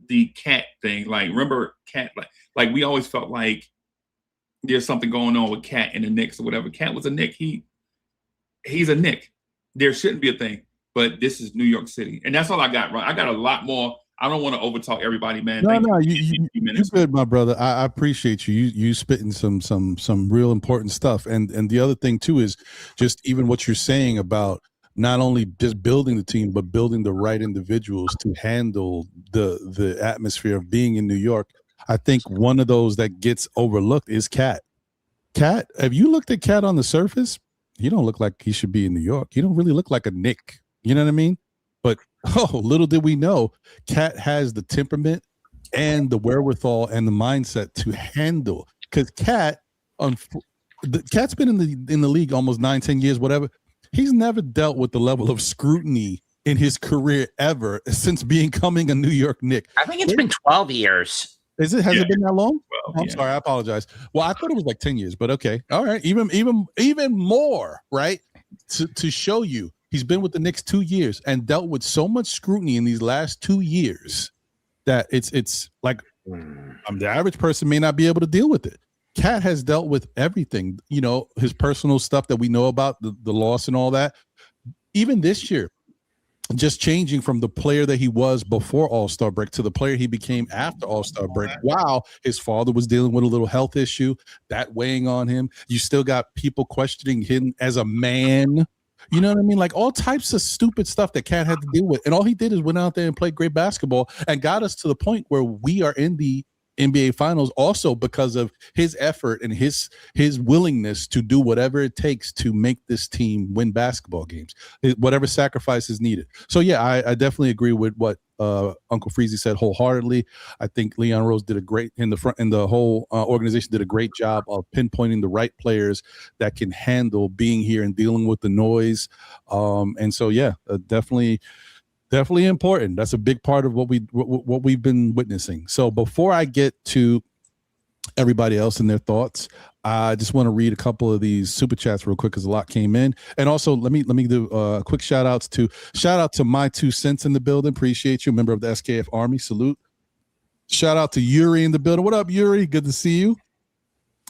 the Cat thing. Like, remember Cat, like we always felt like there's something going on with Cat and the Knicks or whatever. Cat was a Knick. He's a Knick. There shouldn't be a thing, but this is New York City. And that's all I got, right? I got a lot more. I don't want to overtalk everybody, man. No, you're good, my brother. I appreciate you. You spitting some real important stuff. And the other thing too is just even what you're saying about not only just building the team, but building the right individuals to handle the atmosphere of being in New York. I think one of those that gets overlooked is Cat. Cat, have you looked at Cat on the surface? He don't look like he should be in New York. He don't really look like a Knick. You know what I mean? But little did we know, Cat has the temperament and the wherewithal and the mindset to handle. Because Cat's been in the league almost 9-10 years, whatever. He's never dealt with the level of scrutiny in his career ever since becoming a New York Knick. I think it's been 12 years. Has it been that long? Well, I'm sorry, I apologize. Well, I thought it was like 10 years, but okay. All right. Even more, right? To show you, he's been with the Knicks 2 years and dealt with so much scrutiny in these last 2 years that it's like the average person may not be able to deal with it. Cat has dealt with everything, his personal stuff that we know about, the loss and all that. Even this year, just changing from the player that he was before All-Star break to the player he became after All-Star break. Wow, his father was dealing with a little health issue, that weighing on him. You still got people questioning him as a man. You know what I mean? Like all types of stupid stuff that Cat had to deal with. And all he did is went out there and played great basketball and got us to the point where we are in the NBA Finals also because of his effort and his willingness to do whatever it takes to make this team win basketball games, whatever sacrifice is needed. So yeah, I definitely agree with what Uncle Freezy said wholeheartedly. I think Leon Rose did a great the whole organization did a great job of pinpointing the right players that can handle being here and dealing with the noise. And so yeah, definitely important. That's a big part of what we've been witnessing. So before I get to everybody else and their thoughts, I just want to read a couple of these super chats real quick because a lot came in. And also let me do quick shout out to my 2 cents in the building. Appreciate you, member of the SKF Army. Salute. Shout out to Yuri in the building. What up, Yuri? Good to see you.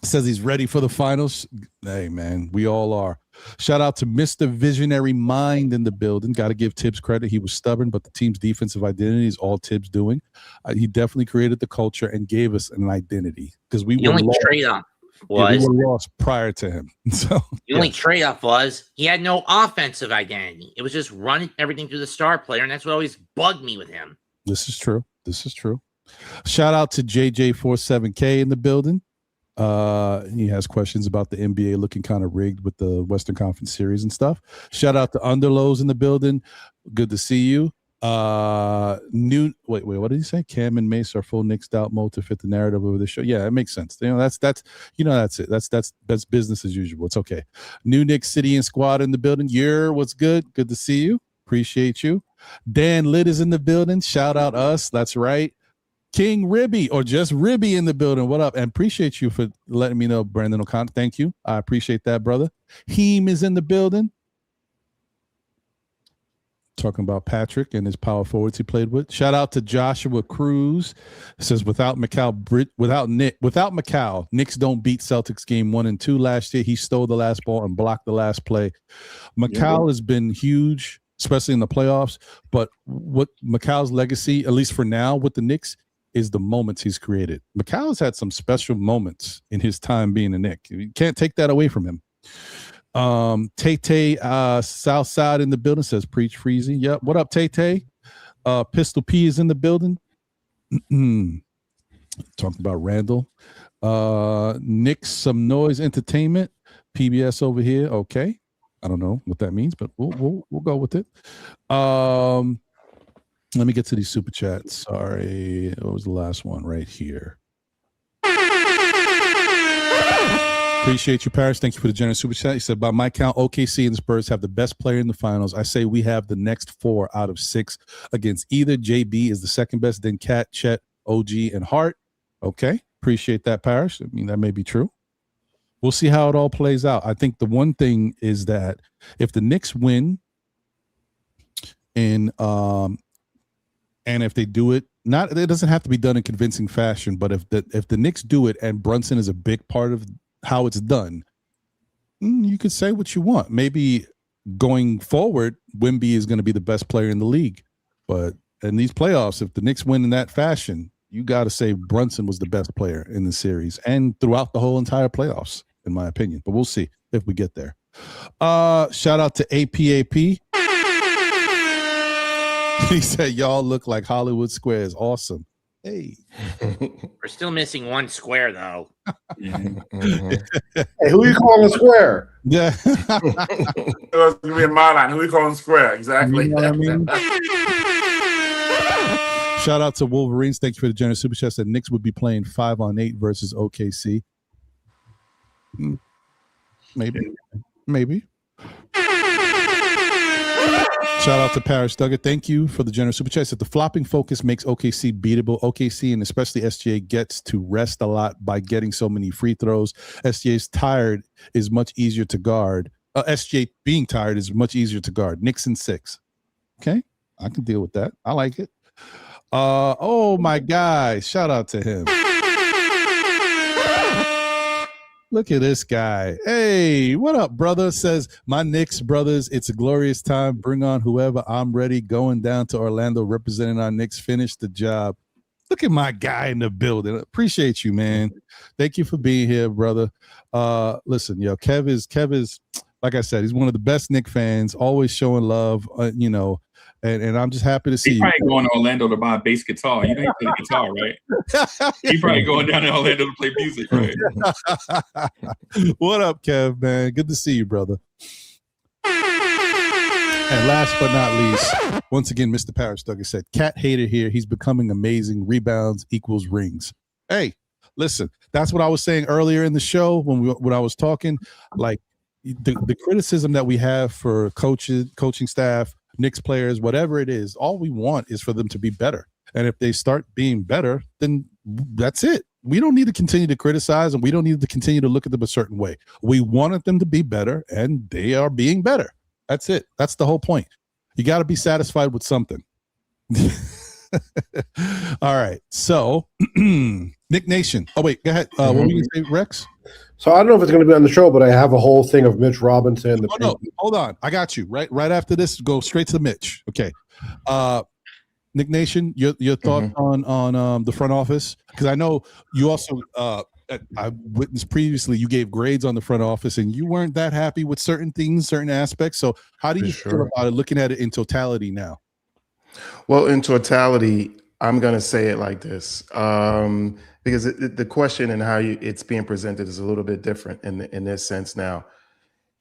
Says he's ready for the finals. Hey man, we all are. Shout out to Mr. Visionary Mind in the building. Got to give Tibbs credit. He was stubborn, but the team's defensive identity is all Tibbs doing. He definitely created the culture and gave us an identity because we were lost prior to him. So the only trade-off was he had no offensive identity. It was just running everything through the star player, and that's what always bugged me with him. This is true. Shout out to JJ47K in the building. He has questions about the NBA looking kind of rigged with the Western Conference series and stuff. Shout out to Underlows in the building. Good to see you. What did he say? Cam and Mace are full Knicks out mode to fit the narrative of the show. Yeah, it makes sense. That's it. That's business as usual. It's okay. New Knicks City and Squad in the building. What's good? Good to see you. Appreciate you. Dan Litt is in the building. Shout out us. That's right. King Ribby or just Ribby in the building. What up? And appreciate you for letting me know, Brandon O'Connor. Thank you. I appreciate that, brother. Heem is in the building. Talking about Patrick and his power forwards he played with. Shout out to Joshua Cruz. It says without Macau, Knicks don't beat Celtics game 1 and 2 last year. He stole the last ball and blocked the last play. Macau has been huge, especially in the playoffs. But what Macau's legacy, at least for now, with the Knicks, is the moments he's created. Macau has had some special moments in his time being a Knick. You can't take that away from him. Tay South Side in the building says preach Freezy. Yep. What up, Tay? Pistol P is in the building. Talking about Randall. Nick Some Noise Entertainment. PBS over here. Okay. I don't know what that means, but we'll go with it. Let me get to these super chats. Sorry. What was the last one right here? Appreciate you, Paris. Thank you for the generous super chat. He said, by my count, OKC and the Spurs have the best player in the finals. I say we have the next 4 out of 6 against either JB is the second best, then Cat, Chet, OG, and Hart. Okay. Appreciate that, Paris. I mean, that may be true. We'll see how it all plays out. I think the one thing is that if the Knicks win and if they do it, it doesn't have to be done in convincing fashion, but if the Knicks do it and Brunson is a big part of how it's done, you could say what you want. Maybe going forward, Wemby is going to be the best player in the league. But in these playoffs, if the Knicks win in that fashion, you got to say Brunson was the best player in the series and throughout the whole entire playoffs, in my opinion. But we'll see if we get there. Shout out to APAP. He said, y'all look like Hollywood squares. Awesome. Hey. We're still missing one square, though. Hey, who you calling a square? Yeah. It was going to be in my line. Who we calling square? Exactly. You know what I mean? Shout out to Wolverines. Thank you for the generous super chat. That Knicks would be playing 5-on-8 versus OKC. Maybe. Shout out to Paris Duggar. Thank you for the generous super chat. That the flopping focus makes OKC beatable. OKC and especially SGA gets to rest a lot by getting so many free throws. SGA's tired is much easier to guard. SGA being tired is much easier to guard. Knicks in 6. Okay, I can deal with that. I like it. Oh my guy, shout out to him. Look at this guy. Hey, what up, brother? Says, my Knicks brothers, it's a glorious time. Bring on whoever. I'm ready. Going down to Orlando, representing our Knicks. Finish the job. Look at my guy in the building. Appreciate you, man. Thank you for being here, brother. Listen, Kev is, like I said, he's one of the best Knicks fans, always showing love, and I'm just happy to see He's probably going to Orlando to buy a bass guitar. You know he plays guitar, right? He's probably going down to Orlando to play music, right? What up, Kev, man? Good to see you, brother. And last but not least, once again, Mr. Paris Duggar said, Cat hater here. He's becoming amazing. Rebounds equals rings. Hey, listen, that's what I was saying earlier in the show when I was talking. Like the criticism that we have for coaching staff, Knicks players, whatever it is, all we want is for them to be better. And if they start being better, then that's it. We don't need to continue to criticize, and we don't need to continue to look at them a certain way. We wanted them to be better, and they are being better. That's it. That's the whole point. You got to be satisfied with something. All right. So, Nick Nation. Oh, wait. Go ahead. What were you going to say, Rex? So I don't know if it's going to be on the show, but I have a whole thing of Mitch Robinson. No, hold on. I got you. Right after this, go straight to Mitch. Okay. Nick Nation, your thoughts on the front office? Because I know you also I witnessed previously you gave grades on the front office and you weren't that happy with certain things, certain aspects. So how do you feel about it, looking at it in totality now? Well, in totality, I'm going to say it like this. Because the question and how it's being presented is a little bit different in this sense now.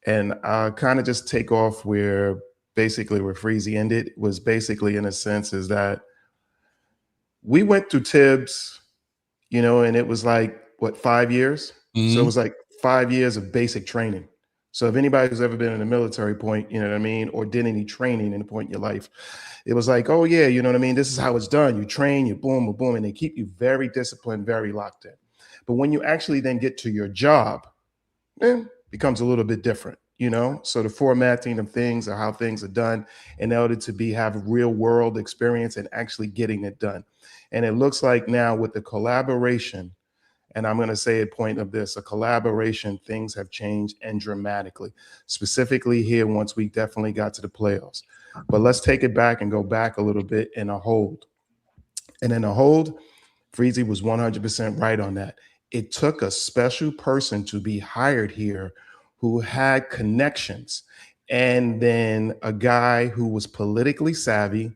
And I'll kind of just take off where Freezy ended, was basically in a sense is that we went through Tibbs, and it was like, 5 years? Mm-hmm. So it was like 5 years of basic training. So if anybody who's ever been in a military point, you know what I mean, or did any training in a point in your life, it was like, oh yeah, you know what I mean? This is how it's done. You train, you boom, boom, boom, and they keep you very disciplined, very locked in. But when you actually then get to your job, it becomes a little bit different. So the formatting of things or how things are done in order to have real world experience and actually getting it done. And it looks like now with the collaboration, and I'm going to say a point of this, a collaboration, things have changed and dramatically, specifically here once we definitely got to the playoffs. But let's take it back and go back a little bit in a hold. And in a hold, Freezy was 100% right on that. It took a special person to be hired here who had connections, and then a guy who was politically savvy,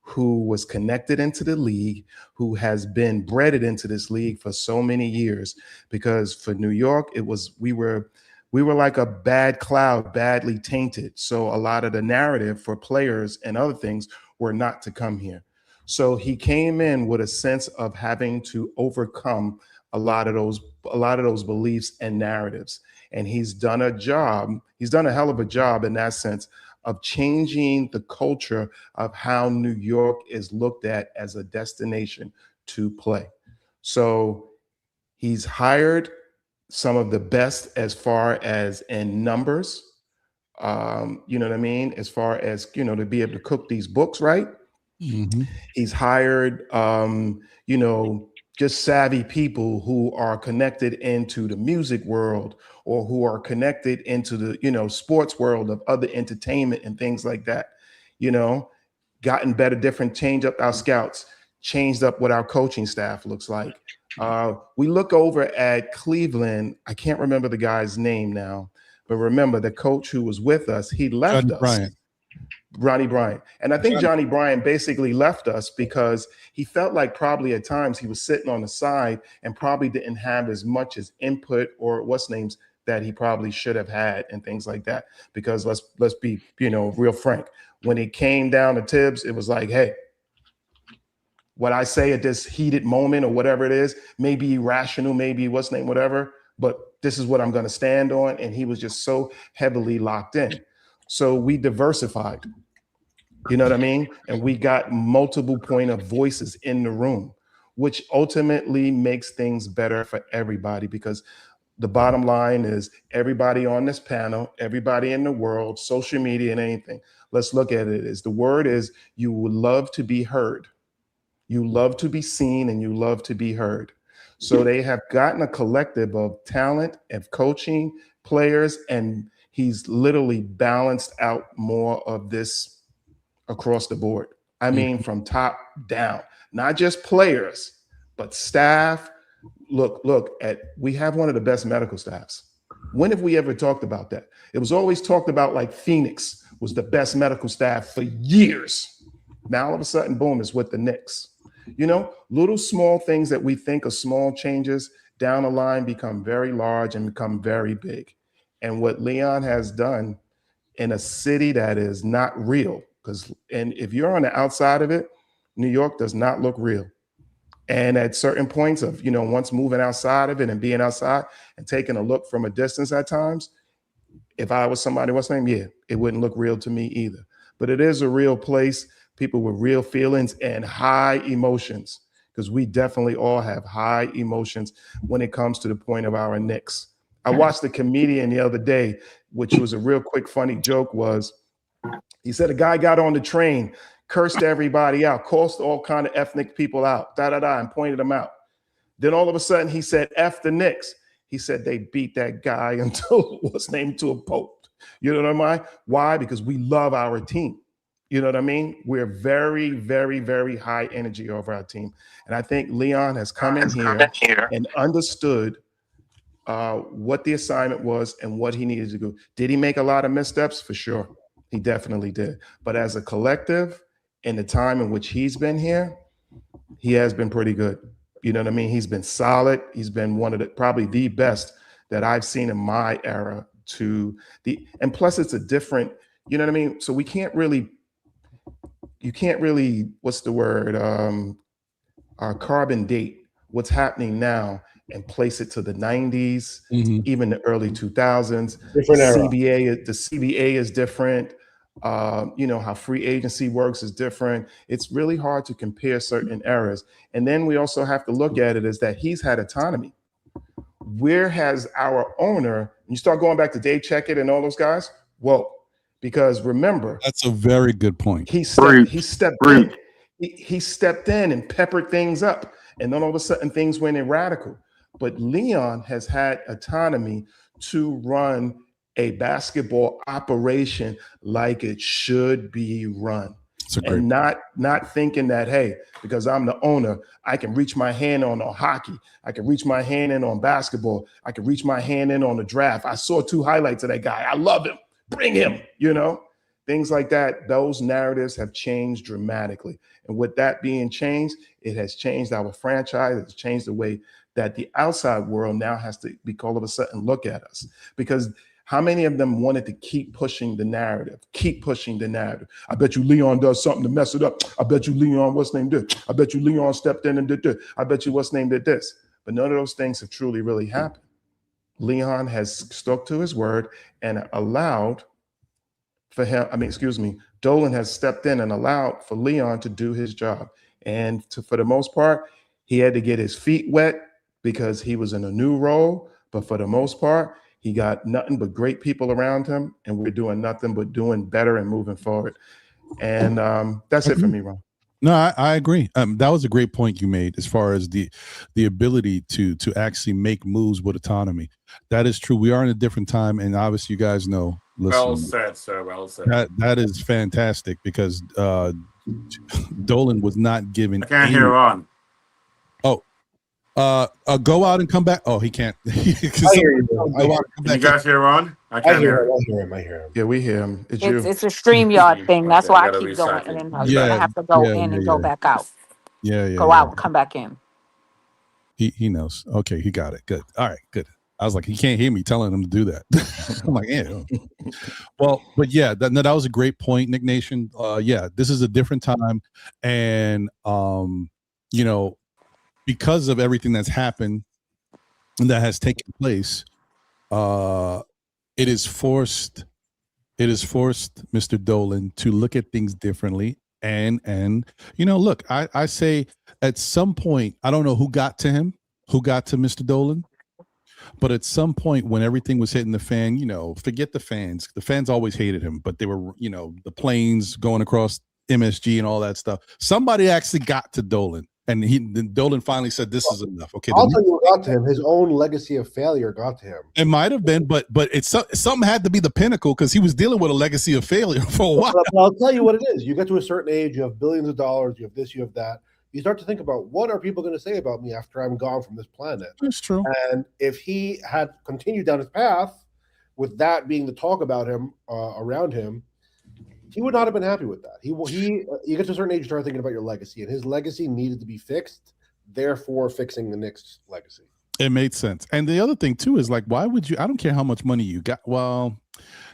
who was connected into the league, who has been breaded into this league for so many years. Because for New York, we were like a bad cloud, badly tainted. So a lot of the narrative for players and other things were not to come here. So he came in with a sense of having to overcome a lot of those beliefs and narratives. And he's done a hell of a job in that sense of changing the culture of how New York is looked at as a destination to play. So he's hired some of the best as far as in numbers, you know what I mean? As far as, to be able to cook these books, right? Mm-hmm. He's hired, just savvy people who are connected into the music world or who are connected into the, sports world of other entertainment and things like that, gotten better, changed up our scouts, changed up what our coaching staff looks like. We look over at Cleveland. I can't remember the guy's name now, but remember the coach who was with us, he left us. Ronnie Bryant. And I think Johnny Bryant basically left us because he felt like probably at times he was sitting on the side and probably didn't have as much as input or what's names that he probably should have had and things like that. Because let's be, real frank. When it came down to Tibbs, it was like, hey, what I say at this heated moment or whatever it is, maybe irrational, maybe whatever, but this is what I'm going to stand on. And he was just so heavily locked in. So we diversified. You know what I mean? And we got multiple point of voices in the room, which ultimately makes things better for everybody, because the bottom line is everybody on this panel, everybody in the world, social media and anything. Let's look at it as the word is you would love to be heard. You love to be seen and you love to be heard. So they have gotten a collective of talent, of coaching, players, and he's literally balanced out more of this across the board. I mean, from top down, not just players, but staff. We have one of the best medical staffs. When have we ever talked about that? It was always talked about like Phoenix was the best medical staff for years. Now all of a sudden, boom, it's with the Knicks. Little small things that we think are small changes down the line become very large and become very big. And what Leon has done in a city that is not real, and if you're on the outside of it, New York does not look real. And at certain points of, once moving outside of it and being outside and taking a look from a distance at times, if I was somebody, it wouldn't look real to me either. But it is a real place, people with real feelings and high emotions, because we definitely all have high emotions when it comes to the point of our Knicks. I watched a comedian the other day, which was a real quick, funny joke was, he said a guy got on the train, cursed everybody out, cursed all kind of ethnic people out, and pointed them out. Then all of a sudden he said, F the Knicks. He said they beat that guy until to a pulp. You know what I mean? Why? Because we love our team. You know what I mean? We're very, very, very high energy over our team. And I think Leon has come in here and understood what the assignment was and what he needed to do. Did he make a lot of missteps? For sure. He definitely did. But as a collective, in the time in which he's been here, he has been pretty good. You know what I mean? He's been solid. He's been one of probably the best that I've seen in my era and plus it's a different, you know what I mean? So you can't really, what's the word? Carbon date what's happening now and place it to the 90s, even the early 2000s. The CBA is different. How free agency works is different. It's really hard to compare certain eras. And then we also have to look at it as that he's had autonomy. where has our owner, you start going back to Dave Checkett and all those guys? Whoa, because remember, That's a very good point. he stepped in. He stepped in and peppered things up. And then all of a sudden things went in radical. But Leon has had autonomy to run a basketball operation like it should be run. And not thinking that, hey, because I'm the owner, I can reach my hand on hockey. I can reach my hand in on basketball. I can reach my hand in on the draft. I saw 2 highlights of that guy. I love him. Bring him, things like that. Those narratives have changed dramatically. And with that being changed, it has changed our franchise. It's changed the way that the outside world now has to all of a sudden look at us. Because how many of them wanted to keep pushing the narrative? I bet you Leon does something to mess it up. I bet you Leon, what's name did? I bet you Leon stepped in and did this. I bet you what's name did this. But none of those things have truly really happened. Leon has stuck to his word and allowed for him, Dolan has stepped in and allowed for Leon to do his job. And for the most part, he had to get his feet wet because he was in a new role. But for the most part, he got nothing but great people around him, and we're doing nothing but doing better and moving forward. And that's it for me, Ron. No, I agree. That was a great point you made as far as the ability to actually make moves with autonomy. That is true. We are in a different time, and obviously you guys know. Listen, Well said, sir. Well said. That is fantastic because Dolan was not given. I can't hear on. Go out and come back. Oh, he can't. I hear you. You guys hear on? I can't hear him. I hear him. Yeah, we hear him. It's a StreamYard thing. That's why I gotta keep going reset in it. and out. You're gonna have to go in and go back out. Go out and come back in. He knows. Okay, he got it. Good. All right, good. I was like, he can't hear me telling him to do that. I'm like, yeah. Well, but yeah, that was a great point, Nick Nation. Yeah, this is a different time, and because of everything that's happened and that has taken place, it has forced Mr. Dolan to look at things differently. And look, I say at some point, I don't know who got to Mr. Dolan, but at some point when everything was hitting the fan, forget the fans. The fans always hated him, but they were, the planes going across MSG and all that stuff. Somebody actually got to Dolan. And Dolan finally said, "This is enough." Okay, I'll tell you what got to him. His own legacy of failure got to him. It might have been, but it's something had to be the pinnacle because he was dealing with a legacy of failure for a while. But I'll tell you what it is. You get to a certain age, you have billions of dollars, you have this, you have that. You start to think about what are people going to say about me after I'm gone from this planet. That's true. And if he had continued down his path, with that being the talk about him around him, he would not have been happy with that. You get to a certain age, you start thinking about your legacy, and his legacy needed to be fixed. Therefore, fixing the Knicks' legacy. It made sense. And the other thing too is like, why would you? I don't care how much money you got. Well,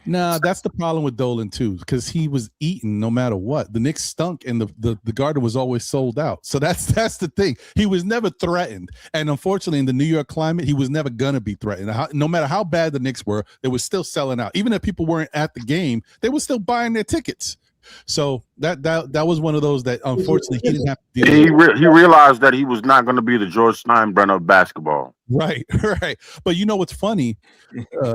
nah, that's the problem with Dolan too, because he was eaten no matter what. The Knicks stunk, and the Garden was always sold out. So that's the thing. He was never threatened, and unfortunately, in the New York climate, he was never gonna be threatened. No matter how bad the Knicks were, they were still selling out. Even if people weren't at the game, they were still buying their tickets. So that was one of those that unfortunately he didn't have to deal with. He realized that he was not going to be the George Steinbrenner of basketball. Right. But you know what's funny?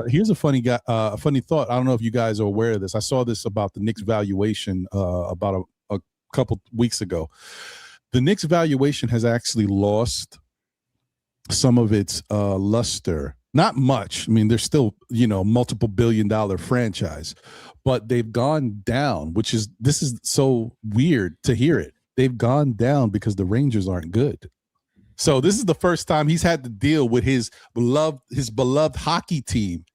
Here's a funny thought. I don't know if you guys are aware of this. I saw this about the Knicks valuation about a couple weeks ago. The Knicks valuation has actually lost some of its luster. Not much. I mean, they're still, multiple billion-dollar franchise, but they've gone down, this is so weird to hear it. They've gone down because the Rangers aren't good. So this is the first time he's had to deal with his beloved hockey team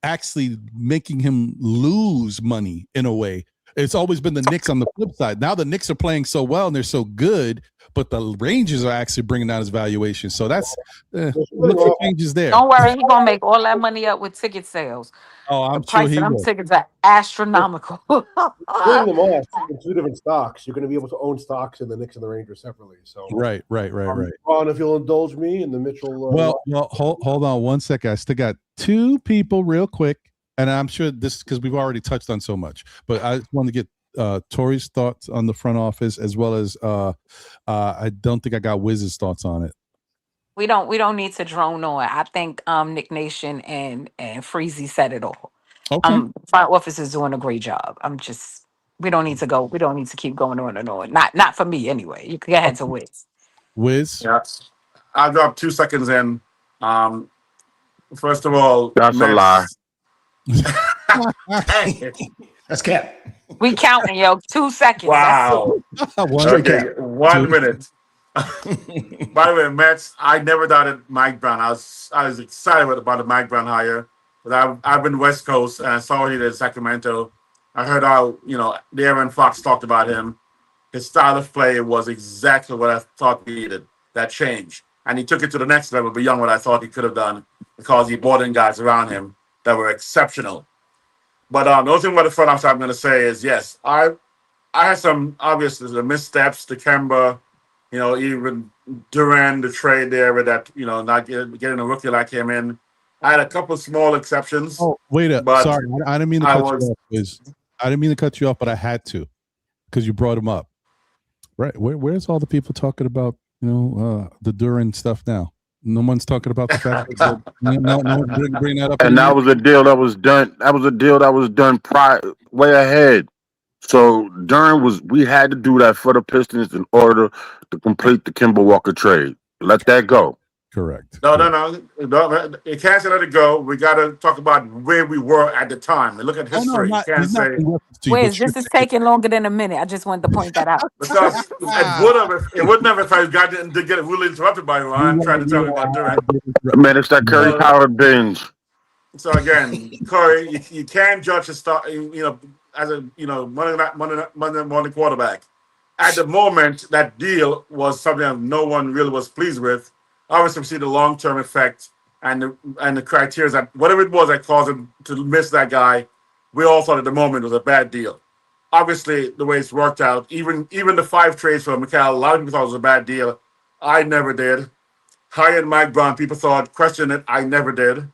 actually making him lose money in a way. It's always been the Knicks on the flip side. Now the Knicks are playing so well and they're so good, but the Rangers are actually bringing down his valuation. So that's look for changes there. Don't worry, he's gonna make all that money up with ticket sales. Oh, I'm the price of them tickets are astronomical. Putting them off in two different stocks, you're going to be able to own stocks in the Knicks and the Rangers separately. So right. Ron, if you'll indulge me in the Mitchell. Well, hold on one second. I still got two people real quick, and I'm sure this because we've already touched on so much, but I just want to get Tori's thoughts on the front office as well as I don't think I got Wiz's thoughts on it. We don't need to drone on. I think Nick Nation and Freezy said it all. Okay. Front office is doing a great job. We don't need to go. We don't need to keep going on and on. Not for me anyway. You can go ahead to Wiz. Wiz. Yeah. I'll drop 2 seconds in. First of all, That's a lie. That's cap. We counting, yo. 2 seconds. Wow. Straight Okay, cap. 1 minute. By the way, Mets, I never doubted Mike Brown. I was excited about the Mike Brown hire, but I've been West Coast and I saw what he did in Sacramento. I heard how Darren Fox talked about him. His style of play was exactly what I thought he needed. That change, and he took it to the next level beyond what I thought he could have done because he brought in guys around him that were exceptional. But the only thing about the front office I'm going to say is yes, I had some obviously the missteps, the Kemba. Even during the trade there with that, not getting a rookie like him in. I had a couple of small exceptions. Oh, wait up. But sorry. I didn't mean to cut you off, Wiz. I didn't mean to cut you off, but I had to because you brought him up. Right. Where's all the people talking about, the Duran stuff now? No one's talking about the fact that no bring that up. And that was a deal that was done. That was a deal that was done way ahead. So we had to do that for the Pistons in order to complete the Kemba Walker trade. Let that go. Correct. No. You can't say let it go. We got to talk about where we were at the time and look at history. You can't say. Wiz, this is taking longer than a minute. I just wanted to point that out. Because it wouldn't have if I got to get really interrupted by Ron trying to tell me about Durant. Man, it's that Curry Howard binge. So again, Curry, you can't judge a star, as a Monday morning quarterback. At the moment, that deal was something that no one really was pleased with. Obviously, we see the long-term effect and the criteria that whatever it was that caused him to miss that guy, we all thought at the moment it was a bad deal. Obviously, the way it's worked out, even the 5 trades for Mikal, a lot of people thought it was a bad deal. I never did. Hired Mike Brown, people questioned it. I never did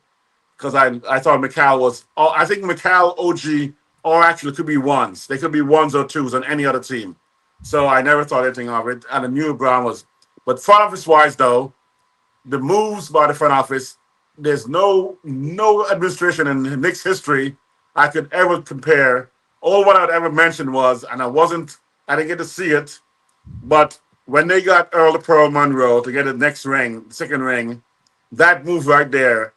because I thought Mikal was. I think Mikal, OG, or actually could be ones. They could be ones or twos on any other team. So I never thought anything of it. And I knew Brown was. But front office wise, though, the moves by the front office, there's no administration in Knicks history I could ever compare. All what I'd ever mentioned was, and I didn't get to see it, but when they got Earl the Pearl Monroe to get the second ring, that move right there,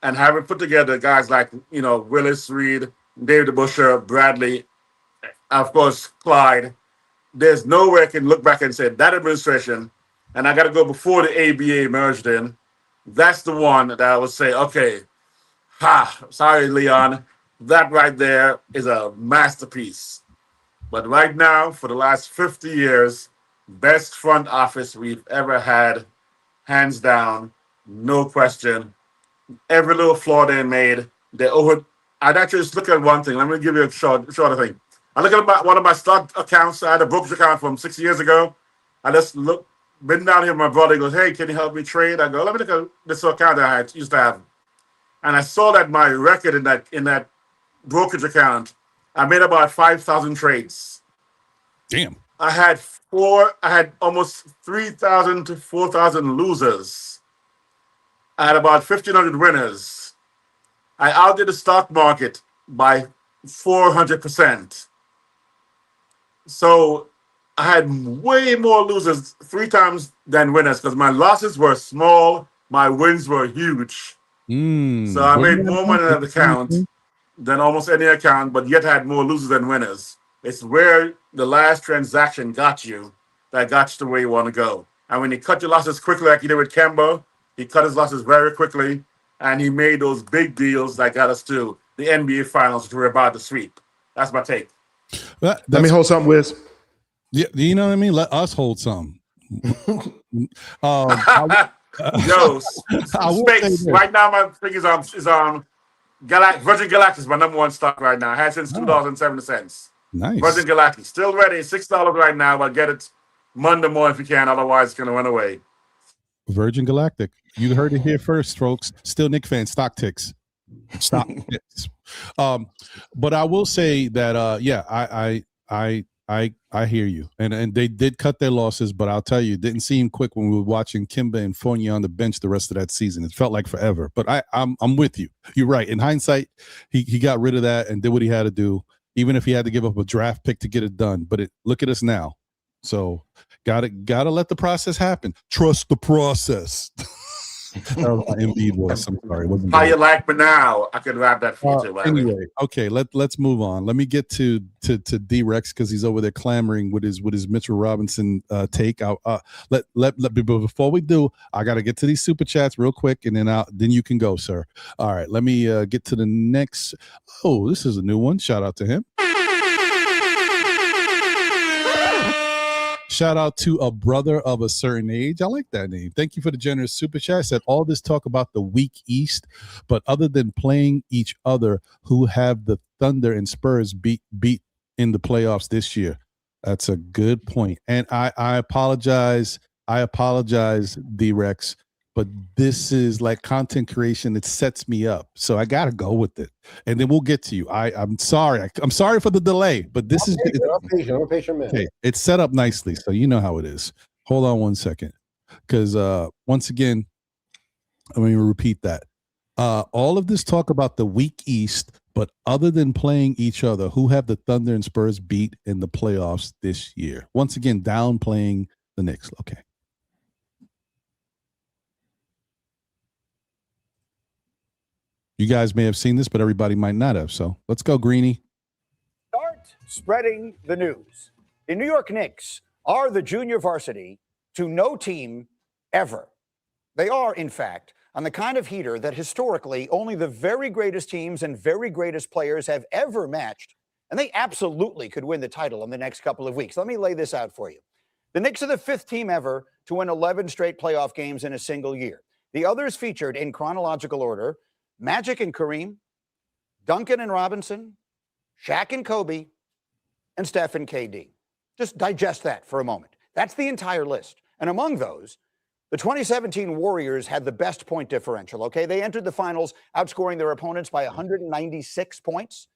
and having put together guys like, Willis, Reed, David DeBusschere, Bradley, of course, Clyde, there's no way I can look back and say that administration, and I got to go before the ABA merged in, that's the one that I would say, okay, sorry, Leon, that right there is a masterpiece. But right now, for the last 50 years, best front office we've ever had, hands down, no question. Every little flaw they made, I'd actually just look at one thing. Let me give you a shorter thing. I look at one of my stock accounts. I had a brokerage account from 6 years ago. I just been down here with my brother. He goes, hey, can you help me trade? I go, let me look at this account that I used to have. And I saw that my record in that brokerage account, I made about 5,000 trades. Damn. I had almost 3,000 to 4,000 losers. I had about 1,500 winners. I outdid the stock market by 400%. So I had way more losers 3 times than winners because my losses were small, my wins were huge. So I made more money in that account than almost any account, but yet had more losers than winners. It's where the last transaction got you that got you to where you want to go. And when you cut your losses quickly, like you did with Kemba, he cut his losses very quickly, and he made those big deals that got us to the NBA Finals, which we're about to sweep. That's my take. Let me hold something, Wiz. Yeah, you know what I mean? Let us hold something. Yo, space. Right now, my thing is on Virgin Galactic, my number one stock right now. I had since $2.70. Nice. Virgin Galactic. Still ready. $6 right now, but get it Monday morning if you can. Otherwise, it's going to run away. Virgin Galactic. You heard it here first, folks. Still Knicks fans. Stock ticks. Stock ticks. But I will say that, I I hear you, and they did cut their losses, but I'll tell you, it didn't seem quick when we were watching Kimba and Fournier on the bench the rest of that season. It felt like forever. But I'm with you. You're right. In hindsight, he got rid of that and did what he had to do, even if he had to give up a draft pick to get it done. But look at us now. So gotta let the process happen. Trust the process. That was my Embiid voice. I'm sorry. It wasn't How good. you like me now? I could rap that for you, Larry. Anyway, okay, let's move on. Let me get to D-Rex because he's over there clamoring with his Mitchell Robinson take. Before we do, I got to get to these super chats real quick, and then you can go, sir. All right, let me get to the next. Oh, this is a new one. Shout out to him. Shout out to a brother of a certain age. I like that name. Thank you for the generous super chat. Said all this talk about the weak East, but other than playing each other, who have the Thunder and Spurs beat in the playoffs this year? That's a good point. And I apologize. D-Rex, but this is like content creation. It sets me up. So I got to go with it. And then we'll get to you. I'm sorry. I'm sorry for the delay, but this is I'm a patient man. okay. It's set up nicely. So you know how it is. Hold on one second. Because once again, I'm going to repeat that. All of this talk about the weak East, but other than playing each other, who have the Thunder and Spurs beat in the playoffs this year? Once again, downplaying the Knicks. Okay. You guys may have seen this, but everybody might not have. So let's go, Greeny. Start spreading the news. The New York Knicks are the junior varsity to no team ever. They are, in fact, on the kind of heater that historically only the very greatest teams and very greatest players have ever matched, and they absolutely could win the title in the next couple of weeks. Let me lay this out for you. The Knicks are the 5th team ever to win 11 straight playoff games in a single year. The others featured in chronological order: Magic and Kareem, Duncan and Robinson, Shaq and Kobe, and Steph and KD. Just digest that for a moment. That's the entire list. And among those, the 2017 Warriors had the best point differential, okay? They entered the finals outscoring their opponents by 196 points.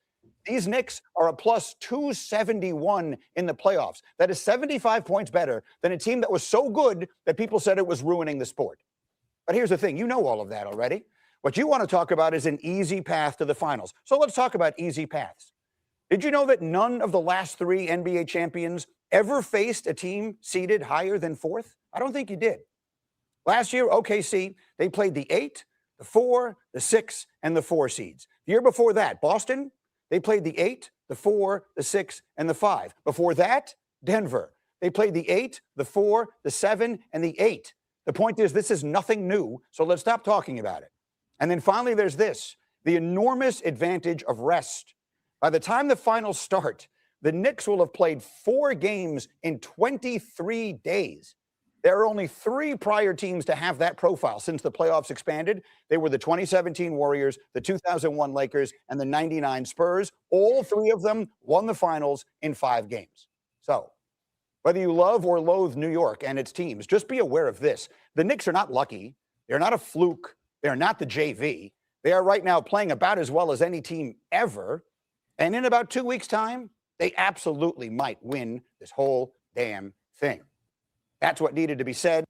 These Knicks are a plus 271 in the playoffs. That is 75 points better than a team that was so good that people said it was ruining the sport. But here's the thing. You know all of that already. What you want to talk about is an easy path to the finals. So let's talk about easy paths. Did you know that none of the last 3 NBA champions ever faced a team seeded higher than 4th? I don't think you did. Last year, OKC, they played the 8, the 4, the 6, and the 4 seeds. The year before that, Boston, they played the 8, the 4, the 6, and the 5. Before that, Denver, they played the 8, the 4, the 7, and the 8. The point is, this is nothing new, so let's stop talking about it. And then finally, there's this, the enormous advantage of rest. By the time the finals start, the Knicks will have played 4 games in 23 days. There are only 3 prior teams to have that profile since the playoffs expanded. They were the 2017 Warriors, the 2001 Lakers, and the 99 Spurs. All 3 of them won the finals in 5 games. So, whether you love or loathe New York and its teams, just be aware of this. The Knicks are not lucky. They're not a fluke. They're not the JV. They are right now playing about as well as any team ever. And in about 2 weeks' time, they absolutely might win this whole damn thing. That's what needed to be said.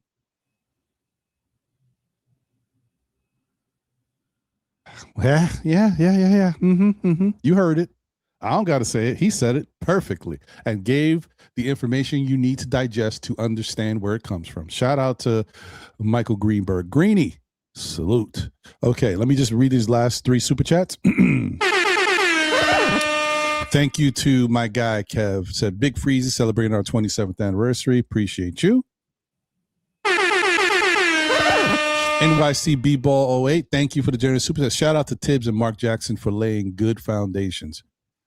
Yeah. You heard it. I don't got to say it. He said it perfectly and gave the information you need to digest to understand where it comes from. Shout out to Michael Greenberg. Greeny, salute. Okay, let me just read these last 3 super chats. Thank you to my guy, Kev. Said, Big Freezy celebrating our 27th anniversary. Appreciate you. NYC B-Ball 08. Thank you for the generous super chat. Shout out to Tibbs and Mark Jackson for laying good foundations.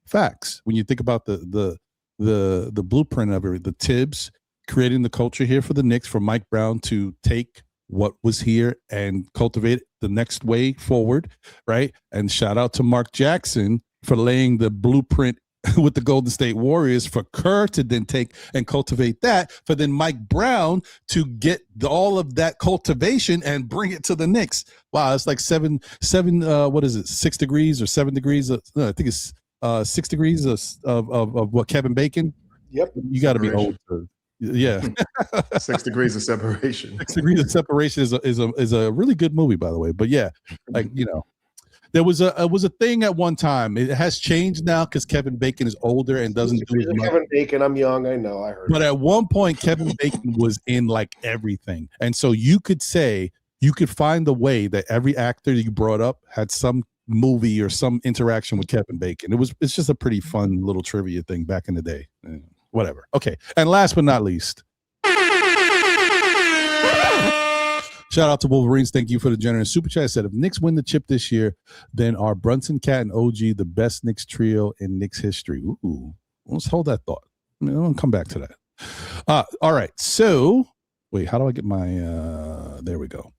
Facts. When you think about the blueprint of it, the Tibbs creating the culture here for the Knicks, for Mike Brown to take what was here and cultivate it the next way forward, right? And shout out to Mark Jackson for laying the blueprint with the Golden State Warriors, for Kerr to then take and cultivate that, for then Mike Brown to get all of that cultivation and bring it to the Knicks. Wow, it's like seven. What is it? 6 degrees or 7 degrees? I think it's 6 degrees of what, Kevin Bacon. Yep. You got to be old. Yeah. 6 degrees of separation. 6 degrees of separation is a really good movie, by the way. But yeah, like, you know, there was a thing at one time. It has changed now because Kevin Bacon is older and doesn't do as much. Kevin Bacon, I'm young. I know. I heard. But at one point, Kevin Bacon was in like everything, and so you could find the way that every actor you brought up had some movie or some interaction with Kevin Bacon. It's just a pretty fun little trivia thing back in the day. Whatever. Okay, and last but not least. Shout out to Wolverines. Thank you for the generous super chat. Said if Knicks win the chip this year, then are Brunson, Cat, and OG the best Knicks trio in Knicks history? Ooh, let's hold that thought. I mean, I'll come back to that. All right. So, wait, how do I get my? There we go.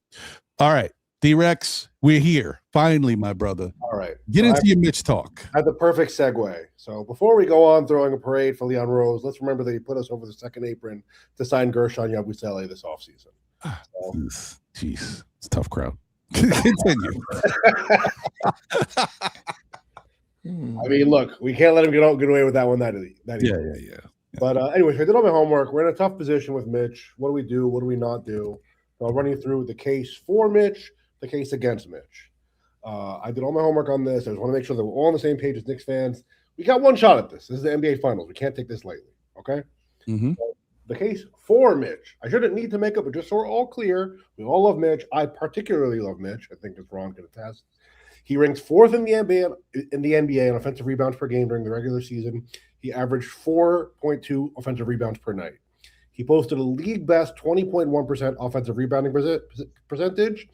All right, D-Rex, we're here finally, my brother. All right, get into your Mitch talk. I had the perfect segue. So before we go on throwing a parade for Leon Rose, let's remember that he put us over the second apron to sign Gershon Yabusele this offseason. Jeez, it's a tough crowd. Continue. I mean, look, we can't let him get away with that one. That Yeah. But anyways, I did all my homework. We're in a tough position with Mitch. What do we do? What do we not do? So I'll run you through the case for Mitch, the case against Mitch. I did all my homework on this. I just want to make sure that we're all on the same page as Knicks fans. We got one shot at this. This is the NBA Finals. We can't take this lightly. Okay. Mm-hmm. So the case for Mitch. I shouldn't need to make up, but just so we're all clear, we all love Mitch. I particularly love Mitch. I think, as Ron can attest, he ranks fourth in the NBA in offensive rebounds per game during the regular season. He averaged 4.2 offensive rebounds per night. He posted a league best 20.1% offensive rebounding percentage,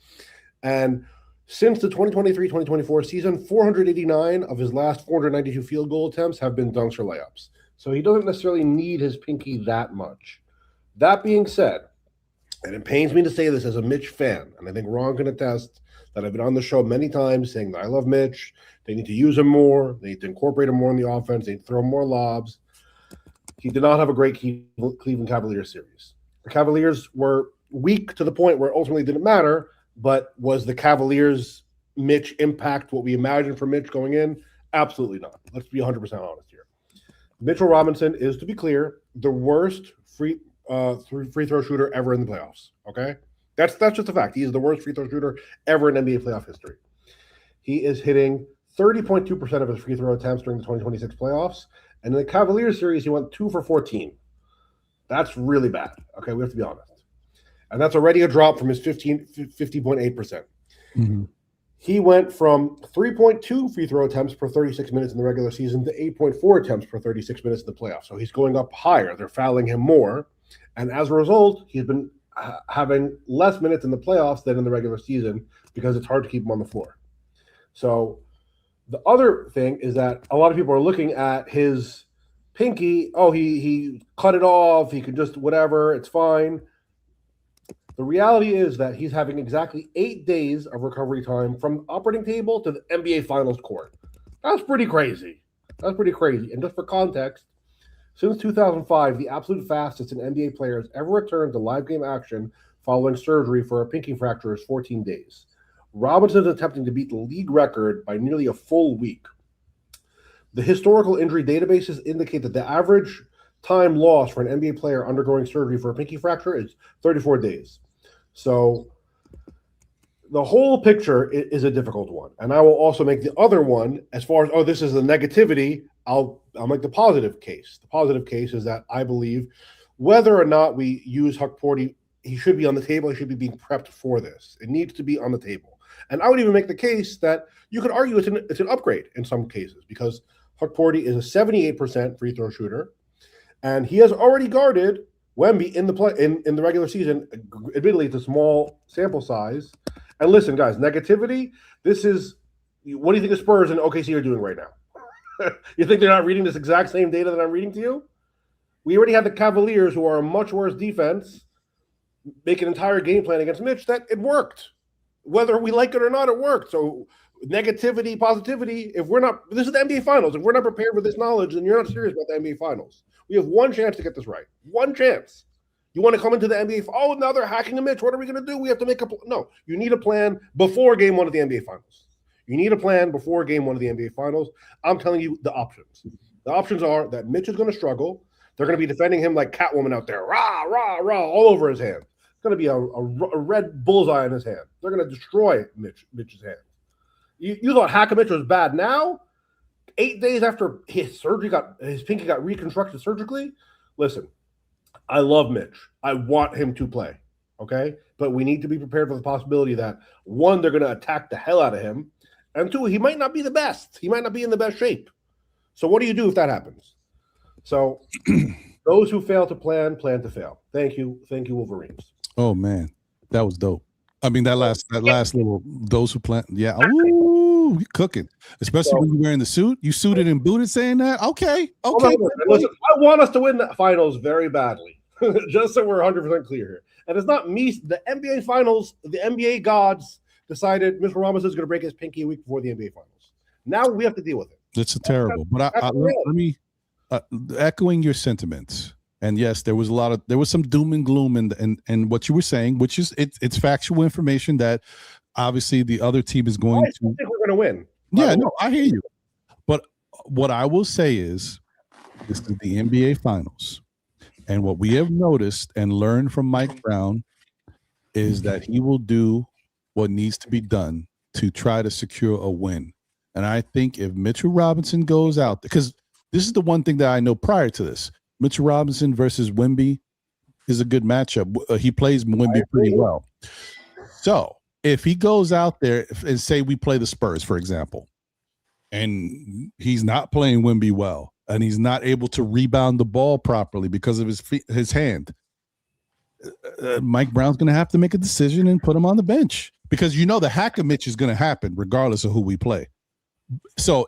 and since the 2023-2024 season, 489 of his last 492 field goal attempts have been dunks or layups. So he doesn't necessarily need his pinky that much. That being said, and it pains me to say this as a Mitch fan, and I think Ron can attest that I've been on the show many times saying that I love Mitch. They need to use him more. They need to incorporate him more in the offense. They need to throw more lobs. He did not have a great Cleveland Cavaliers series. The Cavaliers were weak to the point where it ultimately didn't matter, but was the Cavaliers' Mitch impact what we imagined for Mitch going in? Absolutely not. Let's be 100% honest here. Mitchell Robinson is, to be clear, the worst free throw shooter ever in the playoffs. Okay? That's just a fact. He is the worst free throw shooter ever in NBA playoff history. He is hitting 30.2% of his free throw attempts during the 2026 playoffs. And in the Cavaliers series, he went 2 for 14. That's really bad. Okay, we have to be honest. And that's already a drop from his 50.8%. Mm-hmm. He went from 3.2 free throw attempts per 36 minutes in the regular season to 8.4 attempts per 36 minutes in the playoffs. So he's going up higher. They're fouling him more. And as a result, he's been having less minutes in the playoffs than in the regular season because it's hard to keep him on the floor. So the other thing is that a lot of people are looking at his pinky. Oh, he cut it off. He could just whatever. It's fine. The reality is that he's having exactly 8 days of recovery time from operating table to the NBA Finals court. That's pretty crazy. And just for context, since 2005, the absolute fastest an NBA player has ever returned to live game action following surgery for a pinky fracture is 14 days. Robinson is attempting to beat the league record by nearly a full week. The historical injury databases indicate that the average time lost for an NBA player undergoing surgery for a pinky fracture is 34 days. So the whole picture is a difficult one. And I will also make the other one as far as, this is the negativity. I'll make the positive case. The positive case is that I believe whether or not we use Huck Porty, he should be on the table. He should be being prepped for this. It needs to be on the table. And I would even make the case that you could argue it's an upgrade in some cases because Huck Porty is a 78% free throw shooter, and he has already guarded Wemby in the regular season. Admittedly, it's a small sample size. And listen, guys, negativity. This is what do you think the Spurs and OKC are doing right now? You think they're not reading this exact same data that I'm reading to you? We already had the Cavaliers, who are a much worse defense, make an entire game plan against Mitch that it worked. Whether we like it or not, it worked. So negativity, positivity, this is the NBA Finals. If we're not prepared with this knowledge, then you're not serious about the NBA Finals. We have one chance to get this right. One chance. You want to come into the NBA, now they're hacking a Mitch. What are we going to do? We have to make no, you need a plan before game one of the NBA Finals. You need a plan before game one of the NBA Finals. I'm telling you the options. The options are that Mitch is going to struggle, They're going to be defending him like Catwoman out there, rah, rah, rah, all over his hand. It's going to be a red bullseye in his hand. They're going to destroy Mitch's hand. You thought Hackett was bad. Now, 8 days after his pinky got reconstructed surgically. Listen, I love Mitch. I want him to play. Okay, but we need to be prepared for the possibility that 1, they're going to attack the hell out of him, and 2, he might not be the best. He might not be in the best shape. So what do you do if that happens? So those who fail to plan to fail. Thank you, Wolverines. Oh man, that was dope. I mean, that last little those who plan, yeah. Ooh, you cooking, especially when you're wearing the suit. You suited and booted, saying that. Okay. Listen, I want us to win the finals very badly, just so we're 100% clear here. And it's not me. The NBA finals, the NBA gods decided Mr. Ramos is going to break his pinky a week before the NBA finals. Now we have to deal with it. It's terrible. But let me echoing your sentiments. And yes, there was some doom and gloom in what you were saying, which is it's factual information that obviously the other team is going to. I think we're going to win. Yeah, no, I hear you. But what I will say is, this is the NBA Finals, and what we have noticed and learned from Mike Brown is that he will do what needs to be done to try to secure a win. And I think if Mitchell Robinson goes out, because this is the one thing that I know prior to this. Mitchell Robinson versus Wemby is a good matchup. He plays Wemby pretty well. So if he goes out there and say we play the Spurs, for example, and he's not playing Wemby well, and he's not able to rebound the ball properly because of his hand, Mike Brown's going to have to make a decision and put him on the bench, because the hack-a-mitch is going to happen regardless of who we play. So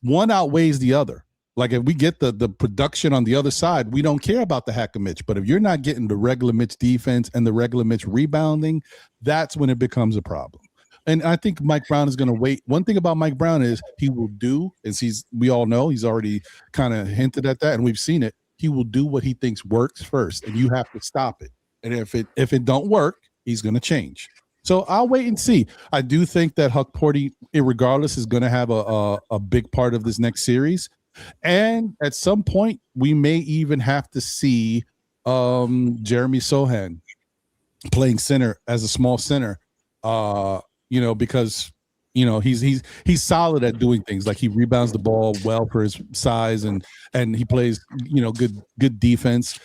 one outweighs the other. Like if we get the production on the other side, we don't care about the hack-a-mitch. But if you're not getting the regular Mitch defense and the regular Mitch rebounding, that's when it becomes a problem. And I think Mike Brown is going to wait. One thing about Mike Brown is he will do, as we all know, he's already kind of hinted at that, and we've seen it. He will do what he thinks works first, and you have to stop it. And if it don't work, he's going to change. So I'll wait and see. I do think that Huck Porty, regardless, is going to have a big part of this next series. And at some point, we may even have to see Jeremy Sohan playing center as a small center, because he's solid at doing things. Like he rebounds the ball well for his size, and he plays good defense.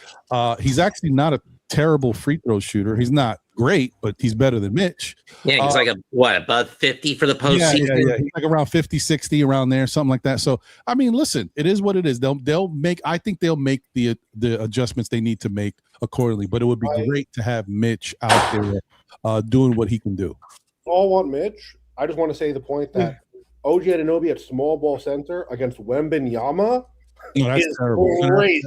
He's actually not a terrible free throw shooter. He's not great, but he's better than Mitch. Yeah, he's above 50 for the postseason? Yeah. He's like around 50, 60, around there, something like that. So, I mean, listen, it is what it is. I think they'll make the adjustments they need to make accordingly, but it would be great to have Mitch out there doing what he can do. All want Mitch. I just want to say the point that OG Anunoby at small ball center against Wembanyama is crazy.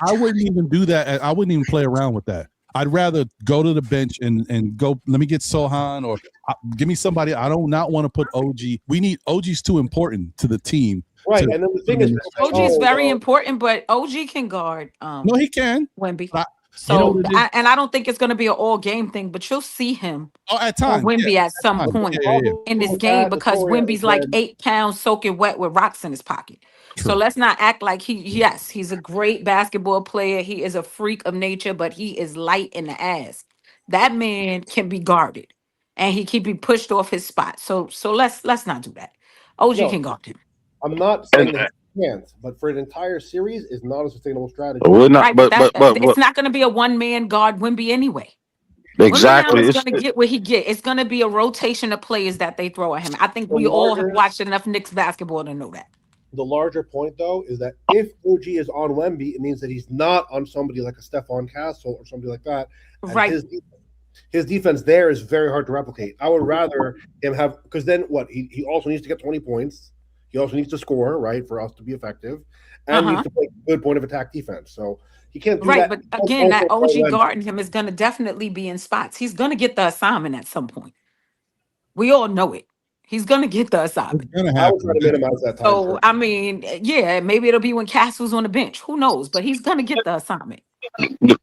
I wouldn't even do that. I wouldn't even play around with that. I'd rather go to the bench and go, let me get Sohan or give me somebody. I do not want to put OG. OG's too important to the team. Right. And then the thing is, OG is very important, but OG can guard. No, he can. Wemby. I don't think it's going to be an all game thing, but you'll see him at times. Wemby at some point in this game, because Wemby's like 8 pounds soaking wet with rocks in his pocket. True. So let's not act like he's a great basketball player. He is a freak of nature, but he is light in the ass. That man can be guarded, and he can be pushed off his spot. So let's not do that. OG can guard him. I'm not saying that he can't, but for an entire series is not a sustainable strategy. It's not going to be a one-man guard Wemby anyway. Exactly. It's going to get what he get. It's going to be a rotation of players that they throw at him. I think we all have watched enough Knicks basketball to know that. The larger point, though, is that if OG is on Wemby, it means that he's not on somebody like a Stephon Castle or somebody like that. And right. His defense there is very hard to replicate. I would rather him have, because then what? He also needs to get 20 points. He also needs to score, right, for us to be effective, and needs to play good point of attack defense. So he can't do that. Right, but again, that OG guarding him is going to definitely be in spots. He's going to get the assignment at some point. We all know it. He's going to get the assignment. I was trying to minimize that time. So, I mean, yeah, maybe it'll be when Castle's on the bench. Who knows? But he's going to get the assignment.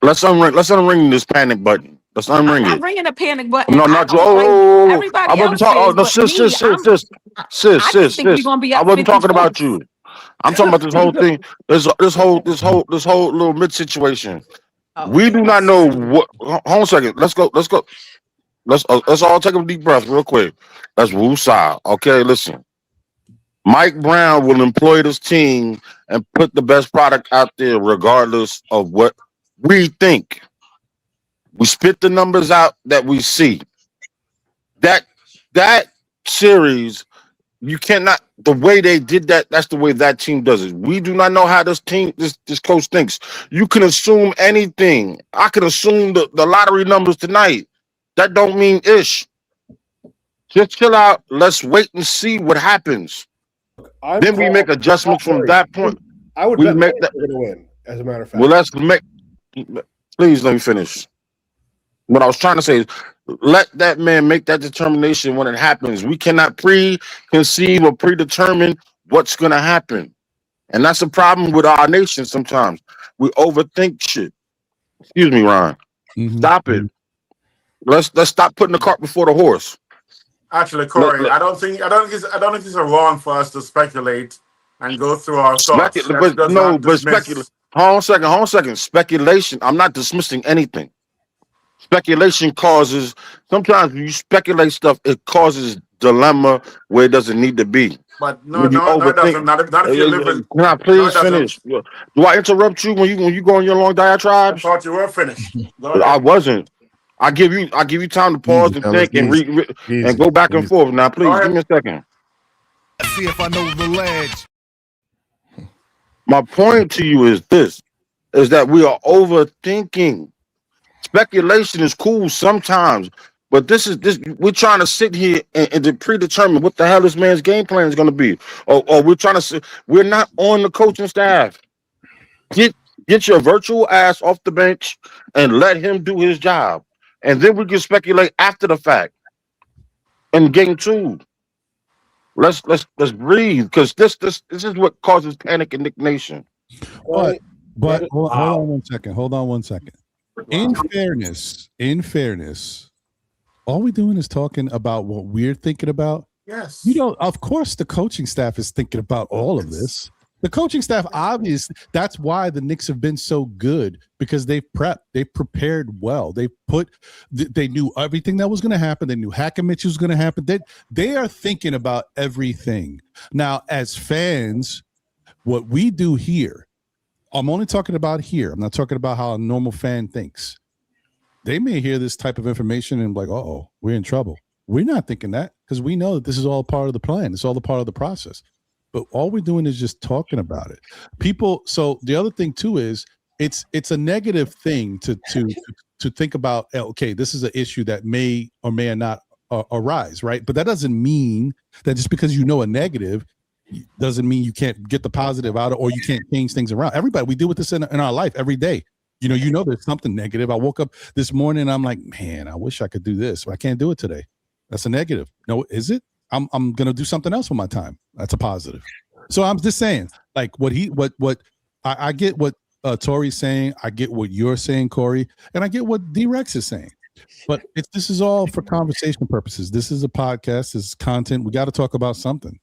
Let's unring this panic button. Let's unring it. I'm not ringing a panic button. No, not everybody. I wasn't talking. Oh, no, sis. I wasn't talking about you. I'm talking about this whole thing. This whole little Mitch situation. Oh, We do not know what. Hold on a second. Let's go. Let's all take a deep breath real quick. Let's woosah. Okay, listen. Mike Brown will employ this team and put the best product out there, regardless of what we think. We spit the numbers out that we see. That series, you cannot. The way they did that, that's the way that team does it. We do not know how this coach thinks. You can assume anything. I can assume the lottery numbers tonight. That don't mean ish. Just chill out. Let's wait and see what happens. Then we make adjustments from that point. I would bet make that we're going to win. As a matter of fact. Well, let's make. Please let me finish. What I was trying to say is, let that man make that determination when it happens. We cannot preconceive or predetermine what's going to happen, and that's a problem with our nation. Sometimes we overthink shit. Excuse me, Ron. Stop it. Let's stop putting the cart before the horse. Actually, Corey, I don't think it's wrong for us to speculate and go through our thoughts. Speculate. Hold on a second. Speculation. I'm not dismissing anything. Speculation causes. Sometimes when you speculate stuff, it causes dilemma where it doesn't need to be. But no, it doesn't. Not if you live in. Can I please finish? Do I interrupt you when you go on your long diatribe? I thought you were finished. I wasn't. I give you time to pause and think and go back and forth. Now, please give me a second. Let's see if I know the ledge. My point to you is this: is that we are overthinking. Speculation is cool sometimes, but this. We're trying to sit here and predetermine what the hell this man's game plan is going to be, or we're trying to. We're not on the coaching staff. Get your virtual ass off the bench and let him do his job. And then we can speculate after the fact. In game 2, let's breathe, because this is what causes panic and indignation. But hold on one second. In fairness, all we're doing is talking about what we're thinking about. Yes. Of course, the coaching staff is thinking about all of this. The coaching staff, obviously, that's why the Knicks have been so good, because they've prepped, they prepared well. They knew everything that was going to happen. They knew Mitch was going to happen. They are thinking about everything. Now, as fans, what we do here, I'm only talking about here. I'm not talking about how a normal fan thinks. They may hear this type of information and be like, uh-oh, we're in trouble. We're not thinking that, because we know that this is all part of the plan. It's all a part of the process. But all we're doing is just talking about it. So the other thing too is it's a negative thing to think about. Okay, this is an issue that may or may not arise, right? But that doesn't mean that just because you know a negative doesn't mean you can't get the positive out of, or you can't change things around. Everybody, we deal with this in our life every day. You know, there's something negative. I woke up this morning and I'm like, man, I wish I could do this, but I can't do it today. That's a negative. No, is it? I'm gonna do something else with my time. That's a positive. So I'm just saying, like I get what Tori's saying, I get what you're saying, Corey, and I get what D-Rex is saying. But this is all for conversation purposes. This is a podcast, this is content. We got to talk about something.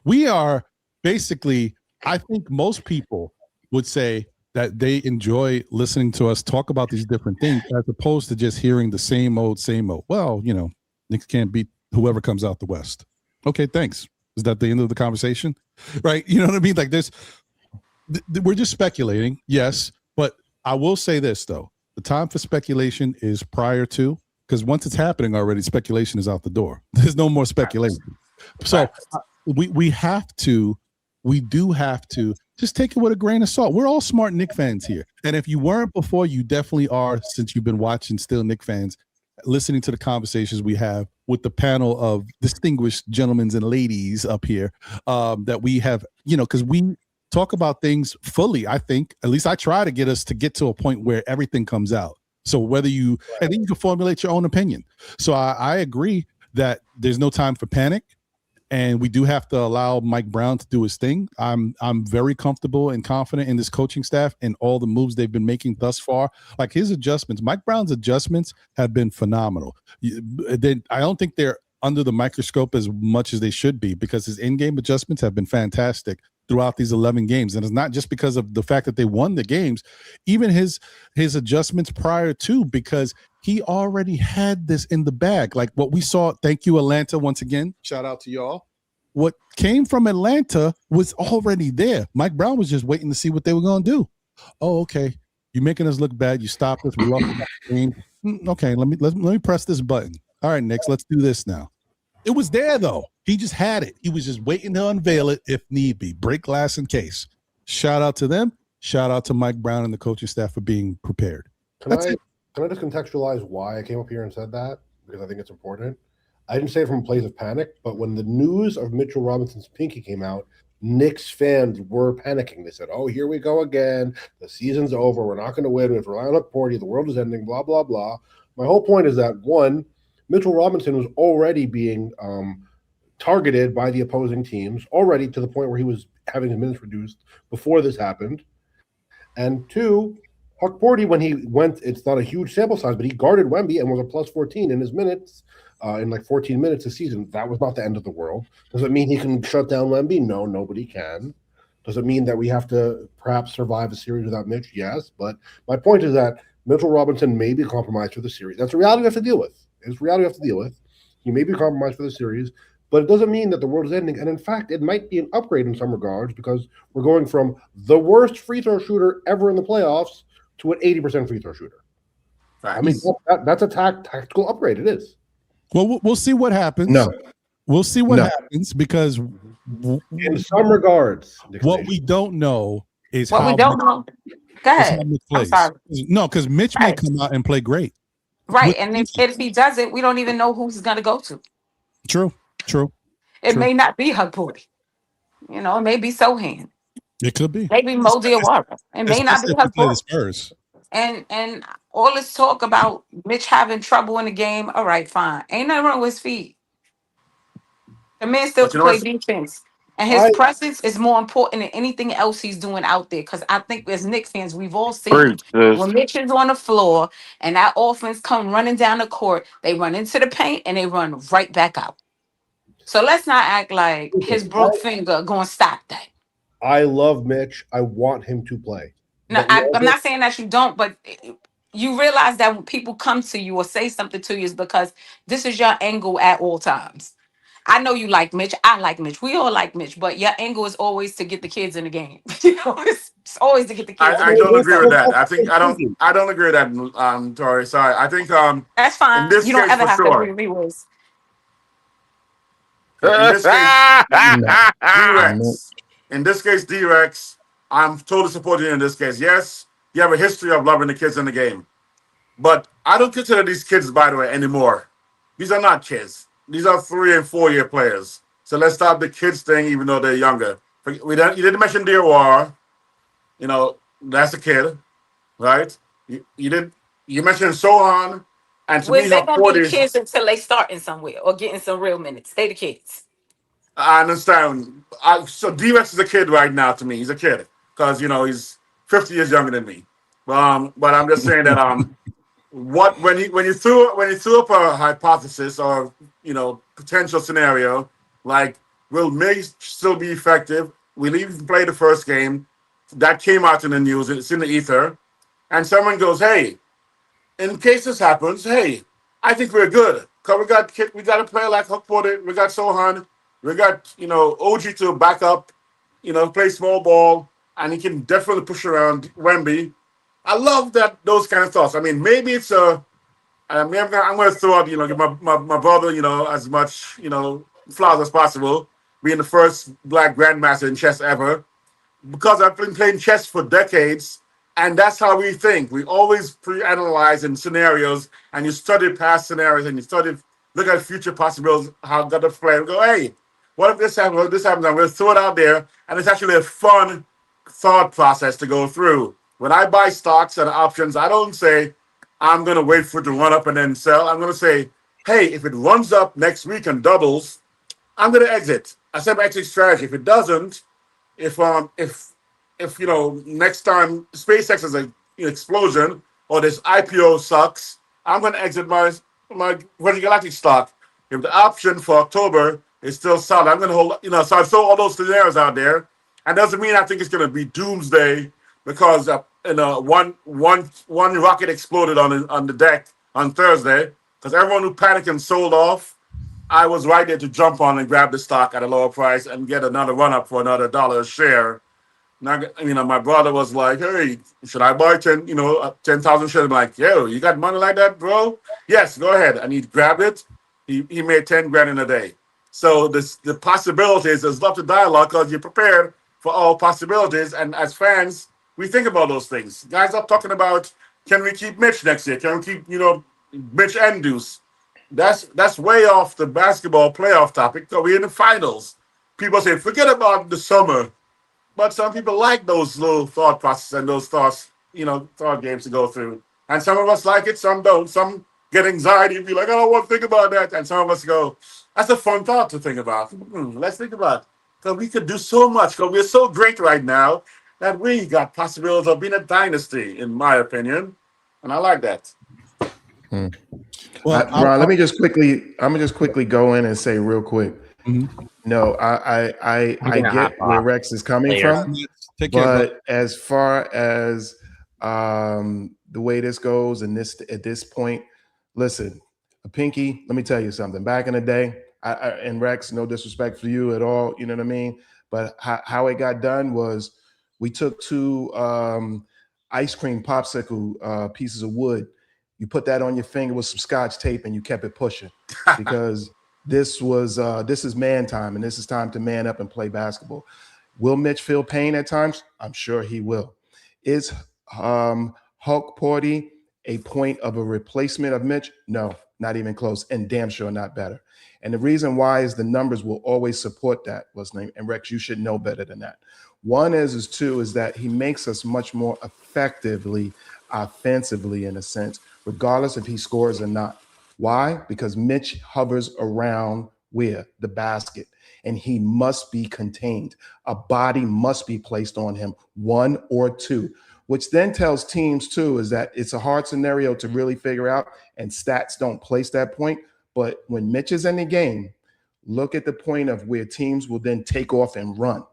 We are basically, I think most people would say that they enjoy listening to us talk about these different things as opposed to just hearing the same old. Well, Knicks can't beat whoever comes out the West. Okay, thanks. Is that the end of the conversation? Right? You know what I mean? Like we're just speculating, yes. But I will say this, though. The time for speculation is prior to, because once it's happening already, speculation is out the door. There's no more speculation. So we do have to just take it with a grain of salt. We're all smart Knicks fans here. And if you weren't before, you definitely are, since you've been watching still Knicks fans, listening to the conversations we have with the panel of distinguished gentlemen and ladies up here that we have, because we talk about things fully. I think, at least I try to get us to get to a point where everything comes out. So whether and then you can formulate your own opinion. So I agree that there's no time for panic. And we do have to allow Mike Brown to do his thing. I'm very comfortable and confident in this coaching staff and all the moves they've been making thus far. Like his adjustments, Mike Brown's adjustments have been phenomenal. I don't think they're under the microscope as much as they should be, because his in-game adjustments have been fantastic. throughout these 11 games. And it's not just because of the fact that they won the games, even his adjustments prior to, because he already had this in the bag. Like what we saw, thank you, Atlanta, once again, shout out to y'all. What came from Atlanta was already there. Mike Brown was just waiting to see what they were going to do. Oh, okay. You're making us look bad. You stopped us. We lost the game. Okay, let me press this button. All right, Knicks, let's do this now. It was there, though. He just had it. He was just waiting to unveil it if need be. Break glass in case. Shout out to them. Shout out to Mike Brown and the coaching staff for being prepared. Can I just contextualize why I came up here and said that? Because I think it's important. I didn't say it from a place of panic, but when the news of Mitchell Robinson's pinky came out, Knicks fans were panicking. They said, oh, here we go again. The season's over. We're not going to win. We have to rely on Porty. The world is ending, blah, blah, blah. My whole point is that, one, Mitchell Robinson was already being targeted by the opposing teams, already to the point where he was having his minutes reduced before this happened. And two, Huck Porty, when he went, it's not a huge sample size, but he guarded Wemby and was a plus 14 in his minutes. In like 14 minutes a season. That was not the end of the world. Does it mean he can shut down Wemby? No, nobody can. Does it mean that we have to perhaps survive a series without Mitch? Yes. But my point is that Mitchell Robinson may be compromised for the series. That's a reality we have to deal with. It's a reality we have to deal with. He may be compromised for the series, but it doesn't mean that the world is ending. And in fact, it might be an upgrade in some regards because we're going from the worst free throw shooter ever in the playoffs to an 80% free throw shooter. I mean, that's a tactical upgrade. It is. Well, we'll see what happens. No. We'll see what happens because in some regards, what we don't know is what how we don't know. Go ahead. I'm sorry. No, because Mitch may come out and play great. Right. And if he does it, we don't even know who he's going to go to. True. It may not be Hug Porty. You know, it may be Sohan. It could be. Maybe Mo Diawara. It may not be Hug Porty. Spurs. And all this talk about Mitch having trouble in the game, all right, fine. Ain't nothing wrong with his feet. The man still can play defense. And his presence is more important than anything else he's doing out there. Because I think as Knicks fans, we've all seen when Mitch is on the floor and that offense come running down the court, they run into the paint and they run right back out. So let's not act like his broke finger going to stop that. I love Mitch. I want him to play. No, I'm not saying that you don't, but you realize that when people come to you or say something to you is because this is your angle at all times. I know you like Mitch. I like Mitch. We all like Mitch, but your angle is always to get the kids in the game. It's always to get the kids. I don't agree with that. I don't agree with that, Tori. Sorry. I think that's fine. In this you don't case, ever have sure. to agree with me, Wiz. In this case, D-Rex, I'm totally supporting you in this case. Yes, you have a history of loving the kids in the game. But I don't consider these kids, by the way, anymore. These are not kids. These are 3 and 4 year players. So let's stop the kids thing, even though they're younger. You didn't mention Diawara. You know, that's a kid, right? You mentioned Sohan. And to me, they're going to be kids until they start in somewhere or getting some real minutes. Stay the kids. I understand. So D-Rex is a kid right now to me. He's a kid because, you know, he's 50 years younger than me. But I'm just saying that when you threw up a hypothesis or, you know, potential scenario, like will Mitch still be effective? We'll even play the first game. That came out in the news. It's in the ether. And someone goes, hey, in case this happens, hey, I think we're good. Because we got a player like Huck Porty. We got Sohan. We got, you know, OG to back up, you know, play small ball, and he can definitely push around Wemby. I love those kind of thoughts. I mean, maybe it's I'm going to throw out, you know, give my brother, you know, as much, you know, flowers as possible, being the first black grandmaster in chess ever, because I've been playing chess for decades, and that's how we think. We always pre-analyze in scenarios, and you study past scenarios, and you look at future possibilities, how God to play, and go, hey, what if this happens? What if this happens? I'm going to throw it out there, and it's actually a fun thought process to go through. When I buy stocks and options, I don't say, I'm going to wait for it to run up and then sell. I'm going to say, hey, if it runs up next week and doubles, I'm going to exit. I said my exit strategy. If it doesn't, if you know, next time SpaceX is an explosion or this IPO sucks, I'm going to exit my Virgin Galactic stock. If the option for October is still solid, I'm going to hold, you know, so I throw all those scenarios out there. And doesn't mean I think it's going to be doomsday because one rocket exploded on the deck on Thursday because everyone who panicked and sold off, I was right there to jump on and grab the stock at a lower price and get another run up for another $1 a share. Now, my brother was like, "Hey, should I buy 10,000 shares?" I'm like, "Yo, you got money like that, bro? Yes, go ahead." And he grabbed it. He made 10 grand in a day. So the possibilities, there's lots of dialogue because you're prepared for all possibilities. And as fans, we think about those things. Guys are talking about, can we keep Mitch next year? Can we keep, Mitch and Deuce? That's way off the basketball playoff topic. So we're in the finals. People say, forget about the summer. But some people like those little thought processes and those thought games to go through. And some of us like it, some don't. Some get anxiety and be like, I don't want to think about that. And some of us go, that's a fun thought to think about. Let's think about it. Because we could do so much. Because we're so great right now that we got possibilities of being a dynasty, in my opinion. And I like that. Well, Ron, let me just quickly go in and say real quick. Mm-hmm. No, I get where Rex is coming from, but as far as the way this goes and at this point, listen, Pinky, let me tell you something. Back in the day, and Rex, no disrespect for you at all, you know what I mean? But how it got done was we took 2 ice cream popsicle pieces of wood. You put that on your finger with some Scotch tape and you kept it pushing because this is man time and this is time to man up and play basketball. Will Mitch feel pain at times? I'm sure he will. Is Hulk Porty a point of a replacement of Mitch? No, not even close, and damn sure not better. And the reason why is the numbers will always support that. And Rex, you should know better than that. One is that he makes us much more effectively offensively in a sense, regardless if he scores or not. Why? Because Mitch hovers around the basket, and he must be contained. A body must be placed on him, 1 or 2, which then tells teams too is that it's a hard scenario to really figure out, and stats don't place that point. But when Mitch is in the game, look at the point of where teams will then take off and run.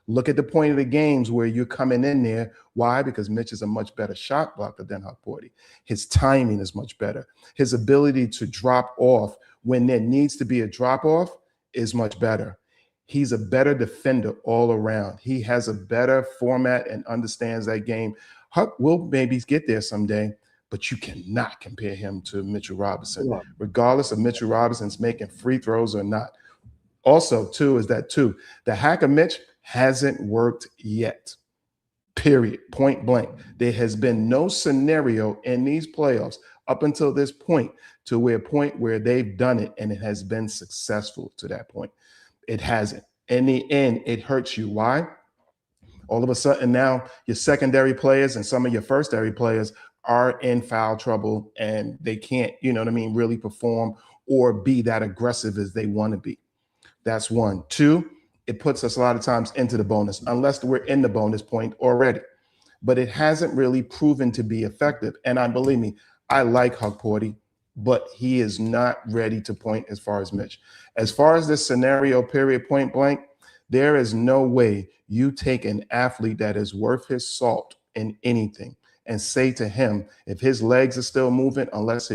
Look at the point of the games where you're coming in there. Why? Because Mitch is a much better shot blocker than Hulk Porty. His timing is much better. His ability to drop off when there needs to be a drop off is much better. He's a better defender all around. He has a better format and understands that game. Huck will maybe get there someday, but you cannot compare him to Mitchell Robinson, regardless of Mitchell Robinson's making free throws or not. Also, too, the hack of Mitch hasn't worked yet, period, point blank. There has been no scenario in these playoffs up until this point where they've done it and it has been successful to that point. It hasn't. In the end, it hurts you. Why? All of a sudden now your secondary players and some of your first-area players are in foul trouble and they can't, really perform or be that aggressive as they want to be. That's 1. 2, it puts us a lot of times into the bonus, unless we're in the bonus point already. But it hasn't really proven to be effective. And believe me, I like Hulk Porty, but he is not ready to point as far as Mitch. As far as this scenario, period, point blank, there is no way you take an athlete that is worth his salt in anything and say to him, if his legs are still moving, unless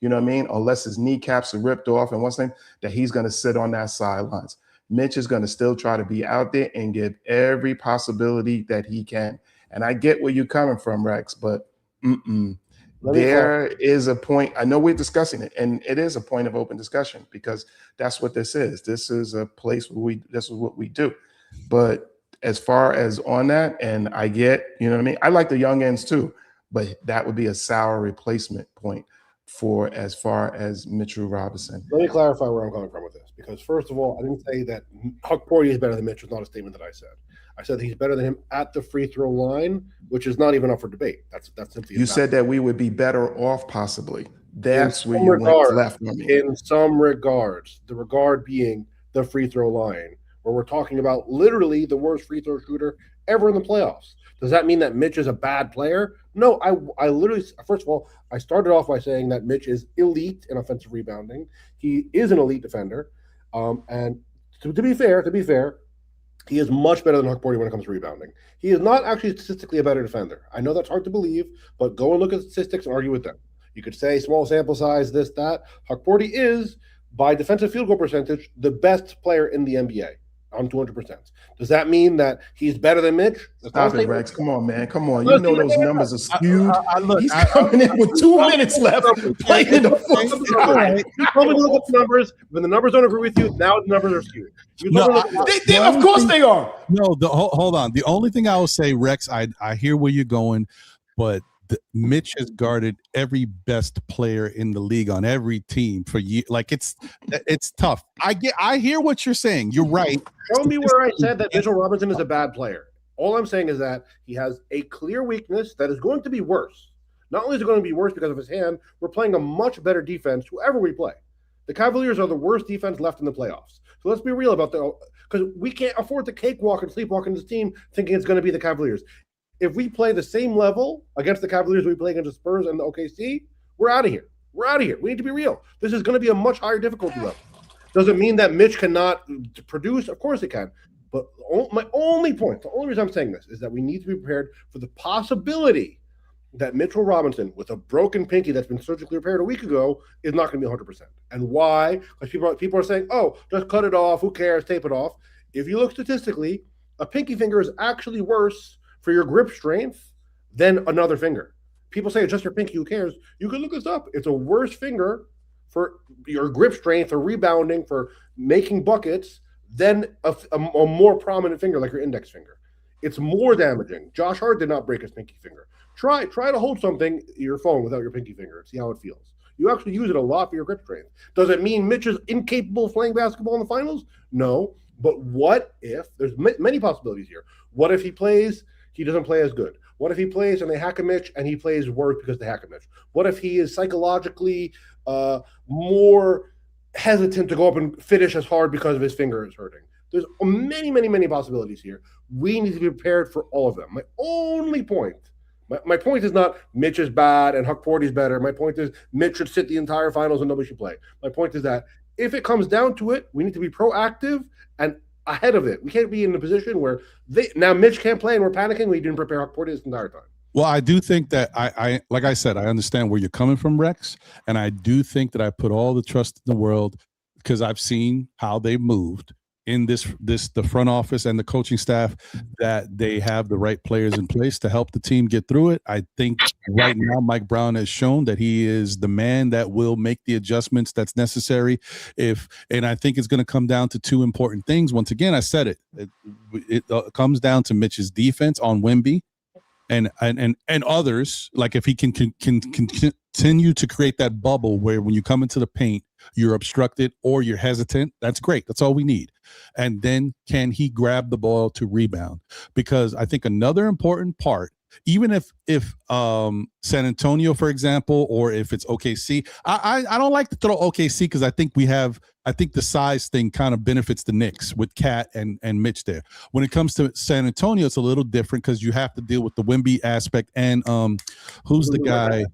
unless his kneecaps are ripped off and what's name, that he's going to sit on that sidelines. Mitch is going to still try to be out there and give every possibility that he can. And I get where you're coming from, Rex, but there is a point. I know we're discussing it, and it is a point of open discussion because that's what this is. This is a place where this is what we do. But as far as on that, and I get, I like the young ends too, but that would be a sour replacement point for as far as Mitchell Robinson. Let me clarify where I'm coming from with this, because first of all, I didn't say that Hulk Porty is better than Mitch. Was not a statement that I said. I said that he's better than him at the free throw line, which is not even up for debate. That's simply. You said that we would be better off, possibly. That's where you went left on me. In some regards, the regard being the free throw line, where we're talking about literally the worst free throw shooter ever in the playoffs. Does that mean that Mitch is a bad player? No, I literally, first of all, I started off by saying that Mitch is elite in offensive rebounding. He is an elite defender. And to be fair, He is much better than Huckporty when it comes to rebounding. He is not actually statistically a better defender. I know that's hard to believe, but go and look at the statistics and argue with them. You could say small sample size, this, that. Huckporty is, by defensive field goal percentage, the best player in the NBA on 200%. Does that mean that he's better than Mitch? Stop it, Rex. Come on, man. Come on. You know those numbers are skewed. He's coming in with 2 minutes left, playing the fourth. All right. You told me to look up the numbers. When the numbers don't agree with you, now the numbers are skewed. Of course they are. No, hold on. The only thing I will say, Rex, I hear where you're going, but Mitch has guarded every best player in the league on every team for years. Like it's tough. I hear what you're saying. You're right. Show me where I said that Mitchell Robinson is a bad player. All I'm saying is that he has a clear weakness that is going to be worse. Not only is it going to be worse because of his hand, we're playing a much better defense whoever we play. The Cavaliers are the worst defense left in the playoffs. So let's be real about because we can't afford to cakewalk and sleepwalk in this team thinking it's going to be the Cavaliers. If we play the same level against the Cavaliers we play against the Spurs and the OKC, we're out of here. We're out of here. We need to be real. This is going to be a much higher difficulty level. Doesn't mean that Mitch cannot produce. Of course he can. But my only point, the only reason I'm saying this is that we need to be prepared for the possibility that Mitchell Robinson, with a broken pinky that's been surgically repaired a week ago, is not going to be 100%. And why? Because people are saying, oh, just cut it off. Who cares? Tape it off. If you look statistically, a pinky finger is actually worse for your grip strength than another finger. People say it's just your pinky, who cares? You can look this up. It's a worse finger for your grip strength, for rebounding, for making buckets than a more prominent finger like your index finger. It's more damaging. Josh Hart did not break his pinky finger. Try to hold something, your phone, without your pinky finger and see how it feels. You actually use it a lot for your grip strength. Does it mean Mitch is incapable of playing basketball in the finals? No. But what if, there's many possibilities here. What if he doesn't play as good? What if he plays and they hack a Mitch and he plays worse because they hack a Mitch? What if he is psychologically more hesitant to go up and finish as hard because of his finger is hurting? There's many, many, many possibilities here. We need to be prepared for all of them. My only point, my point is not Mitch is bad and Huckporty's better. My point is Mitch should sit the entire finals and nobody should play. My point is that if it comes down to it, we need to be proactive and ahead of it. We can't be in a position where now Mitch can't play and we're panicking. We didn't prepare Huckporty this entire time. Well, I do think that I like I said, I understand where you're coming from, Rex, and I do think that I put all the trust in the world because I've seen how they moved in the front office and the coaching staff, that they have the right players in place to help the team get through it. I think right now Mike Brown has shown that he is the man that will make the adjustments that's necessary. And I think it's going to come down to two important things. Once again, I said it comes down to Mitch's defense on Wemby and others. Like if he can continue to create that bubble where when you come into the paint, you're obstructed or you're hesitant, that's great. That's all we need. And then can he grab the ball to rebound? Because I think another important part, even if San Antonio, for example, or if it's OKC, I don't like to throw OKC because I think the size thing kind of benefits the Knicks with Cat and Mitch there. When it comes to San Antonio, it's a little different because you have to deal with the Wemby aspect and who's the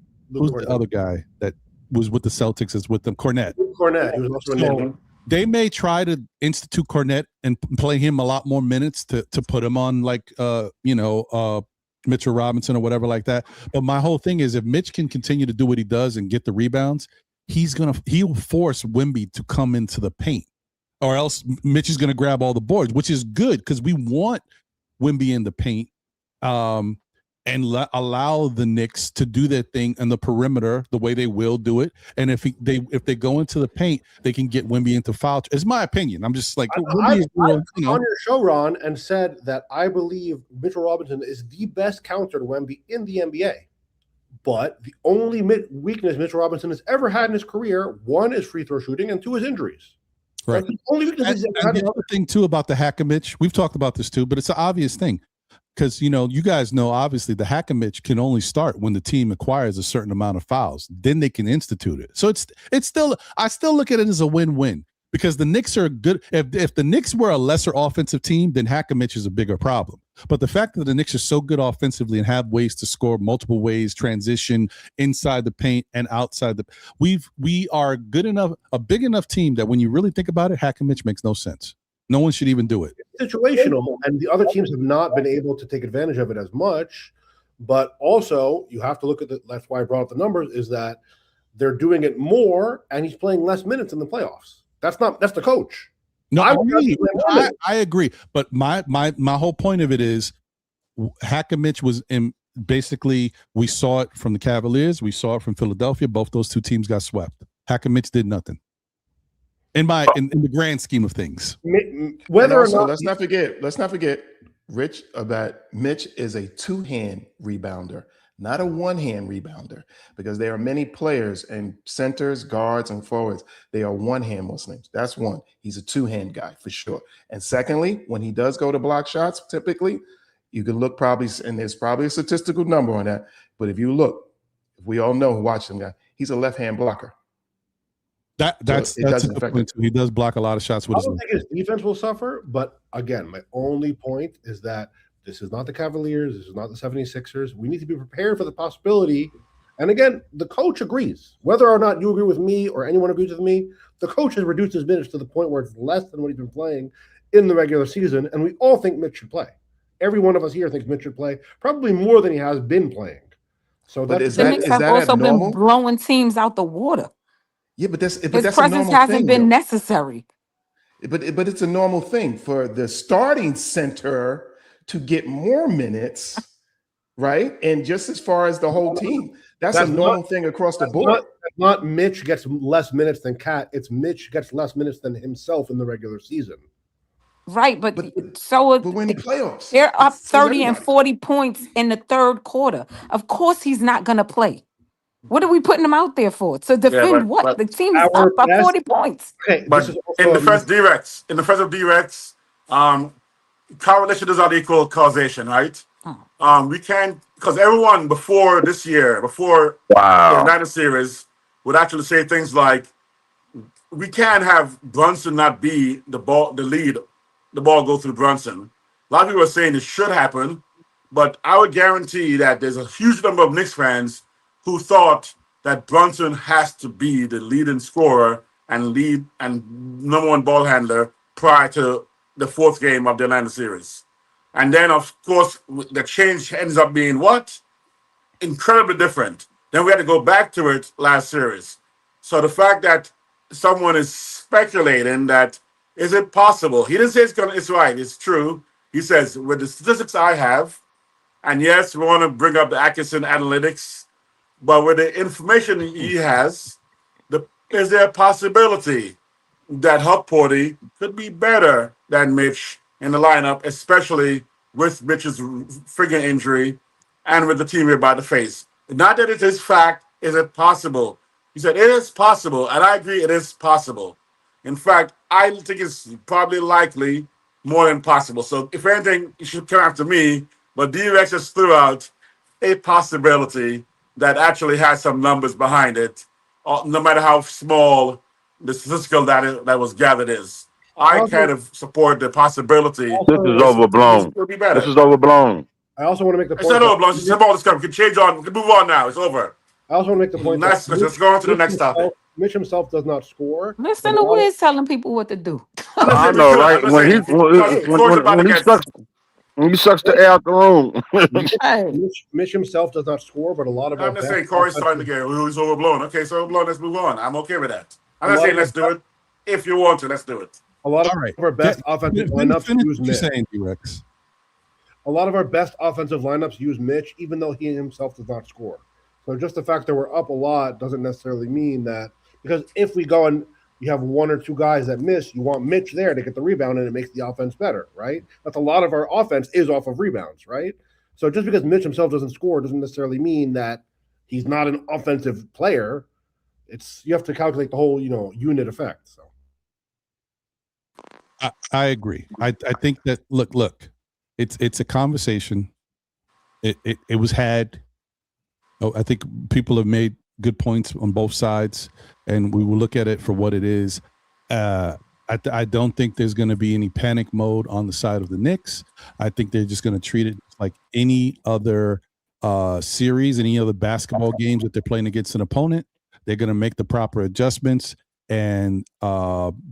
other guy that was with the Celtics is with them? Cornette. He was also so they may try to institute Cornette and play him a lot more minutes to put him on like Mitchell Robinson or whatever like that. But my whole thing is if Mitch can continue to do what he does and get the rebounds, he'll force Wemby to come into the paint, or else Mitch is gonna grab all the boards, which is good because we want Wemby in the paint. And allow the Knicks to do their thing in the perimeter the way they will do it. And if they go into the paint, they can get Wemby into foul. It's my opinion. I'm just like I on your show, Ron, and said that I believe Mitchell Robinson is the best counter to Wemby in the NBA. But the only weakness Mitchell Robinson has ever had in his career, one is free throw shooting, and two is injuries. Right. That's the only weakness. And the other thing too about the Hack-a-Mitch, we've talked about this too, but it's an obvious thing. Because, you guys know, obviously, the Hack-a-Mitch can only start when the team acquires a certain amount of fouls. Then they can institute it. So it's still, I still look at it as a win-win because the Knicks are good. If the Knicks were a lesser offensive team, then Hack-a-Mitch is a bigger problem. But the fact that the Knicks are so good offensively and have ways to score multiple ways, transition inside the paint and outside we are good enough, a big enough team that when you really think about it, Hack-a-Mitch makes no sense. No one should even do it. It's situational, and the other teams have not been able to take advantage of it as much. But also, you have to look at that's why I brought up the numbers, is that they're doing it more, and he's playing less minutes in the playoffs. That's the coach. No, I agree. But my whole point of it is Mitch was in basically, we saw it from the Cavaliers, we saw it from Philadelphia. Both those two teams got swept. Mitch did nothing. In the grand scheme of things. Whether or not let's not forget, Rich, that Mitch is a two-hand rebounder, not a one-hand rebounder, because there are many players and centers, guards, and forwards. They are one-hand Muslims. That's one. He's a two-hand guy for sure. And secondly, when he does go to block shots, typically, you can look probably, and there's probably a statistical number on that, but if you look, we all know who watched him guy, he's a left-hand blocker. That's a good point too. He does block a lot of shots with his. I don't think his defense will suffer, but again, my only point is that this is not the Cavaliers, this is not the 76ers. We need to be prepared for the possibility. And again, the coach agrees. Whether or not you agree with me or anyone agrees with me, the coach has reduced his minutes to the point where it's less than what he's been playing in the regular season, and we all think Mitch should play. Every one of us here thinks Mitch should play, probably more than he has been playing. So the Knicks have also been blowing teams out the water. Yeah, but his presence hasn't been necessary. But it's a normal thing for the starting center to get more minutes, right? And just as far as the whole team, that's a normal thing across the board. Not Mitch gets less minutes than Cat. It's Mitch gets less minutes than himself in the regular season. Right, but when the playoffs, they're up 30 and 40 points in the third quarter. Of course, he's not going to play. What are we putting him out there for? To defend what? The team is up by 40 points. Okay, but in the first of D-Rex, correlation does not equal causation, right? We can't, because everyone before this year, before the United Series, would actually say things like, we can't have Brunson not be the ball go through Brunson. A lot of people are saying it should happen, but I would guarantee that there's a huge number of Knicks fans who thought that Brunson has to be the leading scorer and number one ball handler prior to the fourth game of the Atlanta series. And then, of course, the change ends up being what? Incredibly different. Then we had to go back to it last series. So the fact that someone is speculating that, is it possible? He didn't say it's right. It's true. He says, with the statistics I have, and yes, we want to bring up the Atkinson analytics, but with the information he has, is there a possibility that Hupporty could be better than Mitch in the lineup, especially with Mitch's finger injury and with the team we're about to face? Not that it is fact, is it possible? He said it is possible, and I agree it is possible. In fact, I think it's probably likely more than possible. So if anything, you should come after me, but D-Rex just threw out a possibility that actually has some numbers behind it, no matter how small the statistical data that was gathered is. I kind of support the possibility. This is overblown. This is overblown. I also want to make the point. It's not overblown. It's all this stuff. We can change on. We can move on now. It's over. I also want to make the point. Let's go on to the next topic. Mitch himself does not score. Listen to Wiz telling people what to do. I know, right? When he sucks the air out the room. Mitch himself does not score, but a lot of I'm just saying Corey's starting to get who's overblown. Okay, so overblown, let's move on. I'm okay with that. I'm not saying let's do it. If you want to, let's do it. A lot of our best offensive lineups use Mitch. A lot of our best offensive lineups use Mitch, even though he himself does not score. So just the fact that we're up a lot doesn't necessarily mean that, because if we go and you have one or two guys that miss, you want Mitch there to get the rebound, and it makes the offense better, right? That's a lot of our offense is off of rebounds, right? So just because Mitch himself doesn't score doesn't necessarily mean that he's not an offensive player. You have to calculate the whole, unit effect. So I agree. I think that look, it's a conversation. It was had. I think people have made good points on both sides, and we will look at it for what it is. I don't think there's going to be any panic mode on the side of the Knicks. I think they're just going to treat it like any other series, any other basketball games that they're playing against an opponent. They're going to make the proper adjustments, and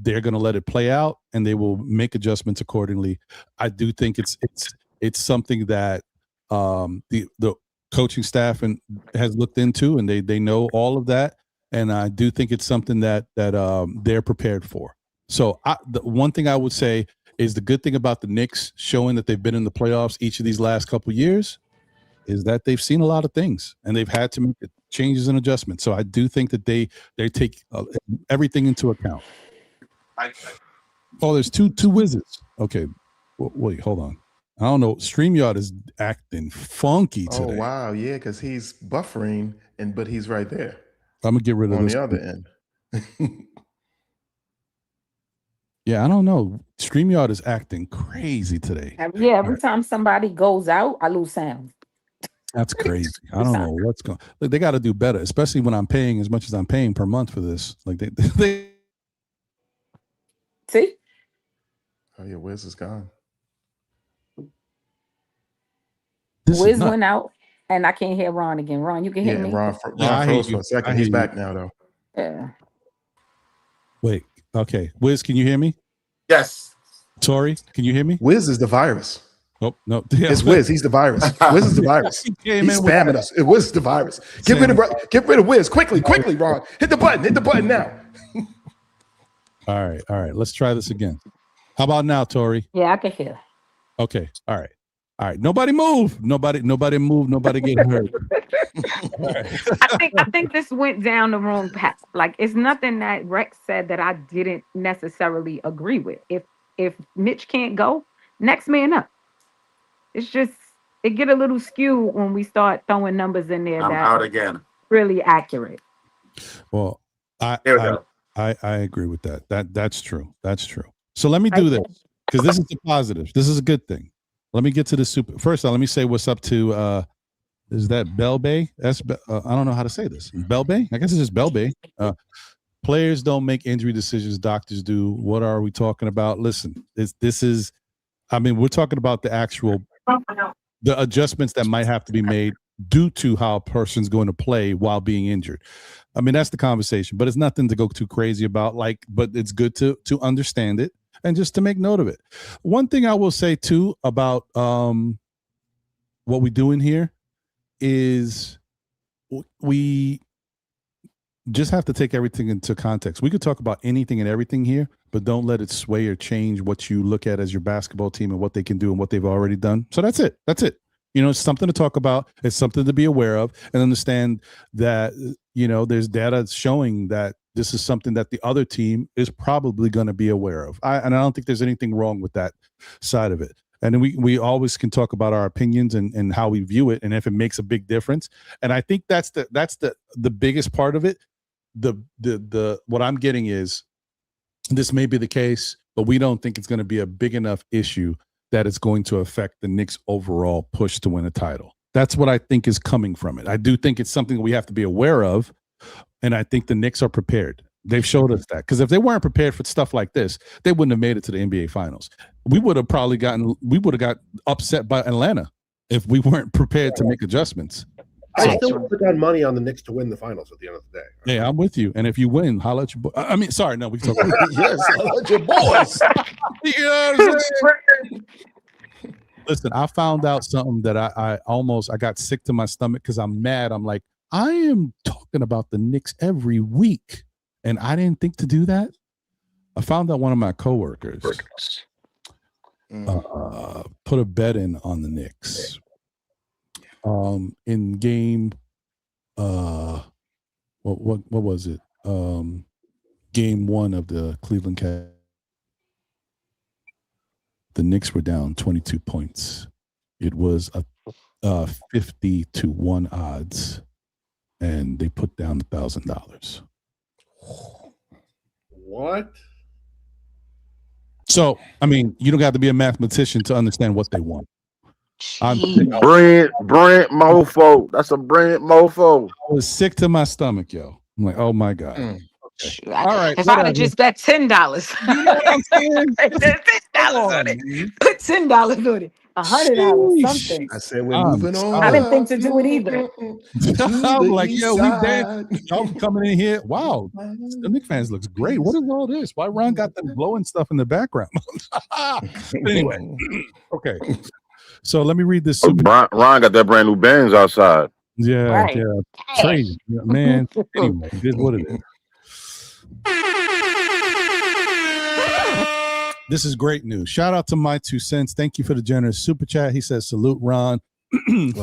they're going to let it play out, and they will make adjustments accordingly. I do think it's something that the coaching staff has looked into, and they know all of that, and I do think it's something that they're prepared for. So the one thing I would say is the good thing about the Knicks showing that they've been in the playoffs each of these last couple of years is that they've seen a lot of things, and they've had to make changes and adjustments. So I do think that they take everything into account. Oh, there's two Wizards. Okay, wait, hold on. I don't know. StreamYard is acting funky today. Oh wow, yeah, because he's buffering, but he's right there. I'm gonna get rid of on this the other end. Yeah, I don't know. StreamYard is acting crazy today. Yeah, every time somebody goes out, I lose sound. That's crazy. I don't know what's going. Like, they got to do better, especially when I'm paying as much as I'm paying per month for this. Like they see. Oh yeah, Wiz is gone. Wiz went out, and I can't hear Ron again. Ron, you can hear me? Ron froze for a second. He's back now, though. Yeah. Wait. Okay. Wiz, can you hear me? Yes. Tori, can you hear me? Wiz is the virus. Oh, no. It's Wiz. He's the virus. Wiz is the virus. He's spamming us. Wiz is the virus. Get rid of Wiz. Quickly, Ron. Hit the button now. All right. Let's try this again. How about now, Tori? Yeah, I can hear. Okay. All right. Nobody move. Nobody move. Nobody get hurt. I think this went down the wrong path. Like, it's nothing that Rex said that I didn't necessarily agree with. If Mitch can't go, next man up. It's just it get a little skewed when we start throwing numbers in there. I'm out again. Really accurate. Well, I agree with that. That's true. That's true. So let me do this because this is a positive. This is a good thing. Let me get to the super. First, let me say what's up to. Is that Belbay? I don't know how to say this. Belbay? I guess it's just Belbay. Players don't make injury decisions. Doctors do. What are we talking about? Listen, this is. I mean, we're talking about the adjustments that might have to be made due to how a person's going to play while being injured. I mean, that's the conversation, but it's nothing to go too crazy about. But it's good to understand it and just to make note of it. One thing I will say too about what we do in here is we just have to take everything into context. We could talk about anything and everything here, but don't let it sway or change what you look at as your basketball team and what they can do and what they've already done. So that's it. You know, it's something to talk about. It's something to be aware of and understand that, you know, there's data showing that this is something that the other team is probably going to be aware of. And I don't think there's anything wrong with that side of it. And then we always can talk about our opinions and how we view it and if it makes a big difference. And I think that's the biggest part of it. The what I'm getting is this may be the case, but we don't think it's going to be a big enough issue that it's going to affect the Knicks' overall push to win a title. That's what I think is coming from it. I do think it's something we have to be aware of, and I think the Knicks are prepared. They've showed us that, because if they weren't prepared for stuff like this, they wouldn't have made it to the NBA Finals. We would have got upset by Atlanta if we weren't prepared to make adjustments. I still put down money on the Knicks to win the finals at the end of the day. Yeah, I'm with you. And if you win, holla at your boy. I mean, sorry, no, we can talk about yes, holla at your boys. You know what I'm saying? Listen, I found out something that I got sick to my stomach because I'm mad. I'm like, I am talking about the Knicks every week, and I didn't think to do that. I found out one of my coworkers put a bet in on the Knicks. In game, what was it? Game 1 of the Cleveland Cavaliers. The Knicks were down 22 points. It was a 50-1 odds, and they put down $1,000. What? So, I mean, you don't have to be a mathematician to understand what they want. Brent mofo. That's a Brent mofo. I was sick to my stomach, yo. I'm like, oh my God. All right. If I'd have just bet $10, you know what I'm saying? $10 on it. Put $10 on it. $100 something. I said we're moving on. I didn't think to do it either. I'm like, yo, we dance. Y'all coming in here. Wow, the Knicks fans looks great. What is all this? Why Ron got them blowing stuff in the background? Anyway, okay. So let me read this. Ron got that brand new Benz outside. Yeah, crazy, man. Anyway, it is what it is. This is great news. Shout out to My 2 Cents. Thank you for the generous super chat. He says, salute, Ron.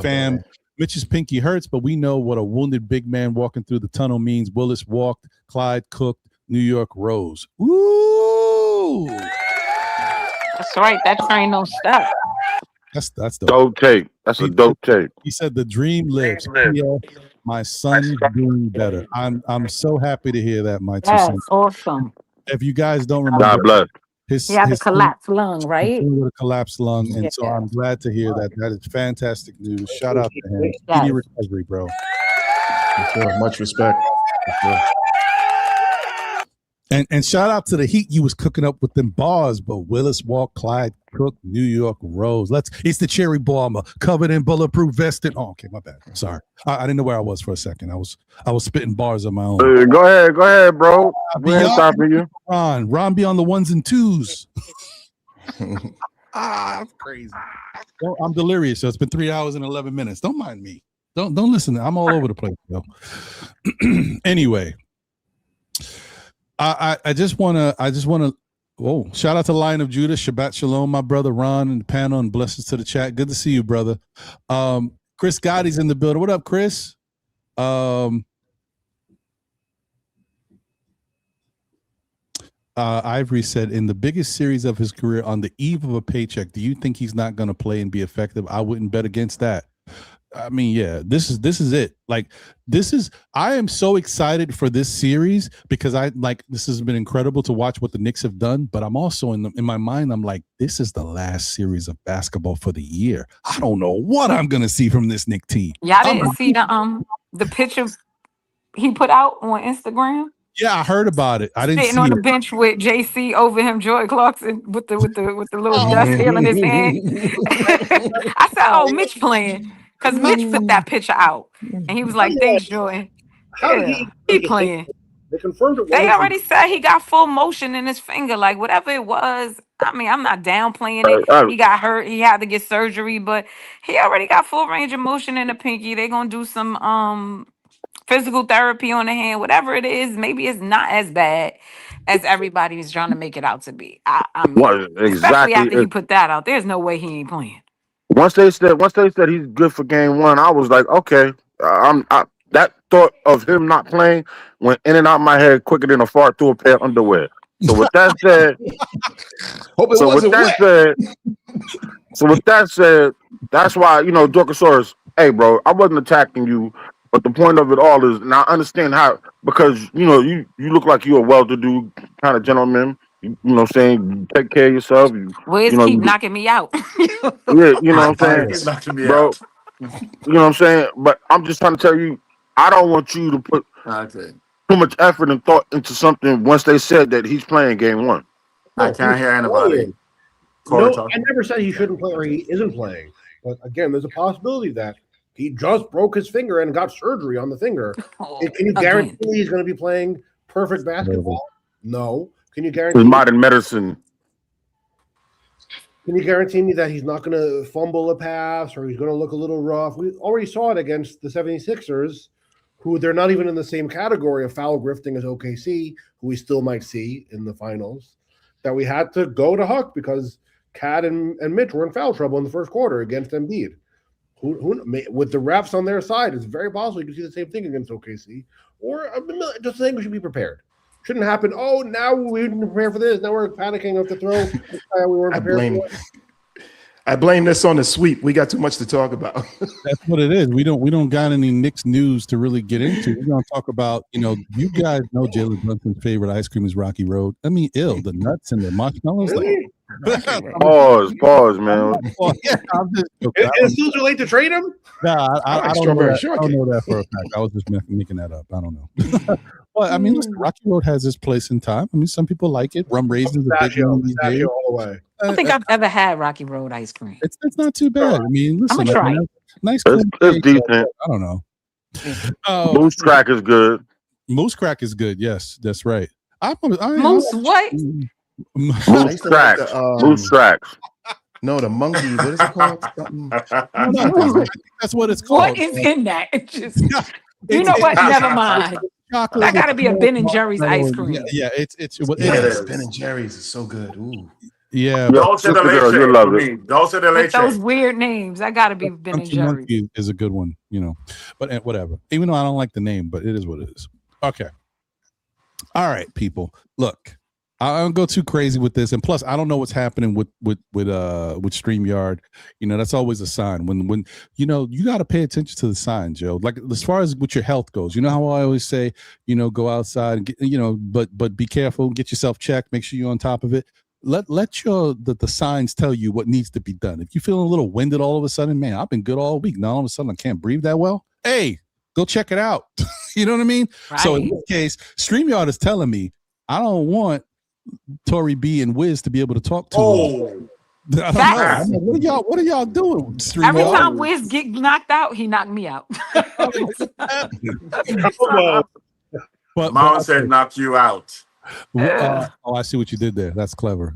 Fam, Mitch's pinky hurts, but we know what a wounded big man walking through the tunnel means. Willis walked, Clyde cooked, New York rose. Woo! That's right. That train don't stop. That's dope tape. That's a dope tape. He said the dream lives. Yeah, my son doing better. I'm so happy to hear that, My 2 That's Cents. awesome. If you guys don't remember, God bless. He had a collapsed lung, right? With a collapsed lung, and so I'm glad to hear that. That is fantastic news. Shout out to him. Speedy recovery, bro. For sure. Much respect. For sure. And shout out to the Heat. You was cooking up with them bars, but Willis walked, Clyde cooked, New York rose. It's the cherry bomber covered in bulletproof vested. Oh, okay, my bad. Sorry, I didn't know where I was for a second. I was spitting bars on my own. Go ahead, bro. We ain't stopping you. Ron be on the ones and twos. That's crazy. Well, I'm delirious. So it's been 3 hours and 11 minutes. Don't mind me. Don't listen. I'm all over the place, though. Anyway. I just wanna shout out to Lion of Judah, Shabbat Shalom, my brother Ron and the panel, and blessings to the chat. Good to see you, brother. Chris Gotti's in the building. What up, Chris? Ivory said, in the biggest series of his career, on the eve of a paycheck, do you think he's not going to play and be effective? I wouldn't bet against that. I mean, yeah, this is it. I am so excited for this series because this has been incredible to watch what the Knicks have done. But I'm also in my mind, I'm like, this is the last series of basketball for the year. I don't know what I'm gonna see from this Knicks team. Y'all didn't see the picture he put out on Instagram? Yeah, I heard about it. I didn't sitting see on the it. bench with JC over him, Joy Clarkson with the little dust heel in his hand. I said, "Oh, Mitch playing," because Mitch put that picture out, and he was like, "Thanks, Joy." How did he playing? They confirmed it. They already said he got full motion in his finger, like whatever it was. I mean, I'm not downplaying it. He got hurt. He had to get surgery, but he already got full range of motion in the pinky. They're gonna do some physical therapy on the hand, whatever it is. Maybe it's not as bad as everybody's trying to make it out to be. I mean, especially after he put that out, there's no way he ain't playing. Once they said he's good for game one, I was like, okay. That thought of him not playing went in and out my head quicker than a fart through a pair of underwear. So with that said, that's why, Dorkosaurus, hey bro, I wasn't attacking you, but the point of it all is, now I understand how, because you look like you're a well-to-do kind of gentleman. You know what I'm saying? You take care of yourself. Keep knocking me out. Yeah, you know what I'm saying? Knocking me bro. out. You know what I'm saying? But I'm just trying to tell you, I don't want you to put too much effort and thought into something once they said that he's playing game one. I can't hear anybody. No, I never said he shouldn't play or he isn't playing. But again, there's a possibility that he just broke his finger and got surgery on the finger. Can you guarantee he's going to be playing perfect basketball? No. Can you guarantee? With modern medicine. Can you guarantee me that he's not going to fumble a pass or he's going to look a little rough? We already saw it against the 76ers, who they're not even in the same category of foul grifting as OKC, who we still might see in the finals, that we had to go to Huck because Cat and Mitch were in foul trouble in the first quarter against Embiid. With the refs on their side, it's very possible you can see the same thing against OKC. Or just saying we should be prepared. Shouldn't happen. Oh, now we didn't prepare for this. Now we're panicking of the throw. We weren't prepared for it. I blame this on the sweep. We got too much to talk about. That's what it is. We don't got any Knicks news to really get into. We're gonna talk about, you guys know Jalen Brunson's favorite ice cream is Rocky Road. I mean, the nuts and the marshmallows. Really? Pause, man. Is it still too late to trade him? Nah, I don't know that. I don't know that for a fact. I was just making that up. I don't know. Well, I mean, listen, Rocky Road has its place in time. I mean, some people like it. Rum raisins, a big one these days. all the way. I don't think I've ever had Rocky Road ice cream. It's not too bad. I mean, listen, I'm gonna try it. nice. It's decent. I don't know. Moose crack is good. Moose crack is good. Yes, that's right. Moose what? Moose tracks. Moose tracks. No, the monkey. What is it called? That's what it's called. What is in that? You know what? Never mind. That got to be a Ben and Jerry's ice cream. Yeah, it's Ben and Jerry's is so good. Ooh. Yeah, Dulce de leche for me. Dulce de With leche. those weird names, that got to be Ben and Monkey Jerry's. Monkey is a good one, but whatever. Even though I don't like the name, but it is what it is. Okay. All right, people. Look, I don't go too crazy with this, and plus, I don't know what's happening with StreamYard. That's always a sign when you got to pay attention to the signs, Joe. Like as far as with your health goes, you know how I always say, go outside and get, but be careful, get yourself checked, make sure you're on top of it. Let the signs tell you what needs to be done. If you're feeling a little winded all of a sudden, man, I've been good all week. Now all of a sudden I can't breathe that well. Hey, go check it out. You know what I mean? Right. So in this case, StreamYard is telling me I don't want Tory B and Wiz to be able to talk to him. I don't know. What are y'all doing? StreamYard? Every time Wiz get knocked out, he knocked me out. But Mom said knock you out. I see what you did there. That's clever.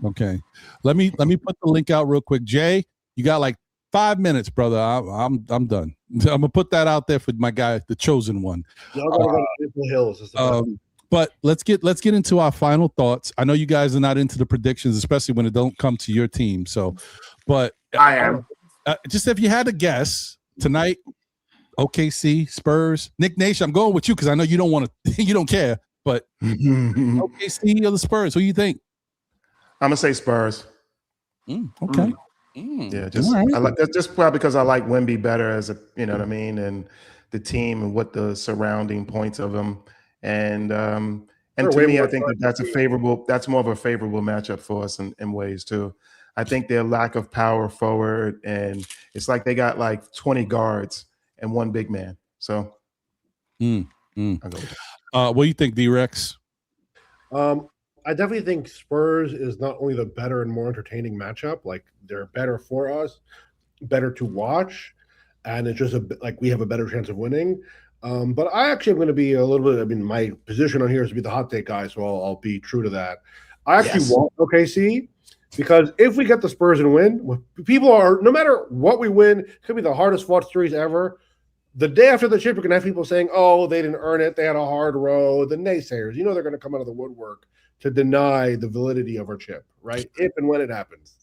Okay. Let me put the link out real quick. Jay, you got like 5 minutes, brother. I'm done. I'm gonna put that out there for my guy, the chosen one. Y'all gotta go to the hills. But let's get into our final thoughts. I know you guys are not into the predictions, especially when it don't come to your team. So, but I am. Just if you had to guess tonight, OKC Spurs, Nick Nation. I'm going with you because I know you don't want to. You don't care. But OKC or the Spurs? Who do you think? I'm gonna say Spurs. Okay. Yeah, I like that's just probably because I like Wemby better as a, you know what I mean, and the team and what the surrounding points of them, and to me, I think that's more of a favorable matchup for us in ways too. I think their lack of power forward, and it's like they got like 20 guards and one big man. So, I'll go with that. What do you think, D-Rex? I definitely think Spurs is not only the better and more entertaining matchup, like they're better for us, better to watch, and it's just like we have a better chance of winning. But I actually am going to be a little bit. I mean, my position on here is to be the hot take guy, so I'll be true to that. I actually want OKC because if we get the Spurs and win, people are no matter what we win, it could be the hardest fought series ever. The day after the chip, you're going to have people saying, "Oh, they didn't earn it. They had a hard road." The naysayers, they're going to come out of the woodwork to deny the validity of our chip, right? If and when it happens.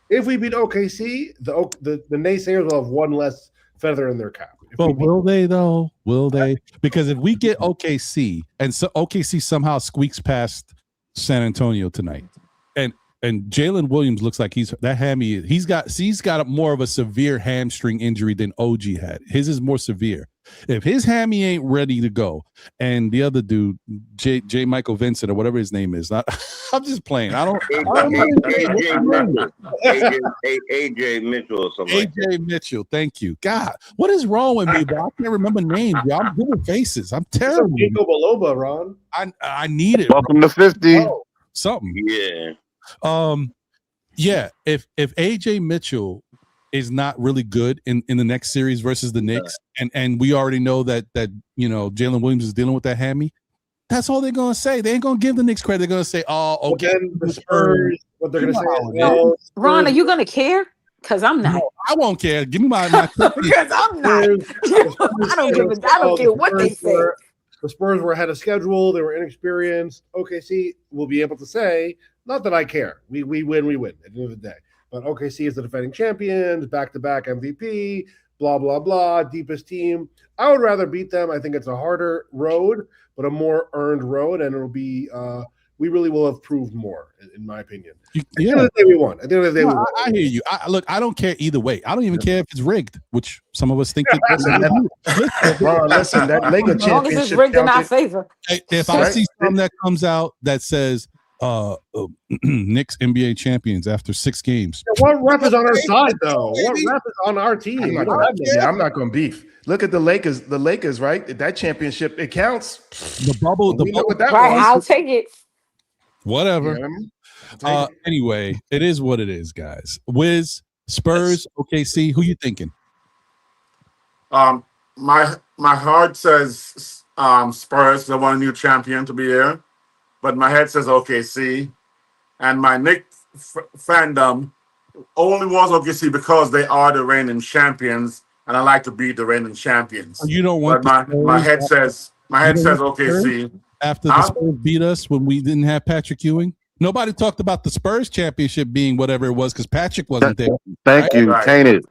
If we beat OKC, the naysayers will have one less feather in their cap. But will they though? Will they? Because if we get OKC and so OKC somehow squeaks past San Antonio tonight, and Jalen Williams looks like he's got more of a severe hamstring injury than OG had. His is more severe. If his hammy ain't ready to go, and the other dude, J. Michael Vincent or whatever his name is, I'm just playing. AJ Mitchell or something. AJ Mitchell, thank you. God, what is wrong with me, bro? I can't remember names. Bro. I'm good with faces. I'm terrible. Jacob Aloba, Ron. I need it. Welcome to 50. Oh, something. Yeah. Yeah. If AJ Mitchell is not really good in the next series versus the Knicks, and we already know that Jalen Williams is dealing with that hammy, that's all they're gonna say. They ain't gonna give the Knicks credit. They're gonna say, "Oh, okay." The Spurs, what they're gonna say is, Ron, are you gonna care? Because I'm not. No, I won't care. Give me my because I'm not. I don't care what they say. The Spurs were ahead of schedule. They were inexperienced. OKC will be able to say, not that I care. We win. We win at the end of the day. But OKC is the defending champions, back-to-back MVP, blah, blah, blah, deepest team. I would rather beat them. I think it's a harder road, but a more earned road, and it'll be we really will have proved more, in my opinion. At the end of the day, we won. At the end of the day, we won. I hear you. Look, I don't care either way. I don't even care if it's rigged, which some of us think it is. Listen, that Laker as long as it's rigged in our favor. If I see something that comes out that says Knicks NBA champions after 6 games. What rep is on our side though? What rep is on our team? I'm not going to beef. Look at the Lakers. The Lakers, right? That championship, it counts. The bubble. We know what that Right, was. I'll take it. Whatever. You know what I mean? Anyway, it is what it is, guys. Wiz, Spurs, OKC. Who you thinking? My heart says Spurs. They want a new champion to be here, but my head says OKC, and my Knicks fandom only wants OKC because they are the reigning champions, and I like to beat the reigning champions. You don't want. But my head says OKC. After the Spurs beat us when we didn't have Patrick Ewing, nobody talked about the Spurs championship being whatever it was because Patrick wasn't there. Thank you. Right. Tainted.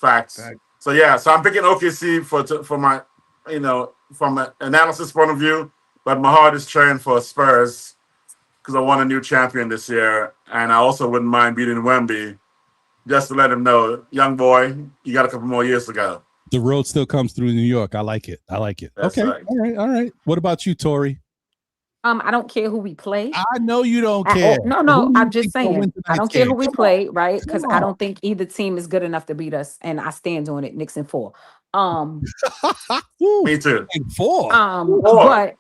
Facts. So yeah, so I'm picking OKC for my, from an analysis point of view, but my heart is trained for Spurs because I want a new champion this year, and I also wouldn't mind beating Wemby just to let him know, young boy, you got a couple more years to go. The road still comes through New York. I like it. That's okay. right. All right. What about you, Tori? I don't care who we play. I know you don't care. No, I'm just saying. I don't care who we play, right? Because I don't think either team is good enough to beat us, and I stand on it. Knicks in 4. Me too. 4. But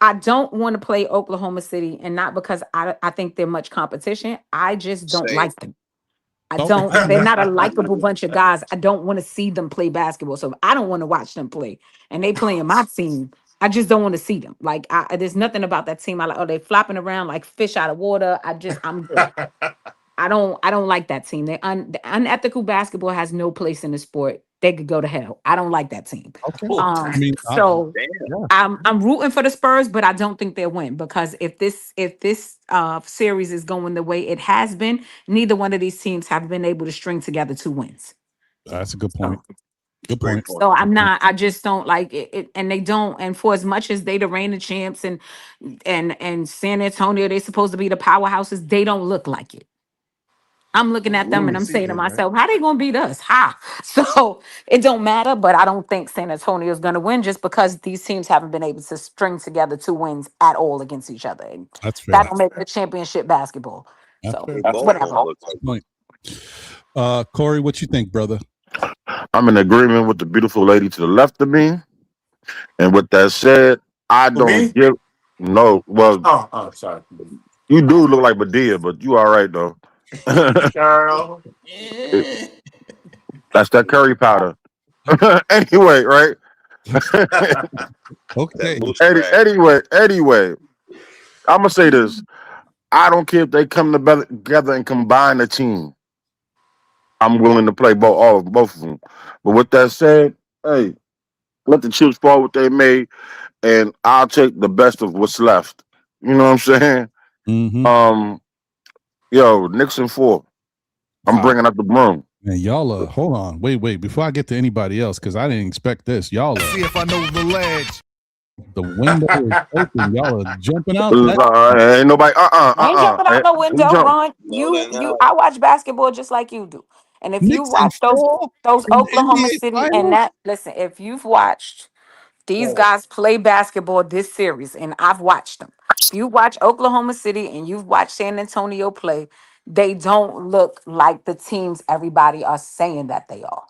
I don't want to play Oklahoma City, and not because I think they're much competition. I just don't like them. They're not a likable bunch of guys. I don't want to see them play basketball. So I don't want to watch them play. And they playing my team. I just don't want to see them. Like, there's nothing about that team. I like, they flopping around like fish out of water. I'm good. I don't like that team. The unethical basketball has no place in the sport. They could go to hell. I don't like that team. Okay. I'm rooting for the Spurs, but I don't think they'll win because if this series is going the way it has been, neither one of these teams have been able to string together 2 wins. That's a good point. Good point. So I just don't like it, and they don't. And for as much as they the reigning champs and San Antonio, they're supposed to be the powerhouses, they don't look like it. I'm looking at them and I'm saying to myself, how they gonna beat us? So it don't matter, but I don't think San Antonio is gonna win just because these teams haven't been able to string together 2 wins at all against each other. And that's fair. That'll make the championship basketball. That's whatever. Corey, what you think, brother? I'm in agreement with the beautiful lady to the left of me. And with that said, I don't give well. Oh, sorry. You do look like Badia, but you all right though. Girl. That's that curry powder. Anyway, right? Okay. Anyway, I'm gonna say this. I don't care if they come together and combine a team. I'm willing to play both of them. But with that said, hey, let the chips fall what they may, and I'll take the best of what's left. You know what I'm saying? Mm-hmm. Yo, Knicks in 4. I'm bringing up the broom. Man, y'all hold on. Wait. Before I get to anybody else, because I didn't expect this. Y'all See if I know the ledge. The window is open. Y'all are jumping out. Ain't nobody. I ain't jumping out no window, Ron. I watch basketball just like you do. And if you watch those Oklahoma City and that, listen, if you've watched these guys play basketball this series, and I've watched them. If you watch Oklahoma City and you've watched San Antonio play, they don't look like the teams everybody are saying that they are.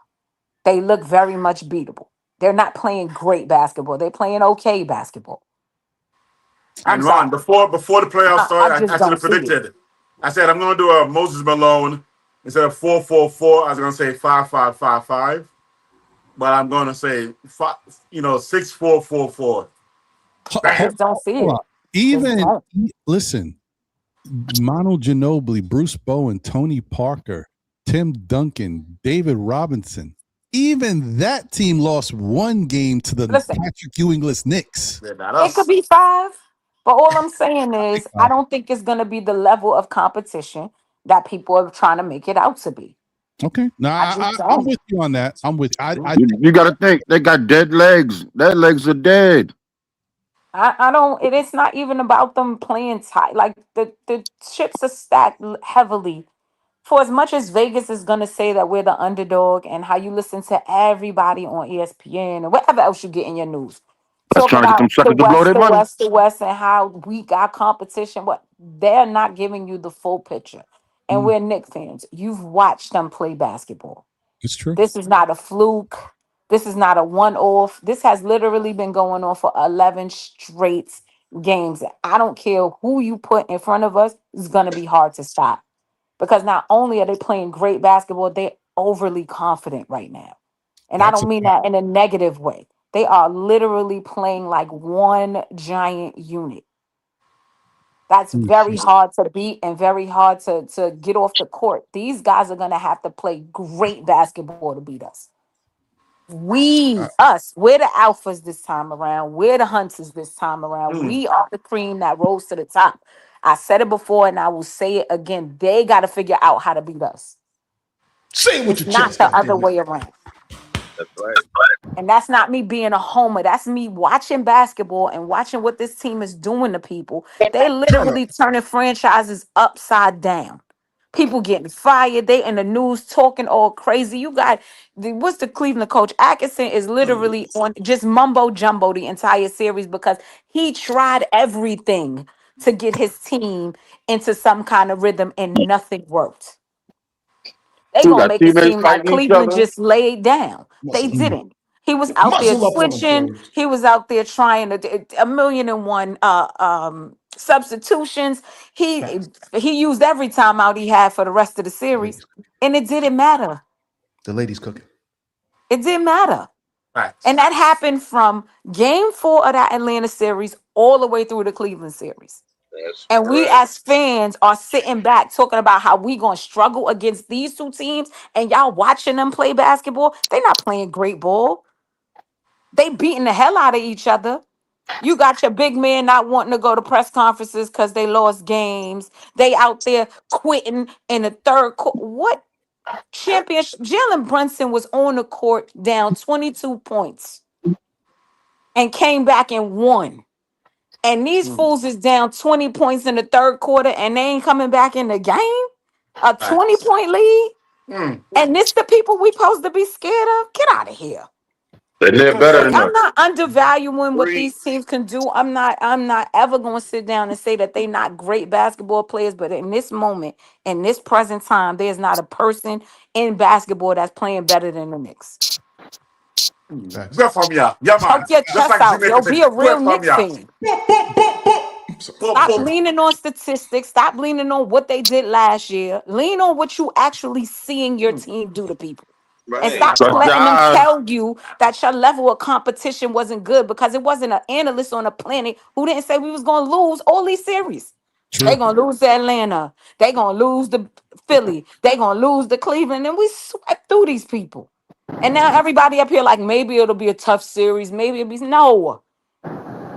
They look very much beatable. They're not playing great basketball. They're playing okay basketball. And Ron, before the playoffs started, I should have predicted. I said I'm going to do a Moses Malone instead of 4-4-4. I was going to say 5-5-5-5, but I'm going to say 6-4-4-4. I just don't see it. Listen, Manu Ginobili, Bruce Bowen, Tony Parker, Tim Duncan, David Robinson. Even that team lost 1 game to the Patrick Ewing-less Knicks. It could be 5, but all I'm saying is I don't think it's going to be the level of competition that people are trying to make it out to be. Okay, I'm with you on that. I'm with you. Got to think they got dead legs. Their legs are dead. I don't. It's not even about them playing tight. Like the chips are stacked heavily. For as much as Vegas is going to say that we're the underdog and how you listen to everybody on ESPN or whatever else you get in your news. That's trying to get them suckers to blow their money. The West, and how weak our competition. What? They're not giving you the full picture. And we're Knicks fans. You've watched them play basketball. It's true. This is not a fluke. This is not a one-off. This has literally been going on for 11 straight games. I don't care who you put in front of us, it's going to be hard to stop. Because not only are they playing great basketball, they're overly confident right now. And I That's don't a mean fact. that in a negative way. They are literally playing like one giant unit. That's very hard to beat and very hard to get off the court. These guys are going to have to play great basketball to beat us. We're the alphas this time around. We're the hunters this time around. We are the cream that rose to the top. I said it before and I will say it again. They got to figure out how to beat us. Say it with It's your not chest. the other way around. That's right. And that's not me being a homer. That's me watching basketball and watching what this team is doing to people. They literally turning franchises upside down. People getting fired. They in the news talking all crazy. You got what's the Cleveland coach? Atkinson is literally on just mumbo jumbo the entire series because he tried everything to get his team into some kind of rhythm and nothing worked. They Two gonna got make it teammates seem like fighting each Cleveland other. just laid down. They Muscle, didn't. He was out there muscle up on them, switching. Cruz. He was out there trying to a million and one substitutions. Facts. He used every timeout he had for the rest of the The series, ladies, and it didn't matter. the ladies cooking. It didn't matter. Facts. And that happened from game 4 of that Atlanta series all the way through the Cleveland series. That's And we right. as fans are sitting back talking about how we gonna struggle against these two teams, and y'all watching them play basketball. They not playing great ball. They beating the hell out of each other. You got your big man not wanting to go to press conferences because they lost games. They out there quitting in the third quarter. What championship? Jalen Brunson was on the court down 22 points and came back and won. And these fools is down 20 points in the third quarter and they ain't coming back in the game? A Facts. 20-point lead? Mm. And this the people we supposed to be scared of? Get out of here. They live better Like than I'm us. not undervaluing what Three. these teams can do. I'm not ever going to sit down and say that they not great basketball players, but in this moment, in this present time, there's not a person in basketball that's playing better than the Knicks. Facts. Go from here. Yeah, man. Choke your Just chest like out. Jamaica Yo, be said, a go real from Knicks here. fan. Boom, Stop boom. leaning on statistics. Stop leaning on what they did last year. Lean on what you actually seeing your team do to people. And Right. stop Trust your letting them eyes. tell you that your level of competition wasn't good because it wasn't an analyst on the planet who didn't say we was going to lose all these series. They going to lose to Atlanta. They going to lose to Philly. They going to lose to Cleveland. And we swept through these people. And now everybody up here like maybe it'll be a tough series. Maybe it'll be no.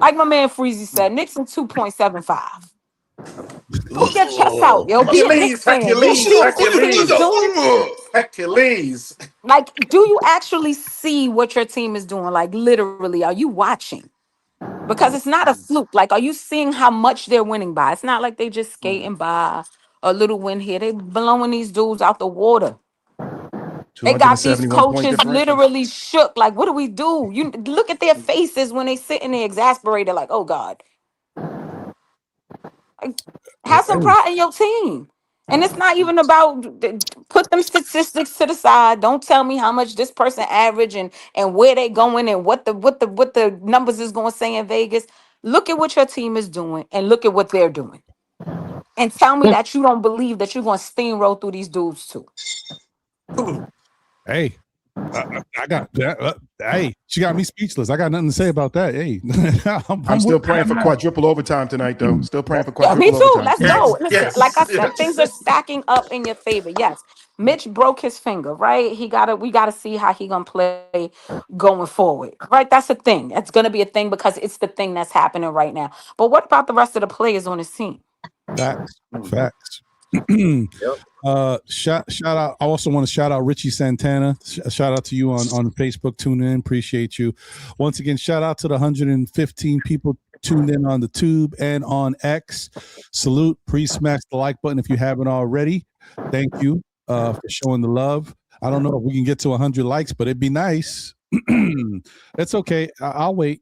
Like my man Freezy said, Knicks in 2.75. Poke your chest out, yo. Be a Knicks Hercules, fan. You Hercules, see what this team is doing? Hercules. Like, do you actually see what your team is doing? Like, literally, are you watching? Because it's not a fluke. Like, are you seeing how much they're winning by? It's not like they just skating by a little win here. They blowing these dudes out the water. They got these 271 point coaches differential. literally shook. Like, what do we do? You look at their faces when they sitting there exasperated, like, oh God. Like, have some pride in your team. And it's not even about put them statistics to the side. Don't tell me how much this person average and where they going and what the numbers is going to say in Vegas. Look at what your team is doing and look at what they're doing. And tell me that you don't believe that you're going to steamroll through these dudes too. Hey, I got that. Hey, she got me speechless. I got nothing to say about that. Hey, I'm still praying for quadruple overtime tonight, though. Still praying for Yeah, me quadruple too. overtime. Let's Yes, go. Listen, yes, like I said, yes. things are stacking up in your favor. Yes, Mitch broke his finger, right? We gotta see how he gonna play going forward, right? That's a thing. That's gonna be a thing because it's the thing that's happening right now. But what about the rest of the players on his team? Facts. Yep. Shout out. I also want to shout out Richie Santana. Shout out to you on Facebook. Tune in. Appreciate you. Once again, shout out to the 115 people tuned in on the tube and on X. Salute. Please smash the like button if you haven't already. Thank you for showing the love. I don't know if we can get to 100 likes, but it'd be nice. It's okay. I'll wait.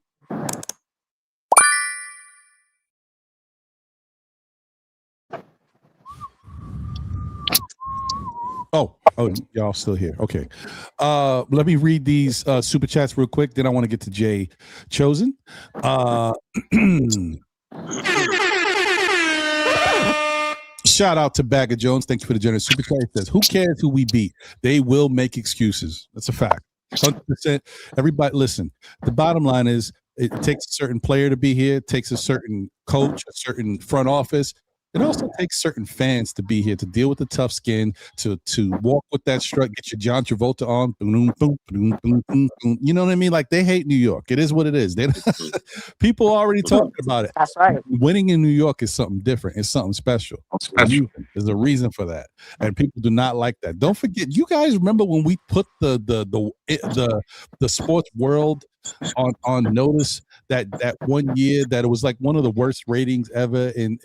Oh, y'all still here. Okay. Let me read these super chats real quick. Then I want to get to Jay Chosen. Shout out to Bagger Jones. Thank you for the generous super chat. It says, who cares who we beat? They will make excuses. That's a fact. 100%. Everybody, listen. The bottom line is it takes a certain player to be here. It takes a certain coach, a certain front office. It also takes certain fans to be here, to deal with the tough skin, to walk with that strut, get your John Travolta on. Boom, boom, boom, boom, boom, boom. You know what I mean? Like, they hate New York. It is what it is. People are already talking about it. That's right. Winning in New York is something different. It's something special. There's a reason for that. And people do not like that. Don't forget, you guys remember when we put the sports world on notice that one year that it was like one of the worst ratings ever in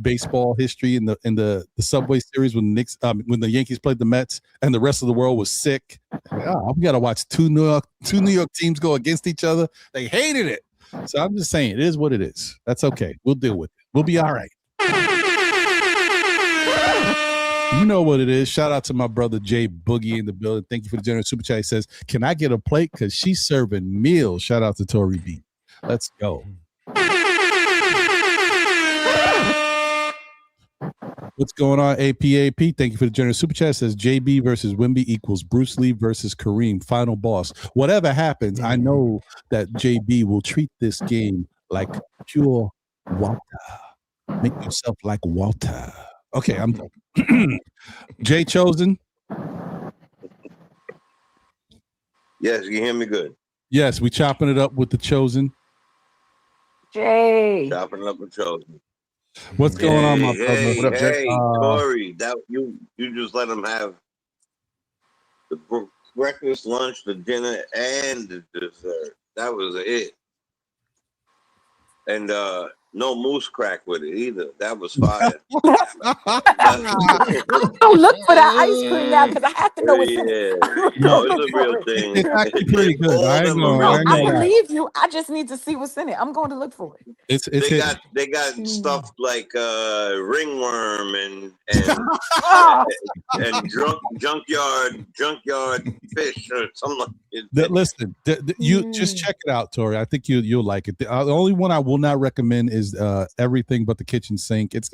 baseball history in the Subway Series when the Yankees played the Mets and the rest of the world was sick. We got to watch two New York teams go against each other. They hated it. So I'm just saying, it is what it is. That's okay. We'll deal with it. We'll be all right. You know what it is. Shout out to my brother Jay Boogie in the building. Thank you for the generous super chat. He says, can I get a plate? Because she's serving meals. Shout out to Tori B. Let's go. What's going on, APAP? Thank you for the generous super chat. It says JB versus Wimby equals Bruce Lee versus Kareem. Final boss. Whatever happens, I know that JB will treat this game like pure water. Make yourself like water. Okay, I'm done. Jay Chosen. Yes, you hear me good. Yes, we chopping it up with the Chosen. Jay. Chopping it up with Chosen. What's going on, my brother? Hey, What up, Jay? hey, Corey, that you just let him have the breakfast, lunch, the dinner, and the dessert. That was it. And no moose crack with it either. That was fire. I'll look for that ice cream now because I have to know what's in it. No, it's a real thing. It's actually pretty good. I believe you. I just need to see what's in it. I'm going to look for it. They got stuff like ringworm and junkyard fish or something like that. Listen, you just check it out, Tori. I think you'll like it. The only one I will not recommend is everything but the kitchen sink. It's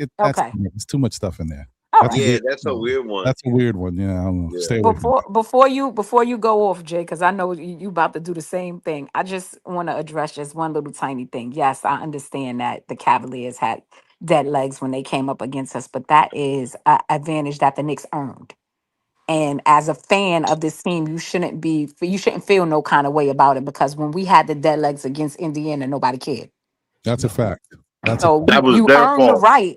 too much stuff in there. That's a weird one. That's a weird one. Yeah, I don't know. Stay away from it. Before you go off, Jay, because I know you about to do the same thing. I just want to address just one little tiny thing. Yes, I understand that the Cavaliers had dead legs when they came up against us, but that is an advantage that the Knicks earned. And as a fan of this team, you shouldn't feel no kind of way about it, because when we had the dead legs against Indiana, nobody cared. That's a fact. That was you their earn fault. the right.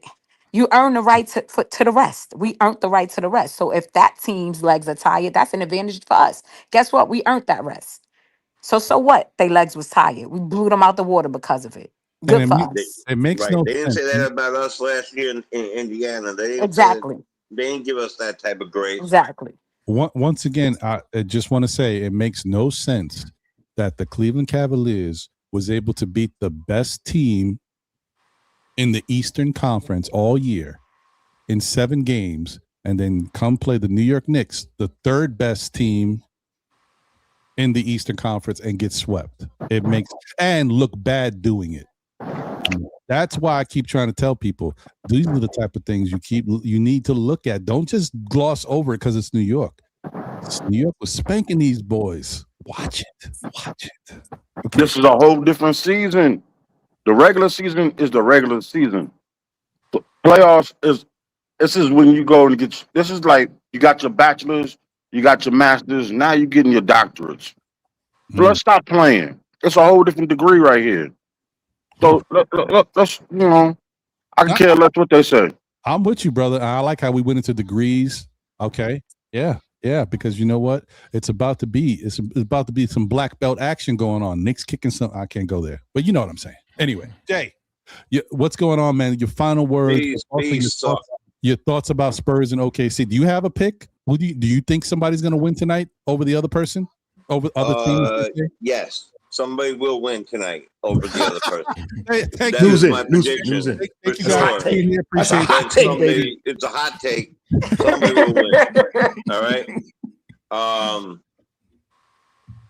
You earn the right to the rest. We earned the right to the rest. So if that team's legs are tired, that's an advantage for us. Guess what? We earned that rest. So what? Their legs was tired. We blew them out the water because of it. Good for us. It makes right. no They didn't sense. say that about us last year in Indiana. They didn't they didn't give us that type of grace. Exactly. Once again, I just want to say it makes no sense that the Cleveland Cavaliers was able to beat the best team in the Eastern Conference all year in 7 games, and then come play the New York Knicks, the third best team in the Eastern Conference, and get swept. It makes and look bad doing it. That's why I keep trying to tell people these are the type of things you need to look at. Don't just gloss over it because it's New York. New York was spanking these boys. Watch it. Okay. This is a whole different season. The regular season is the regular season. The playoffs this is when you go and get. This is like you got your bachelor's, you got your master's. Now you're getting your doctorates. So let's stop playing. It's a whole different degree right here. So let's I can care less what they say. I'm with you, brother. I like how we went into degrees. Okay, yeah, because you know what? It's about to be some black belt action going on. Knicks kicking some. I can't go there, but you know what I'm saying. Anyway, Jay, what's going on, man? Your final words. Your thoughts about Spurs and OKC. Do you have a pick? Do you think somebody's going to win tonight over the other person? Over other teams? Yes. Somebody will win tonight over the other person. Thank That you. is my prediction. Thank For you guys sure. for being here. That's a Appreciate hot you. take, Somebody, baby. it's a hot take. Somebody will win. All right.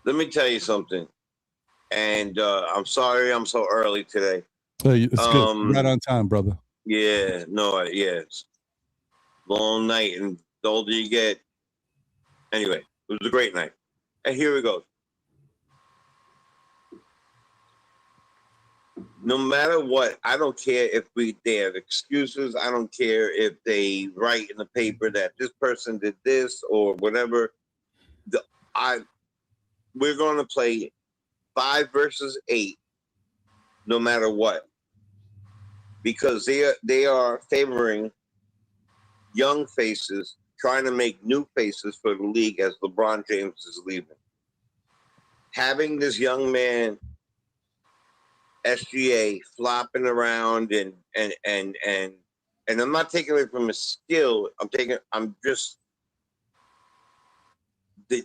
Let me tell you something. And I'm sorry I'm so early today. It's good. Right on time, brother. Yeah, no, yeah. It's a long night, and the older you get. Anyway, it was a great night. And here we go. No matter what, I don't care if they have excuses. I don't care if they write in the paper that this person did this or whatever. We're going to play 5 versus 8, no matter what, because they are favoring young faces, trying to make new faces for the league as LeBron James is leaving. Having this young man, SGA, flopping around and I'm not taking away from his skill. I'm just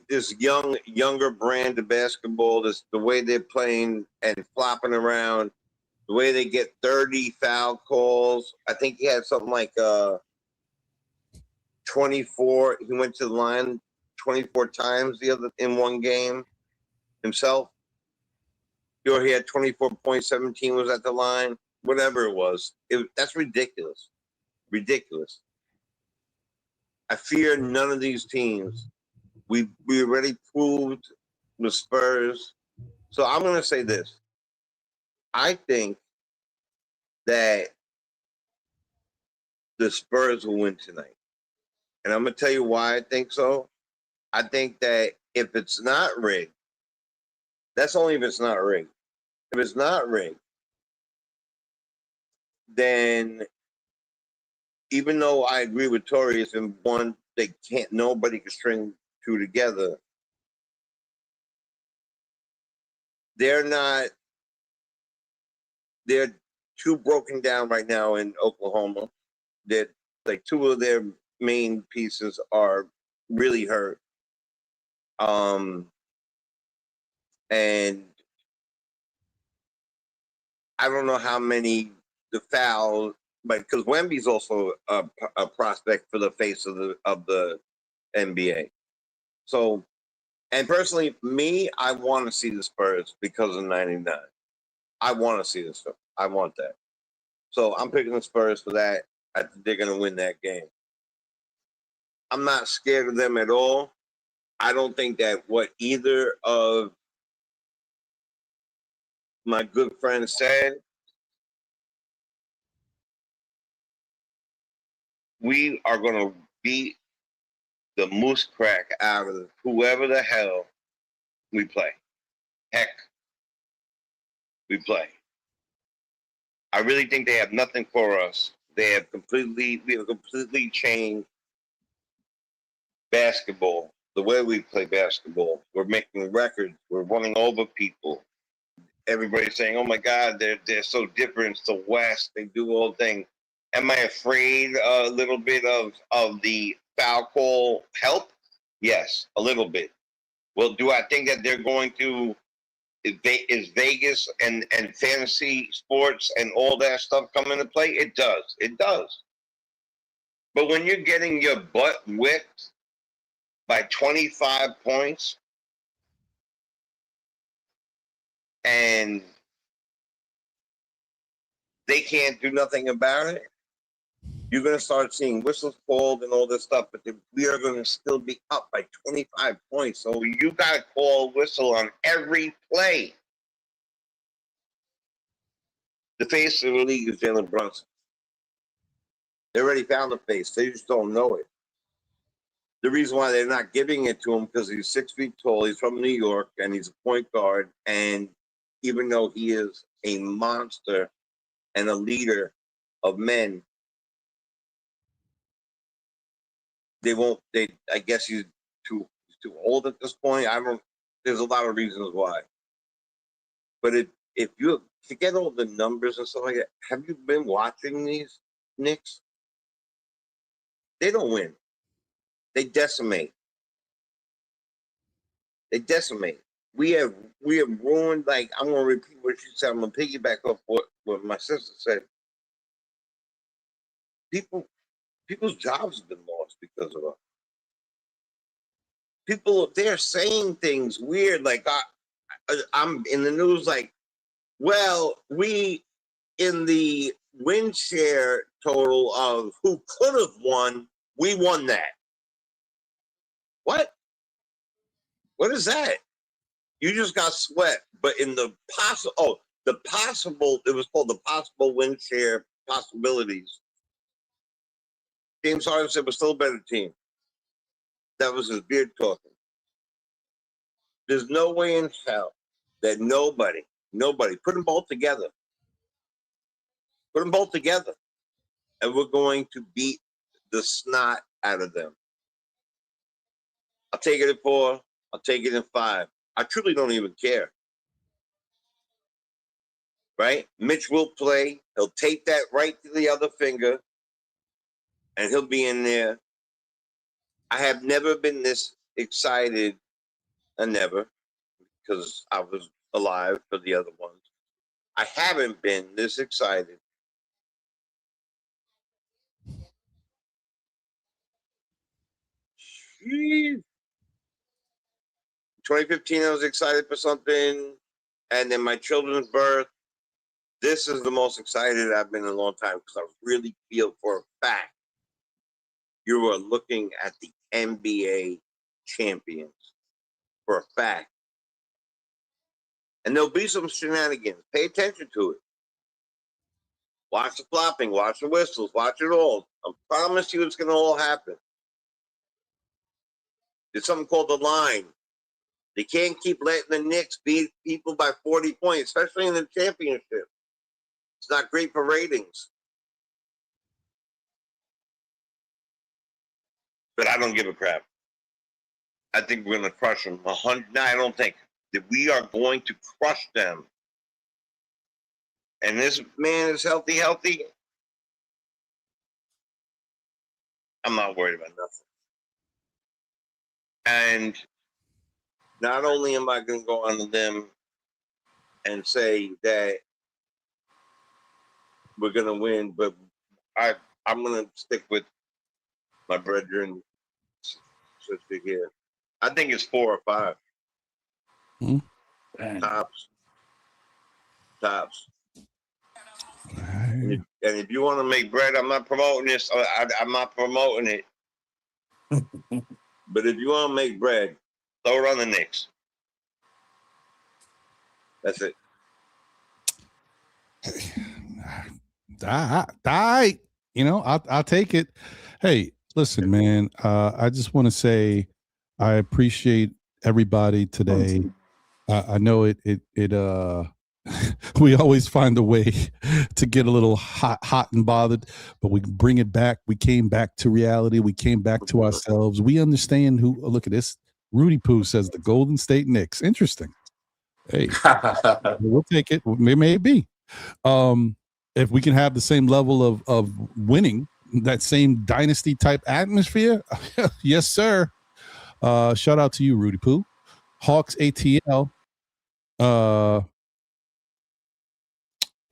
this younger brand of basketball. The way they're playing and flopping around, the way they get 30 foul calls. I think he had something like 24. He went to the line 24 times in one game himself. Or he had 24.17 was at the line, whatever it was. That's ridiculous. Ridiculous. I fear none of these teams. We already proved the Spurs. So I'm going to say this. I think that the Spurs will win tonight. And I'm going to tell you why I think so. I think that if it's not rigged, that's only if it's not rigged. If it's not rigged, then even though I agree with Torius and one, nobody can string two together. They're too broken down right now in Oklahoma. That like 2 of their main pieces are really hurt. And I don't know how many the foul, but because Wemby's also a prospect for the face of the NBA. So, and personally, I want to see the Spurs because of 99. I want to see this. I want that. So I'm picking the Spurs for that. I think they're going to win that game. I'm not scared of them at all. I don't think that what either of my good friends said, we are going to beat the moose crack out of whoever the hell we play. Heck, we play. I really think they have nothing for us. We have completely changed basketball, the way we play basketball. We're making records. We're running over people. Everybody's saying, "Oh my God, they're so different. It's the West. They do all things." Am I afraid a little bit of the foul call help? Yes, a little bit. Well, do I think that they're going to? Is Vegas and fantasy sports and all that stuff come into play? It does. It does. But when you're getting your butt whipped by 25 points and they can't do nothing about it, you're going to start seeing whistles called and all this stuff, but we are going to still be up by 25 points. So you got to call whistle on every play. The face of the league is Jalen Brunson. They already found the face. They just don't know it. The reason why they're not giving it to him because he's 6 feet tall. He's from New York, and he's a point guard. And even though he is a monster and a leader of men, they won't. I guess he's too old at this point. There's a lot of reasons why. But if you forget all the numbers and stuff like that, have you been watching these Knicks? They don't win. They decimate. They decimate. we have ruined. Like, I'm gonna repeat what she said. I'm gonna piggyback off what my sister said. People's jobs have been lost because of us. People, they're saying things weird. Like, I'm in the news. Like, well, we in the win share total of who could have won, we won that. What? What is that? You just got swept, but in the possible, it was called the possible win share possibilities. James Harden said we're still a better team. That was his beard talking. There's no way in hell that nobody, put them both together. Put them both together. And we're going to beat the snot out of them. I'll take it in 4. I'll take it in 5. I truly don't even care. Right? Mitch will play. He'll tape that right to the other finger. And he'll be in there. I have never been this excited. Never. Because I was alive for the other ones. I haven't been this excited. Jeez. 2015, I was excited for something. And then my children's birth. This is the most excited I've been in a long time because I really feel for a fact you are looking at the NBA champions. For a fact. And there'll be some shenanigans. Pay attention to it. Watch the flopping, watch the whistles, watch it all. I promise you it's going to all happen. There's something called the line. They can't keep letting the Knicks beat people by 40 points, especially in the championship. It's not great for ratings. But I don't give a crap. I think we're going to crush them. No, I don't think. That we are going to crush them. And this man is healthy. I'm not worried about nothing. And not only am I going to go on to them and say that we're going to win, but I'm going to stick with my brethren sister here. I think it's 4 or 5. Tops. And if you want to make bread, I'm not promoting this. I'm not promoting it. But if you want to make bread, throw it on the Knicks. That's it. I'll take it. Hey, listen, man. I just want to say I appreciate everybody today. I know it we always find a way to get a little hot and bothered, but we bring it back. We came back to reality. We came back to ourselves. We understand who. Look at this. Rudy Poo says the Golden State Knicks. Interesting. Hey, we'll take it. Maybe. If we can have the same level of winning, that same dynasty type atmosphere, yes, sir. Shout out to you, Rudy Poo. Hawks ATL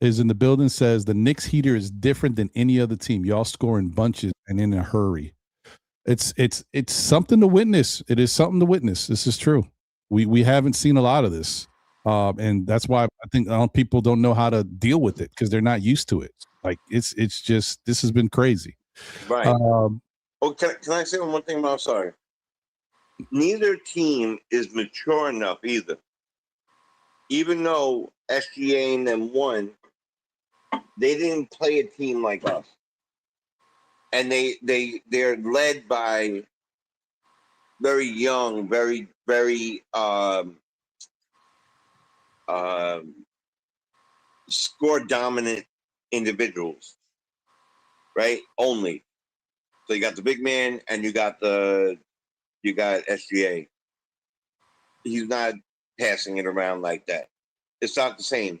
is in the building, says the Knicks heater is different than any other team. Y'all score in bunches and in a hurry. It's something to witness. It is something to witness. This is true. We haven't seen a lot of this. And that's why I think people don't know how to deal with it because they're not used to it. Like it's just, this has been crazy. Right. Can I say one thing? I'm sorry. Neither team is mature enough either. Even though SGA and them won, they didn't play a team like us. And they're led by very young, very, very score dominant individuals, right? Only. So you got the big man and you got SGA. He's not passing it around like that. It's not the same.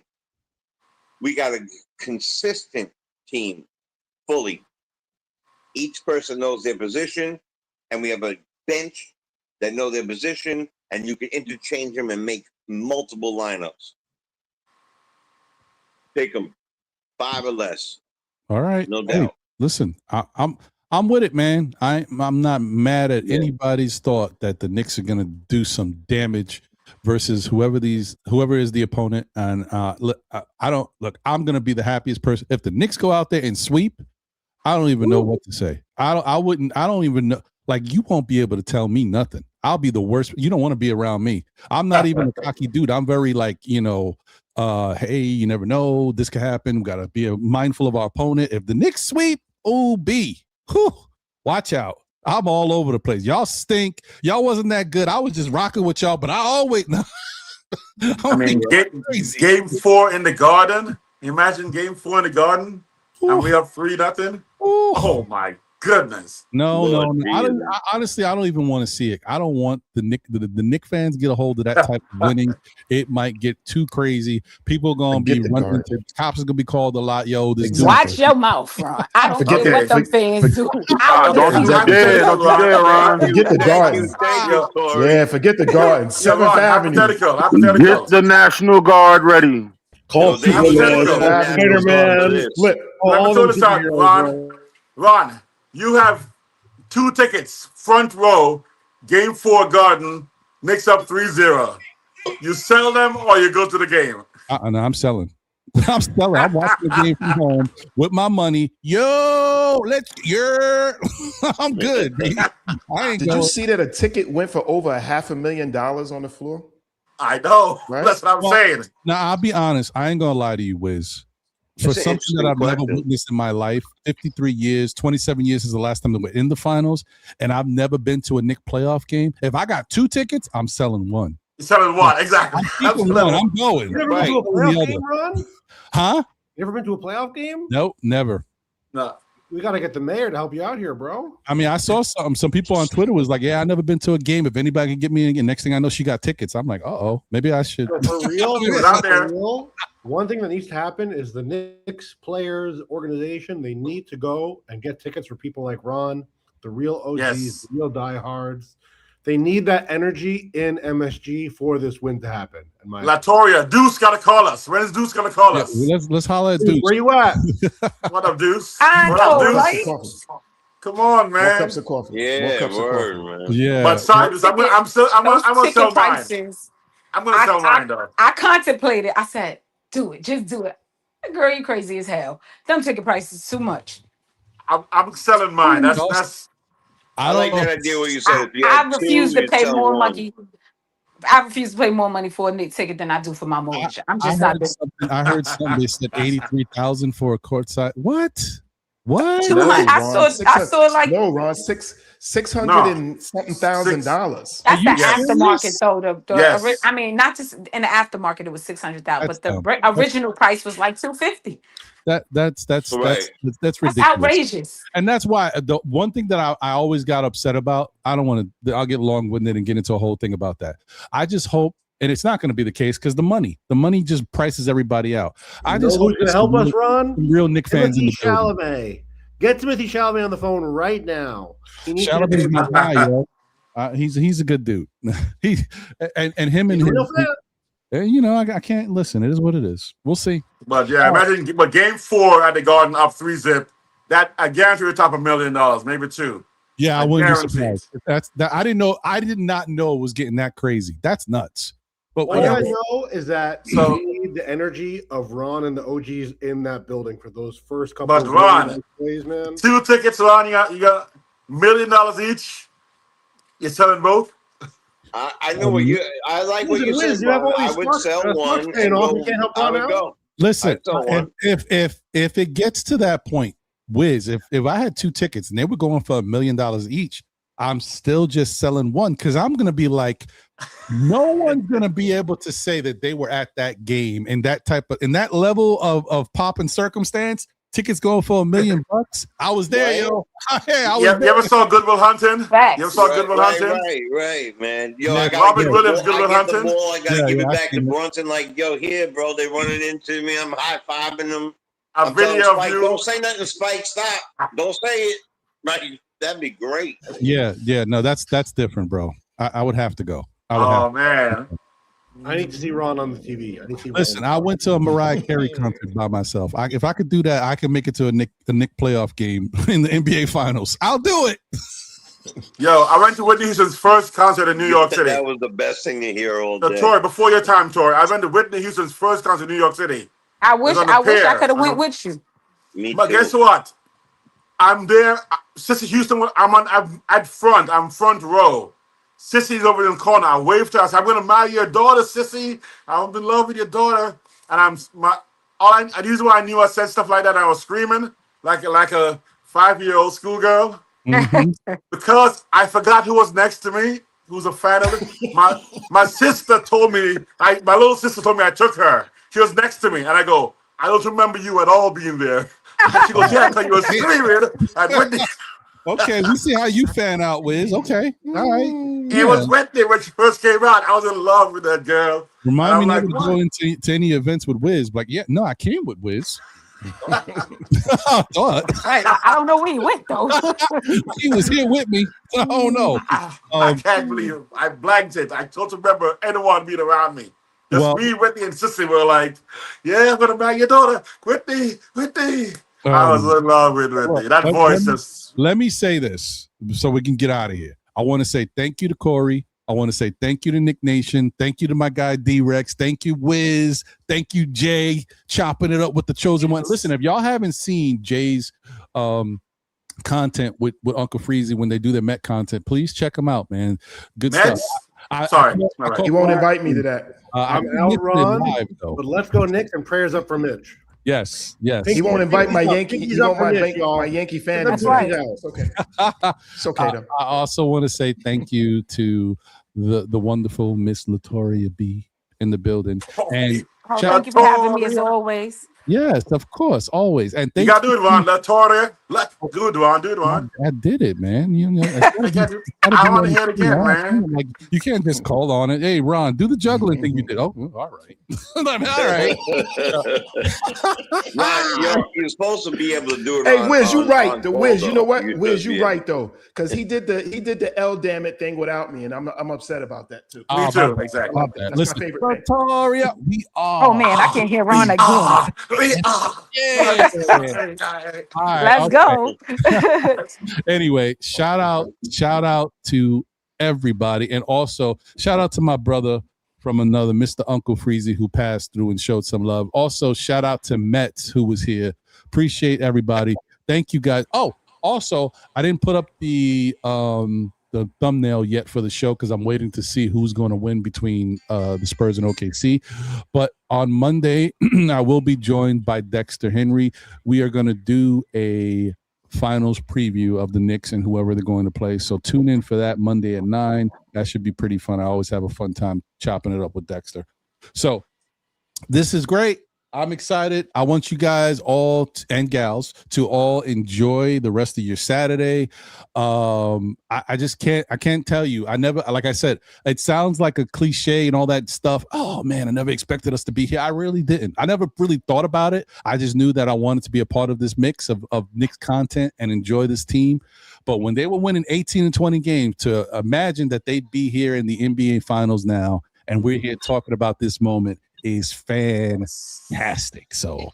We got a consistent team fully. Each person knows their position, and we have a bench that know their position, and you can interchange them and make multiple lineups. Pick them 5 or less. All right. No Hey, doubt. listen, I'm with it, man. I'm not mad at anybody's thought that the Knicks are gonna do some damage versus whoever is the opponent. And look, I'm gonna be the happiest person if the Knicks go out there and sweep. I don't even know what to say. I don't even know. Like, you won't be able to tell me nothing. I'll be the worst. You don't want to be around me. I'm not even a cocky dude. I'm very like, hey, you never know. This could happen. We got to be mindful of our opponent. If the Knicks sweep, watch out. I'm all over the place. Y'all stink. Y'all wasn't that good. I was just rocking with y'all, but I always. I mean, game 4 in the Garden. Imagine game 4 in the Garden, and we up 3-0. Oh my goodness! No. Honestly, I don't even want to see it. I don't want the Knick fans get a hold of that type of winning. It might get too crazy. People are gonna be running. Cops are gonna be called a lot. Yo, this watch your mouth, Ron. I don't care what them fans do. Don't you dare, Ron. Forget the Garden. Yeah, forget the Garden. 7th Avenue. Get the National Guard ready. Call Spider-Man. Let me throw this out, Ron. Ron, you have 2 tickets, front row, game 4 Garden, Knicks up 3-0. You sell them or you go to the game? No, I'm selling. I'm selling. I'm watching the game from home with my money. Yo, I'm good. Did you see that a ticket went for over $500,000 on the floor? I know. Right? That's what I'm saying. Now, I'll be honest. I ain't gonna lie to you, Wiz. For something that I've never witnessed in my life, 53 years, 27 years is the last time that we're in the finals, and I've never been to a Knicks playoff game. If I got 2 tickets, I'm selling 1. You're selling 1, exactly. I'm going. You never been to a playoff game, Ron? Huh? You ever been to a playoff game? Nope, never. No. We got to get the mayor to help you out here, bro. I mean, I saw some people on Twitter was like, yeah, I never been to a game. If anybody can get me again, next thing I know, she got tickets. I'm like, maybe I should. For real, one thing that needs to happen is the Knicks players organization, they need to go and get tickets for people like Ron, the real OGs, the real diehards. They need that energy in MSG for this win to happen. Latoria, Deuce got to call us. When is Deuce going to call us? Let's holler at Deuce. Where you at? What up, Deuce? I what know, up, Deuce? right? Come on, man. 4 cups of coffee. Yeah, man. Yeah. But Cyrus, I'm gonna sell mine. I'm gonna sell mine though. I contemplated. I said, do it. Just do it. Girl, you crazy as hell. Them ticket prices too much. I'm selling mine. That's I like that idea what you said. I refuse to pay more money. I refuse to pay more money for a Knicks ticket than I do for my mortgage. I'm just not. I heard something. They said 83,000 for a courtside. What? What? I saw like Ron, $600 and something $1,000. That's the aftermarket, though. I mean, not just in the aftermarket, it was $600,000, but the original price was like $250. That's ridiculous. That's outrageous. And that's why the one thing that I always got upset about. I don't want to. I'll get long-winded and get into a whole thing about that. I just hope. And it's not going to be the case because the money just prices everybody out. I just hope who's going to help us, Ron? Real Knicks fans in the building. Chalamet. Get Timothy Chalamet on the phone right now. Chalamet's my guy, yo. He's a good dude. He and him and him. I can't listen. It is what it is. We'll see. But yeah, imagine. But game 4 at the Garden up 3-0. That I guarantee we're top $1 million, maybe 2. Yeah, I wouldn't be surprised. I didn't know. I did not know it was getting that crazy. That's nuts. But what I know is that you need the energy of Ron and the OGs in that building for those first couple. But Ron, plays, man. 2 tickets, Ron. You got $1 million each. You're selling both. I know what you. I like what you said. I would sell one. I would go. Listen, if it gets to that point, Wiz, if I had 2 tickets and they were going for $1 million each, I'm still just selling one because I'm gonna be like, no one's gonna be able to say that they were at that game in that level of pop and circumstance. Tickets going for $1 million. I was there, yo. You ever saw Goodwill Hunting? You ever saw Goodwill Hunting? Right, man. Yo, I got Robert Williams, Goodwill Hunting. I gotta give it back to Brunson. Like, yo, here, bro. They running into me. I'm high fiving them. A video of you. Don't say nothing, Spike. Stop. Don't say it. Right. That'd be great. Yeah. No, that's different, bro. I would have to go. Man. I need to see Ron on the TV. I need to see. Listen, Ron. I went to a Mariah Carey concert by myself. If I could do that, I can make it to a Knick playoff game in the NBA Finals. I'll do it. Yo, I went to Whitney Houston's first concert in New York City. That was the best thing to hear all day. Tori, before your time, Tori, I went to Whitney Houston's first concert in New York City. I wish I could have went with you. But guess what? I'm there. Sissy Houston, I'm at front. I'm front row. Sissy's over in the corner. I waved to her. I said, I'm going to marry your daughter, Sissy. I'm in love with your daughter. And the reason why I knew I said stuff like that, I was screaming like a 5-year-old schoolgirl. Mm-hmm. Because I forgot who was next to me, who's a fan of it. My sister told me, my little sister told me I took her. She was next to me. And I go, I don't remember you at all being there. And she goes, yeah, because you were screaming at Whitney. Okay, we see how you fan out, Wiz. Okay, all right. It was Whitney when she first came out. I was in love with that girl. Remind me never to go into any events with Wiz. Like, yeah, no, I came with Wiz. I don't know where he went though. He was here with me. Oh no! I can't believe it. I blanked it. I don't remember anyone being around me. Just me, Whitney, and Sissy were like, "Yeah, I'm gonna marry your daughter, Whitney." I was in love with Whitney. That voice just. Let me say this so we can get out of here. I want to say thank you to Corey. I want to say thank you to Nick Nation. Thank you to my guy D-Rex. Thank you, Wiz. Thank you, Jay, chopping it up with the chosen one. Listen, if y'all haven't seen Jay's content with Uncle Freezy when they do their Met content, please check them out, man. Good stuff. He won't invite me to that. I'm out, Ron, but let's go Knicks and prayers up for Mitch. Yes. He won't invite my Yankee. He won't my Yankee fan. That's right. It's okay. It's okay though. I also want to say thank you to the wonderful Miss Latoria B in the building. And thank you for having me as always. Yes, of course, always. And you gotta do it, Ron. Latoria. Do it, Ron. I did it, man. You know, I want to hear it again, man. Like, you can't just call on it. Hey, Ron, do the juggling thing you did. Oh, all right. All right. You're supposed to be able to do it. Hey, Wiz, you right. The Wiz, you know what? Wiz, you right though, because he did the L damn it thing without me, and I'm upset about that too. Me too. Exactly. That's Listen, my favorite thing. Latoria, we are. Oh man, I can't hear Ron again. Yeah. Let's go. Anyway, shout out to everybody, and also shout out to my brother from another, Mr. Uncle Freezy, who passed through and showed some love. Also, shout out to Metz, who was here. Appreciate everybody. Thank you guys. Oh, also, I didn't put up the thumbnail yet for the show because I'm waiting to see who's going to win between the Spurs and OKC. But on Monday, I will be joined by Dexter Henry. We are going to do a finals preview of the Knicks and whoever they're going to play. So tune in for that Monday at 9. That should be pretty fun. I always have a fun time chopping it up with Dexter. So this is great. I'm excited. I want you guys all and gals to all enjoy the rest of your Saturday. I just can't tell you. I never, like I said, it sounds like a cliche and all that stuff. Oh man, I never expected us to be here. I really didn't. I never really thought about it. I just knew that I wanted to be a part of this mix of Knicks content and enjoy this team. But when they were winning 18 and 20 games, to imagine that they'd be here in the NBA Finals now, and we're here talking about this moment, is fantastic. So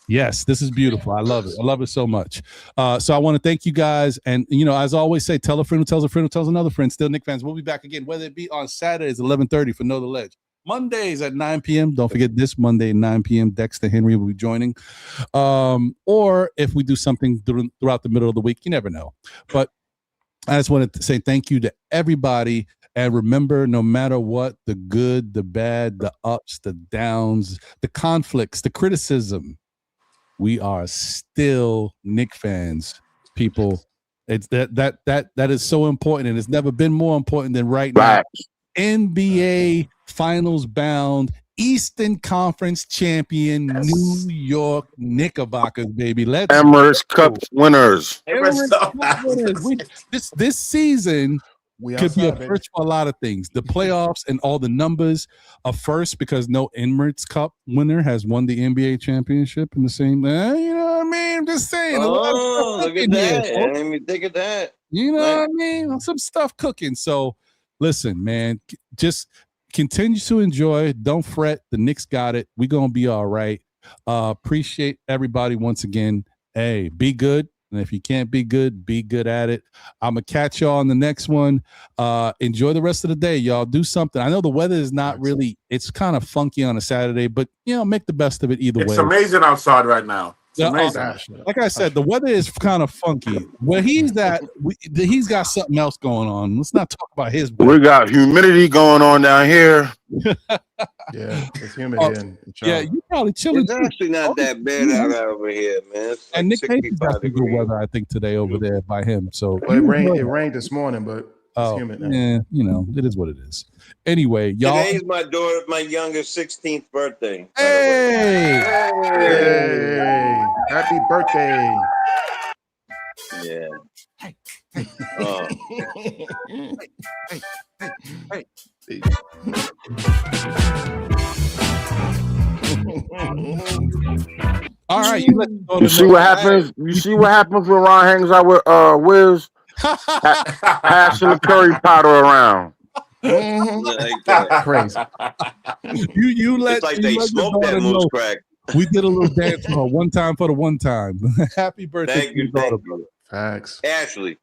yes, this is beautiful. I love it. I love it so much. So I want to thank you guys. And, you know, as I always say, tell a friend who tells a friend who tells another friend. Still Knick fans, we'll be back again, whether it be on Saturdays, 11:30 for Know the Ledge. Mondays at 9 p.m. Don't forget this Monday, 9 p.m. Dexter Henry will be joining. Or if we do something throughout the middle of the week, you never know. But I just wanted to say thank you to everybody. And remember, no matter what, the good, the bad, the ups, the downs, the conflicts, the criticism, we are still Knick fans, people. It's that is so important, and it's never been more important than right now. NBA Finals bound, Eastern Conference champion, New York Knickerbockers, baby. Let's Emirates Cup winners. Emirates Cup winners. This season could be a first for a lot of things. The playoffs and all the numbers are first because no Emirates Cup winner has won the NBA championship in the same. You know what I mean? I'm just saying. Oh, look at that! I didn't even think of that. You know what I mean? Some stuff cooking. So, listen, man, just continue to enjoy. Don't fret. The Knicks got it. We're going to be all right. Appreciate everybody once again. Hey, be good. And if you can't be good at it. I'm going to catch y'all on the next one. Enjoy the rest of the day, y'all. Do something. I know the weather is not really, it's kind of funky on a Saturday, but, make the best of it either way. It's amazing outside right now. It's amazing. Like I said, the weather is kind of funky. Where he's at, he's got something else going on. Let's not talk about his weather. We got humidity going on down here. Yeah, it's humid in Charlotte. You probably chilling. It's actually not that bad out over here, man. It's And like Nick Hayes got some good weather, I think, today over there by him. So Well, it rained this morning, but it's humid now. Yeah, it is what it is. Anyway, y'all. Today's my youngest 16th birthday. Hey! Happy birthday. Yeah. All right, you see what happens? You see what happens when Ron hangs out with Wiz? Passing the curry powder around. Crazy. You let it's like they smoked that moose crack. We did a little dance for her one time for the one time. Happy birthday. Thank you, brother. Facts. Ashley.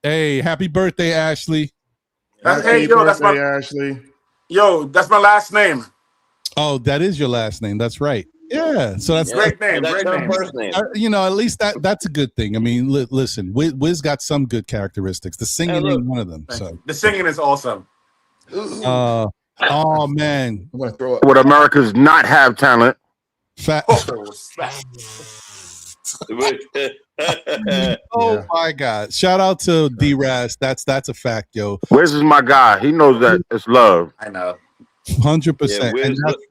Hey, happy birthday, Ashley. Hey, yo, that's my Ashley. Yo, that's my last name. Oh, that is your last name. That's right. Yeah. So that's great name. That's Great her name. first name. At least that's a good thing. I mean, listen, Wiz got some good characteristics. The singing ain't one of them. So The singing is awesome. oh man, I'm gonna throw it. Would America's not have talent? Oh my God! Shout out to D-Raz. That's a fact, yo. Wiz is my guy. He knows that it's love. I know. 100%. Wiz That's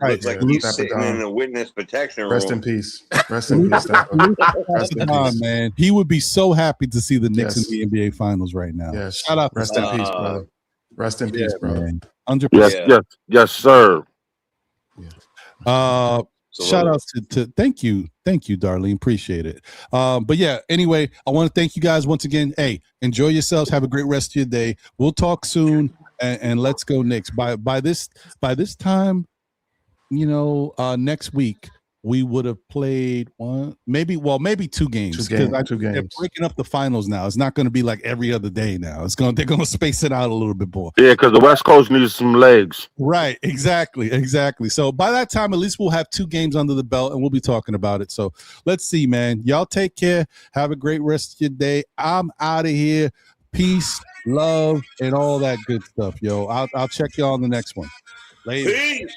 right. looks like he's sitting in the witness protection room. Rest in peace. Rest in peace. Rest in peace. Man, he would be so happy to see the Knicks in the NBA Finals right now. Yes. Shout out. Rest in peace, brother. Rest in peace, brother. 100%. Yes, sir. Shout out to thank you, Darlene, appreciate it. But yeah, anyway, I want to thank you guys once again. Hey, enjoy yourselves, have a great rest of your day. We'll talk soon, and let's go Knicks. By this time, next week we would have played maybe two games. Two games. They're breaking up the finals now. It's not going to be like every other day now. They're going to space it out a little bit more. Yeah, because the West Coast needs some legs. Right, exactly. So by that time, at least we'll have 2 games under the belt, and we'll be talking about it. So let's see, man. Y'all take care. Have a great rest of your day. I'm out of here. Peace, love, and all that good stuff, yo. I'll check y'all on the next one. Later. Peace.